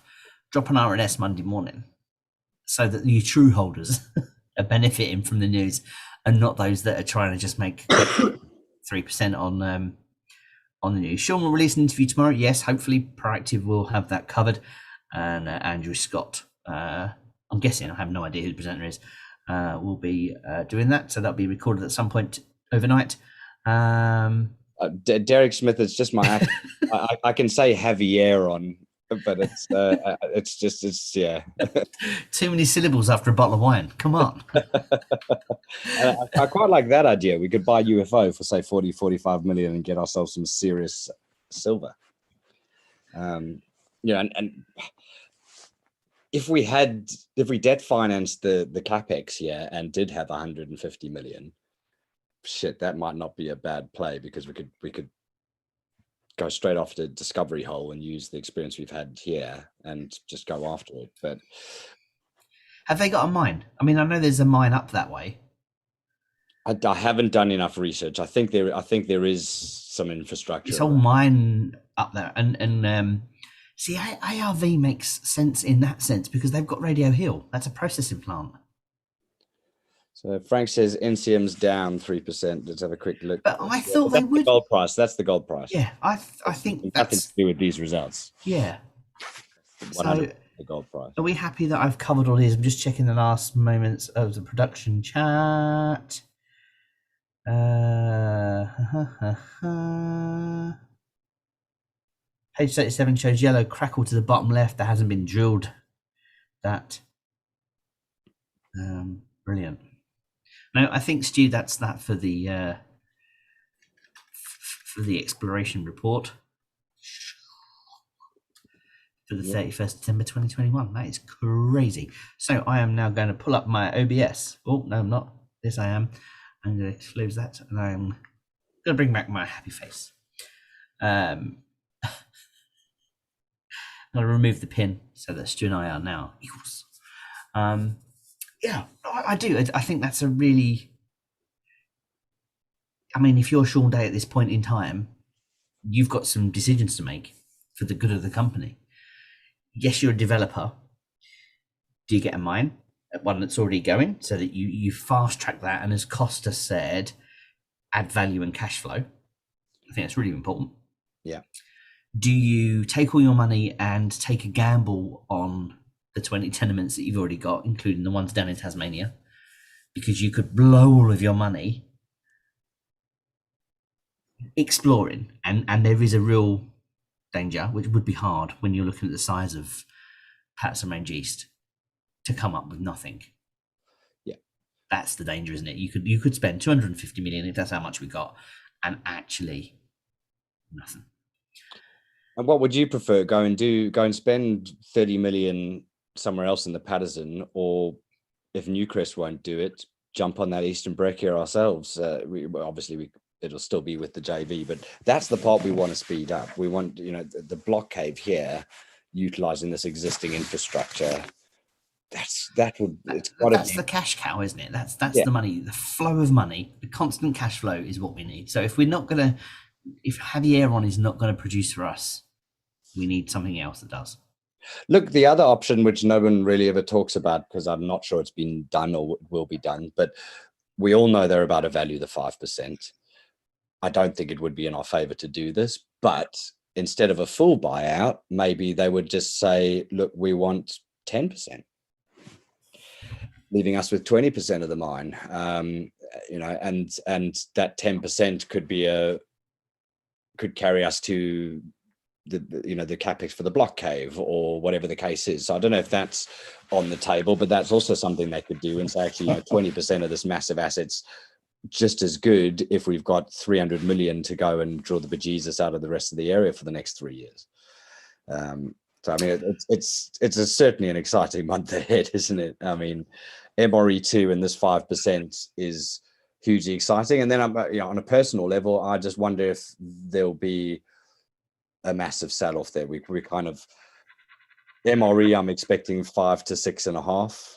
drop an RNS Monday morning so that you true holders are benefiting from the news and not those that are trying to just make 3% on the news. Sean will release an interview tomorrow. Yes, hopefully Proactive will have that covered. And Andrew Scott, I'm guessing, I have no idea who the presenter is, will be doing that. So that'll be recorded at some point overnight.
Derek Smith is just my I can say Havieron, but it's yeah.
Too many syllables after a bottle of wine. Come on.
I quite like that idea. We could buy UFO for say 45 million and get ourselves some serious silver. Yeah, and if we debt financed the capex here and did have 150 million, shit, that might not be a bad play, because we could go straight off to discovery hole and use the experience we've had here and just go after it. But
have they got a mine? I mean, I know there's a mine up that way.
I haven't done enough research. I think there is some infrastructure.
It's all mine up there, and see, ARV makes sense in that sense because they've got Radio Hill. That's a processing plant. So
Frank says NCM's down 3%. Let's have a quick look.
But I thought they would.
The gold price. That's the gold price.
Yeah, I think
that's nothing to do with these results.
Yeah. So
the gold price.
Are we happy that I've covered all these? I'm just checking the last moments of the production chat. Page 37 shows yellow crackle to the bottom left that hasn't been drilled. That brilliant. No, I think, Stu, that's that for the exploration report for the 31st December 2021. That is crazy. So I am now going to pull up my OBS. Oh, no, I'm not. Yes, I am. I'm going to close that, and I'm going to bring back my happy face. I'm going to remove the pin so that Stu and I are now equals. Yeah, I do. I think that's a really... I mean, if you're Sean Day at this point in time, you've got some decisions to make for the good of the company. Yes, you're a developer. Do you get a mine? One that's already going, so that you fast track that, and as Costa said, add value and cash flow. I think that's really important.
Yeah.
Do you take all your money and take a gamble on the 20 tenements that you've already got, including the ones down in Tasmania, because you could blow all of your money exploring, and there is a real danger, which would be hard when you're looking at the size of Patterson Range East, to come up with nothing.
Yeah,
that's the danger, isn't it? You could spend 250 million if that's how much we got, and actually nothing.
And what would you prefer? Go and spend 30 million somewhere else in the Patterson, or if Newcrest won't do it, jump on that Eastern Breccia ourselves. It'll still be with the JV, but that's the part we want to speed up. We want, the block cave here, utilizing this existing infrastructure. That's the
cash cow, isn't it? That's the money, the flow of money, the constant cash flow is what we need. So if Havieron is not going to produce for us, we need something else that does.
Look, the other option, which no one really ever talks about, because I'm not sure it's been done or will be done, but we all know they're about to value the 5%. I don't think it would be in our favor to do this, but instead of a full buyout, maybe they would just say, look, we want 10%, leaving us with 20% of the mine. And that 10% could carry us to the capex for the block cave or whatever the case is. So I don't know if that's on the table, but that's also something they could do and say, actually, 20% of this massive asset's just as good if we've got 300 million to go and draw the bejesus out of the rest of the area for the next 3 years. So I mean, it's certainly an exciting month ahead, isn't it? I mean, MRE2 and this 5% is hugely exciting. And then on a personal level, I just wonder if there'll be a massive sell-off there. We kind of MRE, I'm expecting 5 to 6.5.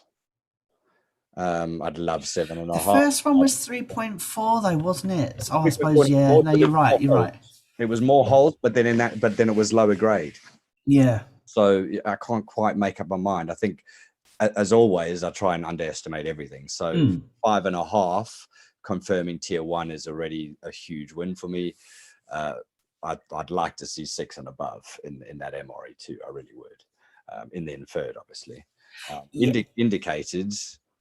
I'd love 7.5.
The first one was 3.4 though, wasn't it? So I suppose, yeah. No, you're right. You're right.
It was more holes, but then it was lower grade.
Yeah.
So I can't quite make up my mind. I think, as always, I try and underestimate everything. So 5.5 confirming tier 1 is already a huge win for me. I'd like to see 6 and above in that MRE too. I really would. In the inferred, obviously. Indicated,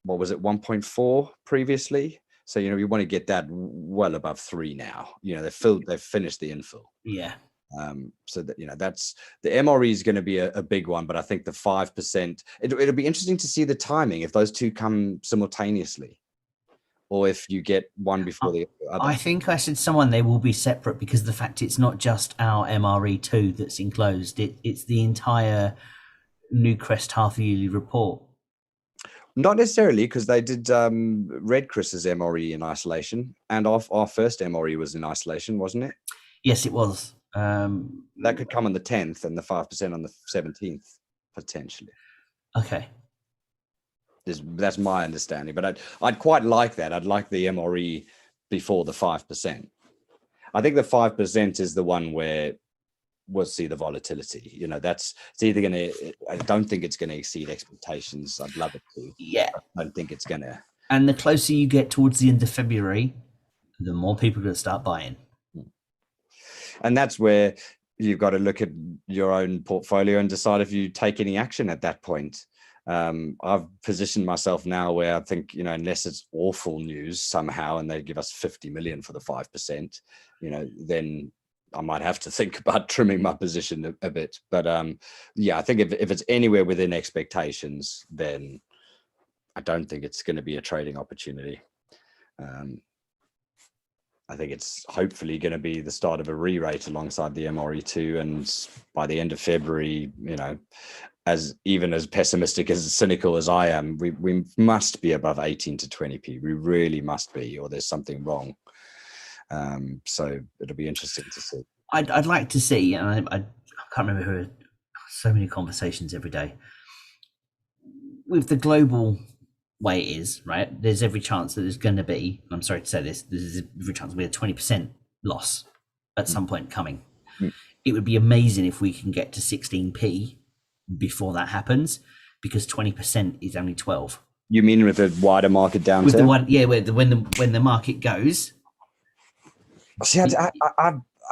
what was it, 1.4 previously? So we want to get that well above 3 now. They've finished the infill.
Yeah.
So that that's the MRE is going to be a big one, but I think the 5%. It'll be interesting to see the timing if those two come simultaneously, or if you get one before the other.
I think I said they will be separate because of the fact it's not just our MRE2 that's enclosed. It's the entire Newcrest half-yearly report.
Not necessarily, because they did Red Chris's MRE in isolation, and our first MRE was in isolation, wasn't it?
Yes, it was.
That could come on the 10th and the 5% on the 17th, potentially.
Okay.
That's my understanding, but I'd quite like that. I'd like the MRE before the 5%. I think the 5% is the one where we'll see the volatility. It's either going to, I don't think it's going to exceed expectations. I'd love it to.
Yeah.
I don't think it's going to.
And the closer you get towards the end of February, the more people are going to start buying.
And that's where you've got to look at your own portfolio and decide if you take any action at that point. I've positioned myself now where I think, unless it's awful news somehow and they give us 50 million for the 5%, then I might have to think about trimming my position a bit. But I think if it's anywhere within expectations, then I don't think it's going to be a trading opportunity. I think it's hopefully going to be the start of a re-rate alongside the MRE2, and by the end of February, as pessimistic, as cynical as I am, we must be above 18 to 20p. We really must be, or there's something wrong. So it'll be interesting to see.
I'd like to see, and I can't remember who. So many conversations every day with the global way it is, right? There's every chance that there's going to be, I'm sorry to say this, there's every chance there'll be a 20% loss at some point coming. It would be amazing if we can get to 16p before that happens, because 20% is only 12.
You mean with the wider market downturn?
With the one, yeah, when the market goes.
See, I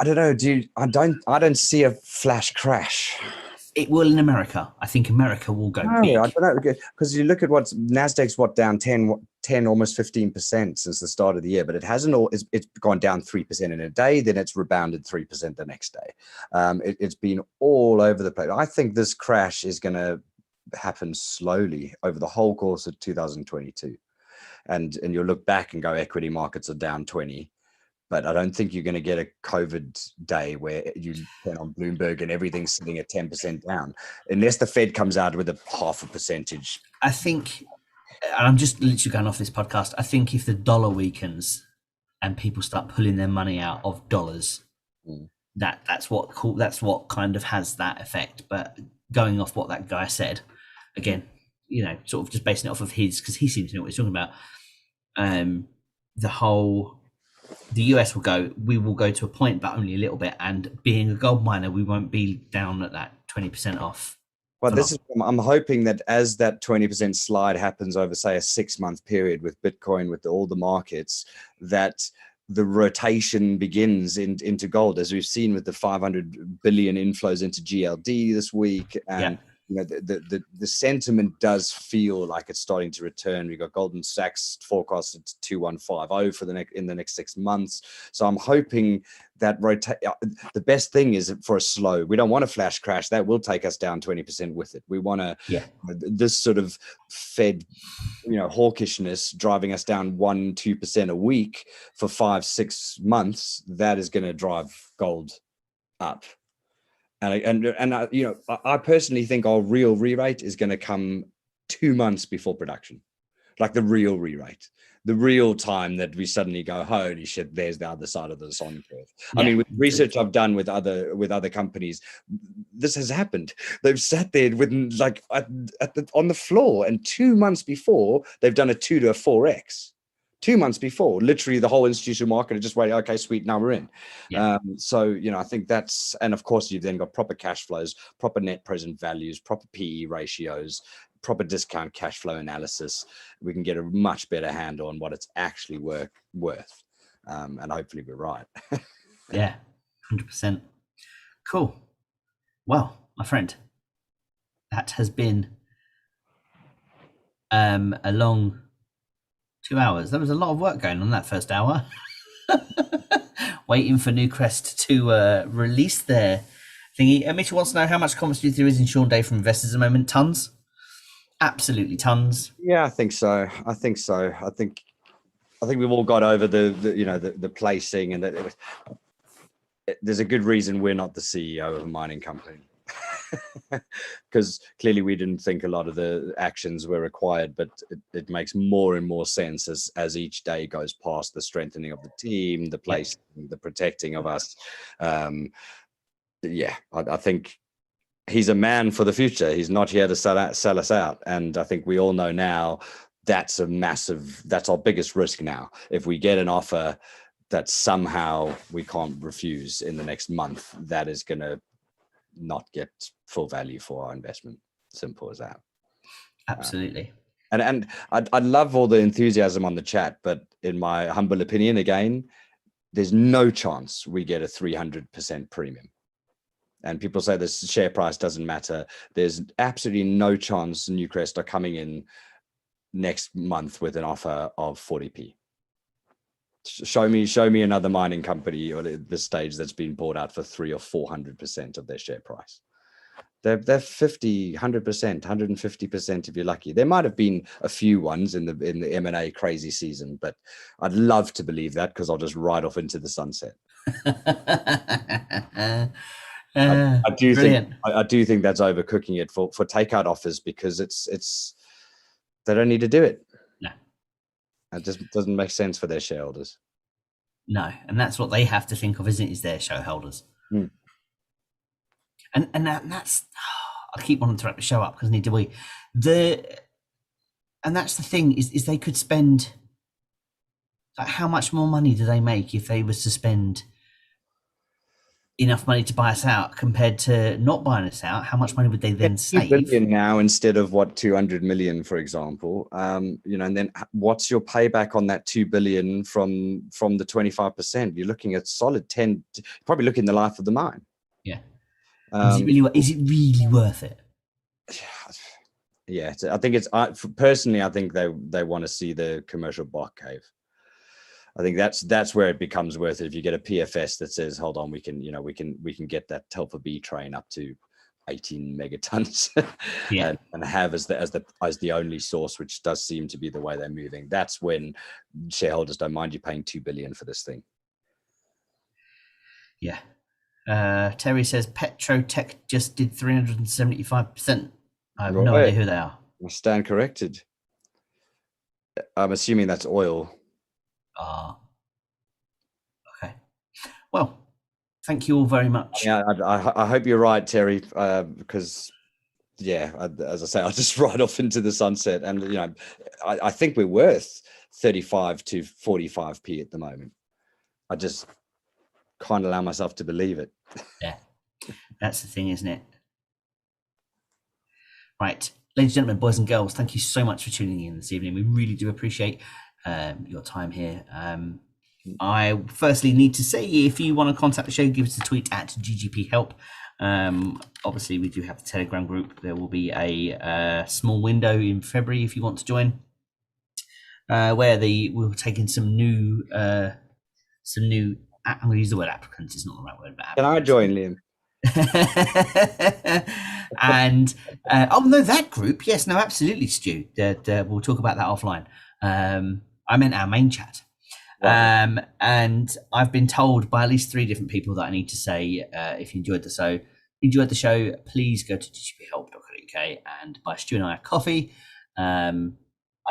don't know, dude. I don't see a flash crash.
It will in America. I think America will go big.
I don't know, because you look at Nasdaq's down 10, almost 15% since the start of the year, but it hasn't it's gone down 3% in a day, then it's rebounded 3% the next day. It's been all over the place. I think this crash is going to happen slowly over the whole course of 2022, and you'll look back and go, equity markets are down 20. But I don't think you're going to get a COVID day where you turn on Bloomberg and everything's sitting at 10% down, unless the Fed comes out with a 0.5%.
I think, and I'm just literally going off this podcast, I think if the dollar weakens and people start pulling their money out of dollars, that's what kind of has that effect. But going off what that guy said, again, sort of just basing it off of because he seems to know what he's talking about. The US we will go to a point, but only a little bit. And being a gold miner, we won't be down at that 20% off
Well,
for
this
long.
is, I'm hoping that as that 20% slide happens over, say, a 6-month period with Bitcoin, with all the markets, that the rotation begins into gold, as we've seen with the 500 billion inflows into GLD this week. And the sentiment does feel like it's starting to return. We've got Goldman Sachs forecasted to 2150 for in the next 6 months. So I'm hoping that the best thing is for a slow. We don't want a flash crash that will take us down 20% with it. We want to this sort of Fed hawkishness driving us down 1-2% a week for 5-6 months. That is going to drive gold up. And I personally think our real re-rate is going to come 2 months before production, like the real re-rate, the real time that we suddenly go, holy shit, there's the other side of the sine curve. I mean, with research I've done with other companies, this has happened. They've sat there with like on the floor, and 2 months before they've done a 2 to a 4x. 2 months before, literally the whole institutional market had just waited. Okay, sweet, now we're in. So I think that's, and of course you've then got proper cash flows, proper net present values, proper PE ratios, proper discount cash flow analysis. We can get a much better handle on what it's actually worth, and hopefully we're right.
100%. Cool. Well, my friend, that has been a long 2 hours. There was a lot of work going on that first hour. Waiting for Newcrest to release their thingy. Mitchell wants to know how much confidence there is in Sean Day from investors at the moment. Tons. Absolutely tons.
Yeah, I think so. I think we've all got over the placing, and that there's a good reason we're not the CEO of a mining company. Because clearly we didn't think a lot of the actions were required, but it makes more and more sense as each day goes past, the strengthening of the team, the placing, the protecting of us. I think he's a man for the future. He's not here to sell us out. And I think we all know now that's our biggest risk now. If we get an offer that somehow we can't refuse in the next month, that is going to not get full value for our investment. Simple as that.
Absolutely.
And I love all the enthusiasm on the chat, but in my humble opinion, again, there's no chance we get a 300% premium. And people say the share price doesn't matter. There's absolutely no chance Newcrest are coming in next month with an offer of 40p. Show me another mining company or this stage that's been bought out for 300 or 400% of their share price. They're 50, 100%, 150% if you're lucky. There might have been a few ones in the M&A crazy season, but I'd love to believe that, because I'll just ride off into the sunset. I do think that's overcooking it for takeout offers, because it's they don't need to do it.
No.
It just doesn't make sense for their shareholders.
No, and that's what they have to think of, isn't it? Is their shareholders. And that's I keep wanting to wrap the show up, because neither do we. And that's the thing is they could spend, like, how much more money do they make if they was to spend enough money to buy us out compared to not buying us out? How much money would they then save?
2 billion now instead of 200 million, for example. And then what's your payback on that 2 billion from the 25%? You're looking at solid 10, probably looking the life of the mine.
Yeah. Is it really worth it?
Yeah, I think personally, I think they want to see the commercial block cave. I think that's where it becomes worth it. If you get a PFS that says, hold on, we can get that Telfer B train up to 18 megatons, and have as the only source, which does seem to be the way they're moving. That's when shareholders don't mind you paying 2 billion for this thing.
Yeah. Terry says Petrotech just did 375%. I have no idea who they are.
I stand corrected. I'm assuming that's oil.
Okay. Well, thank you all very much.
Yeah, I hope you're right, Terry, because as I say, I'll just ride off into the sunset, and I think we're worth 35 to 45p at the moment. I just can't allow myself to believe it.
Yeah, that's the thing, isn't it? Right, ladies and gentlemen, boys and girls, thank you so much for tuning in this evening. We really do appreciate your time here. I firstly need to say, if you want to contact the show, give us a tweet at GGP Help. Obviously, we do have the Telegram group. There will be a small window in February if you want to join, where we're taking some new. I'm going to use the word applicants. It's not the right word, but
Can I join, Liam?
And oh no, that group, yes, no, absolutely, Stu. We'll talk about that offline. I meant our main chat. Right. And I've been told by at least 3 different people that I need to say, if you enjoyed the show, please go to gphelp.co.uk and buy Stu and I a coffee. I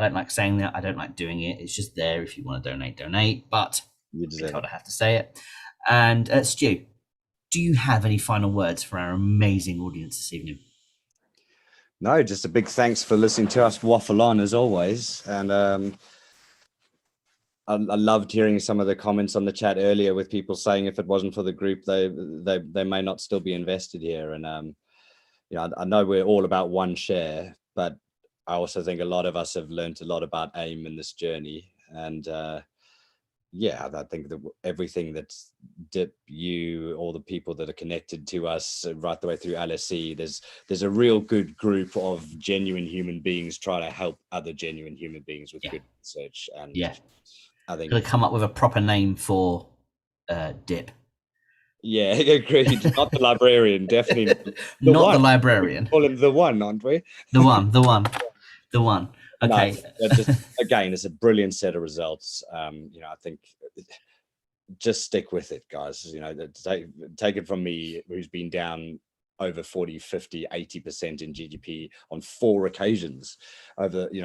don't like saying that. I don't like doing it. It's just there. If you want to donate. But I'm told I have to say it. And Stu, do you have any final words for our amazing audience this evening?
No, just a big thanks for listening to us waffle on as always. And I loved hearing some of the comments on the chat earlier with people saying if it wasn't for the group, they may not still be invested here. And I know we're all about one share, but I also think a lot of us have learned a lot about AIM in this journey. And I think that everything that's Dip, you, all the people that are connected to us right the way through LSE, there's a real good group of genuine human beings trying to help other genuine human beings with good research. And I think
gonna come up with a proper name for Dip.
Yeah, agreed. Not the librarian, definitely
not the librarian.
Call him the one, aren't we?
The one. Okay.
No, just, again, it's a brilliant set of results. I think just stick with it, guys. Take it from me, who's been down over 40, 50, 80% in GGP on 4 occasions over, you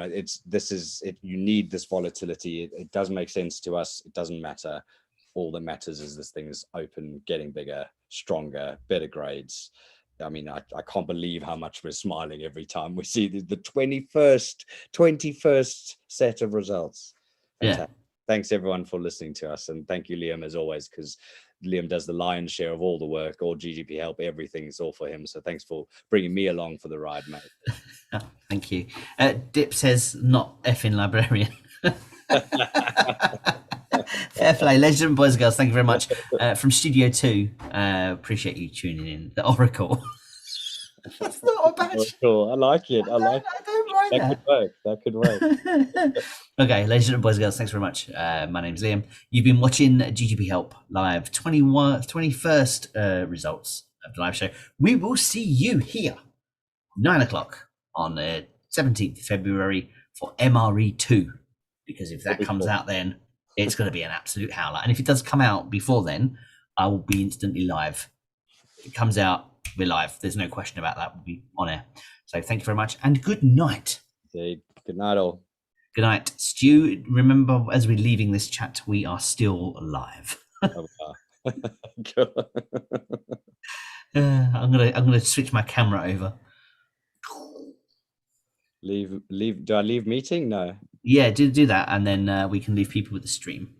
need this volatility. It doesn't make sense to us. It doesn't matter. All that matters is this thing is open, getting bigger, stronger, better grades. I mean, I can't believe how much we're smiling every time we see the 21st set of results.
Yeah.
Thanks everyone for listening to us, and thank you, Liam, as always, because Liam does the lion's share of all the work, all GGP Help, everything's all for him. So thanks for bringing me along for the ride, mate.
Oh, thank you. Dip says not effing librarian. Fair play, ladies and boys and girls. Thank you very much. From Studio 2, appreciate you tuning in. The Oracle. That's not a bad.
Cool. I like it. I like.
I don't mind
that. Could work.
Okay, ladies and boys and girls, thanks very much. My name's Liam. You've been watching GGP Help Live 21st results of the live show. We will see you here 9:00 on the 17th of February for MRE2, because if that comes out then, it's going to be an absolute howler. And if it does come out before then, I will be instantly live. If it comes out, we're live. There's no question about that. We'll be on air. So thank you very much and good night.
Good night, all.
Good night. Stu, remember, as we're leaving this chat, we are still live. I'm gonna switch my camera over.
Leave. Do I leave meeting? No.
Yeah, do that, and then we can leave people with the stream.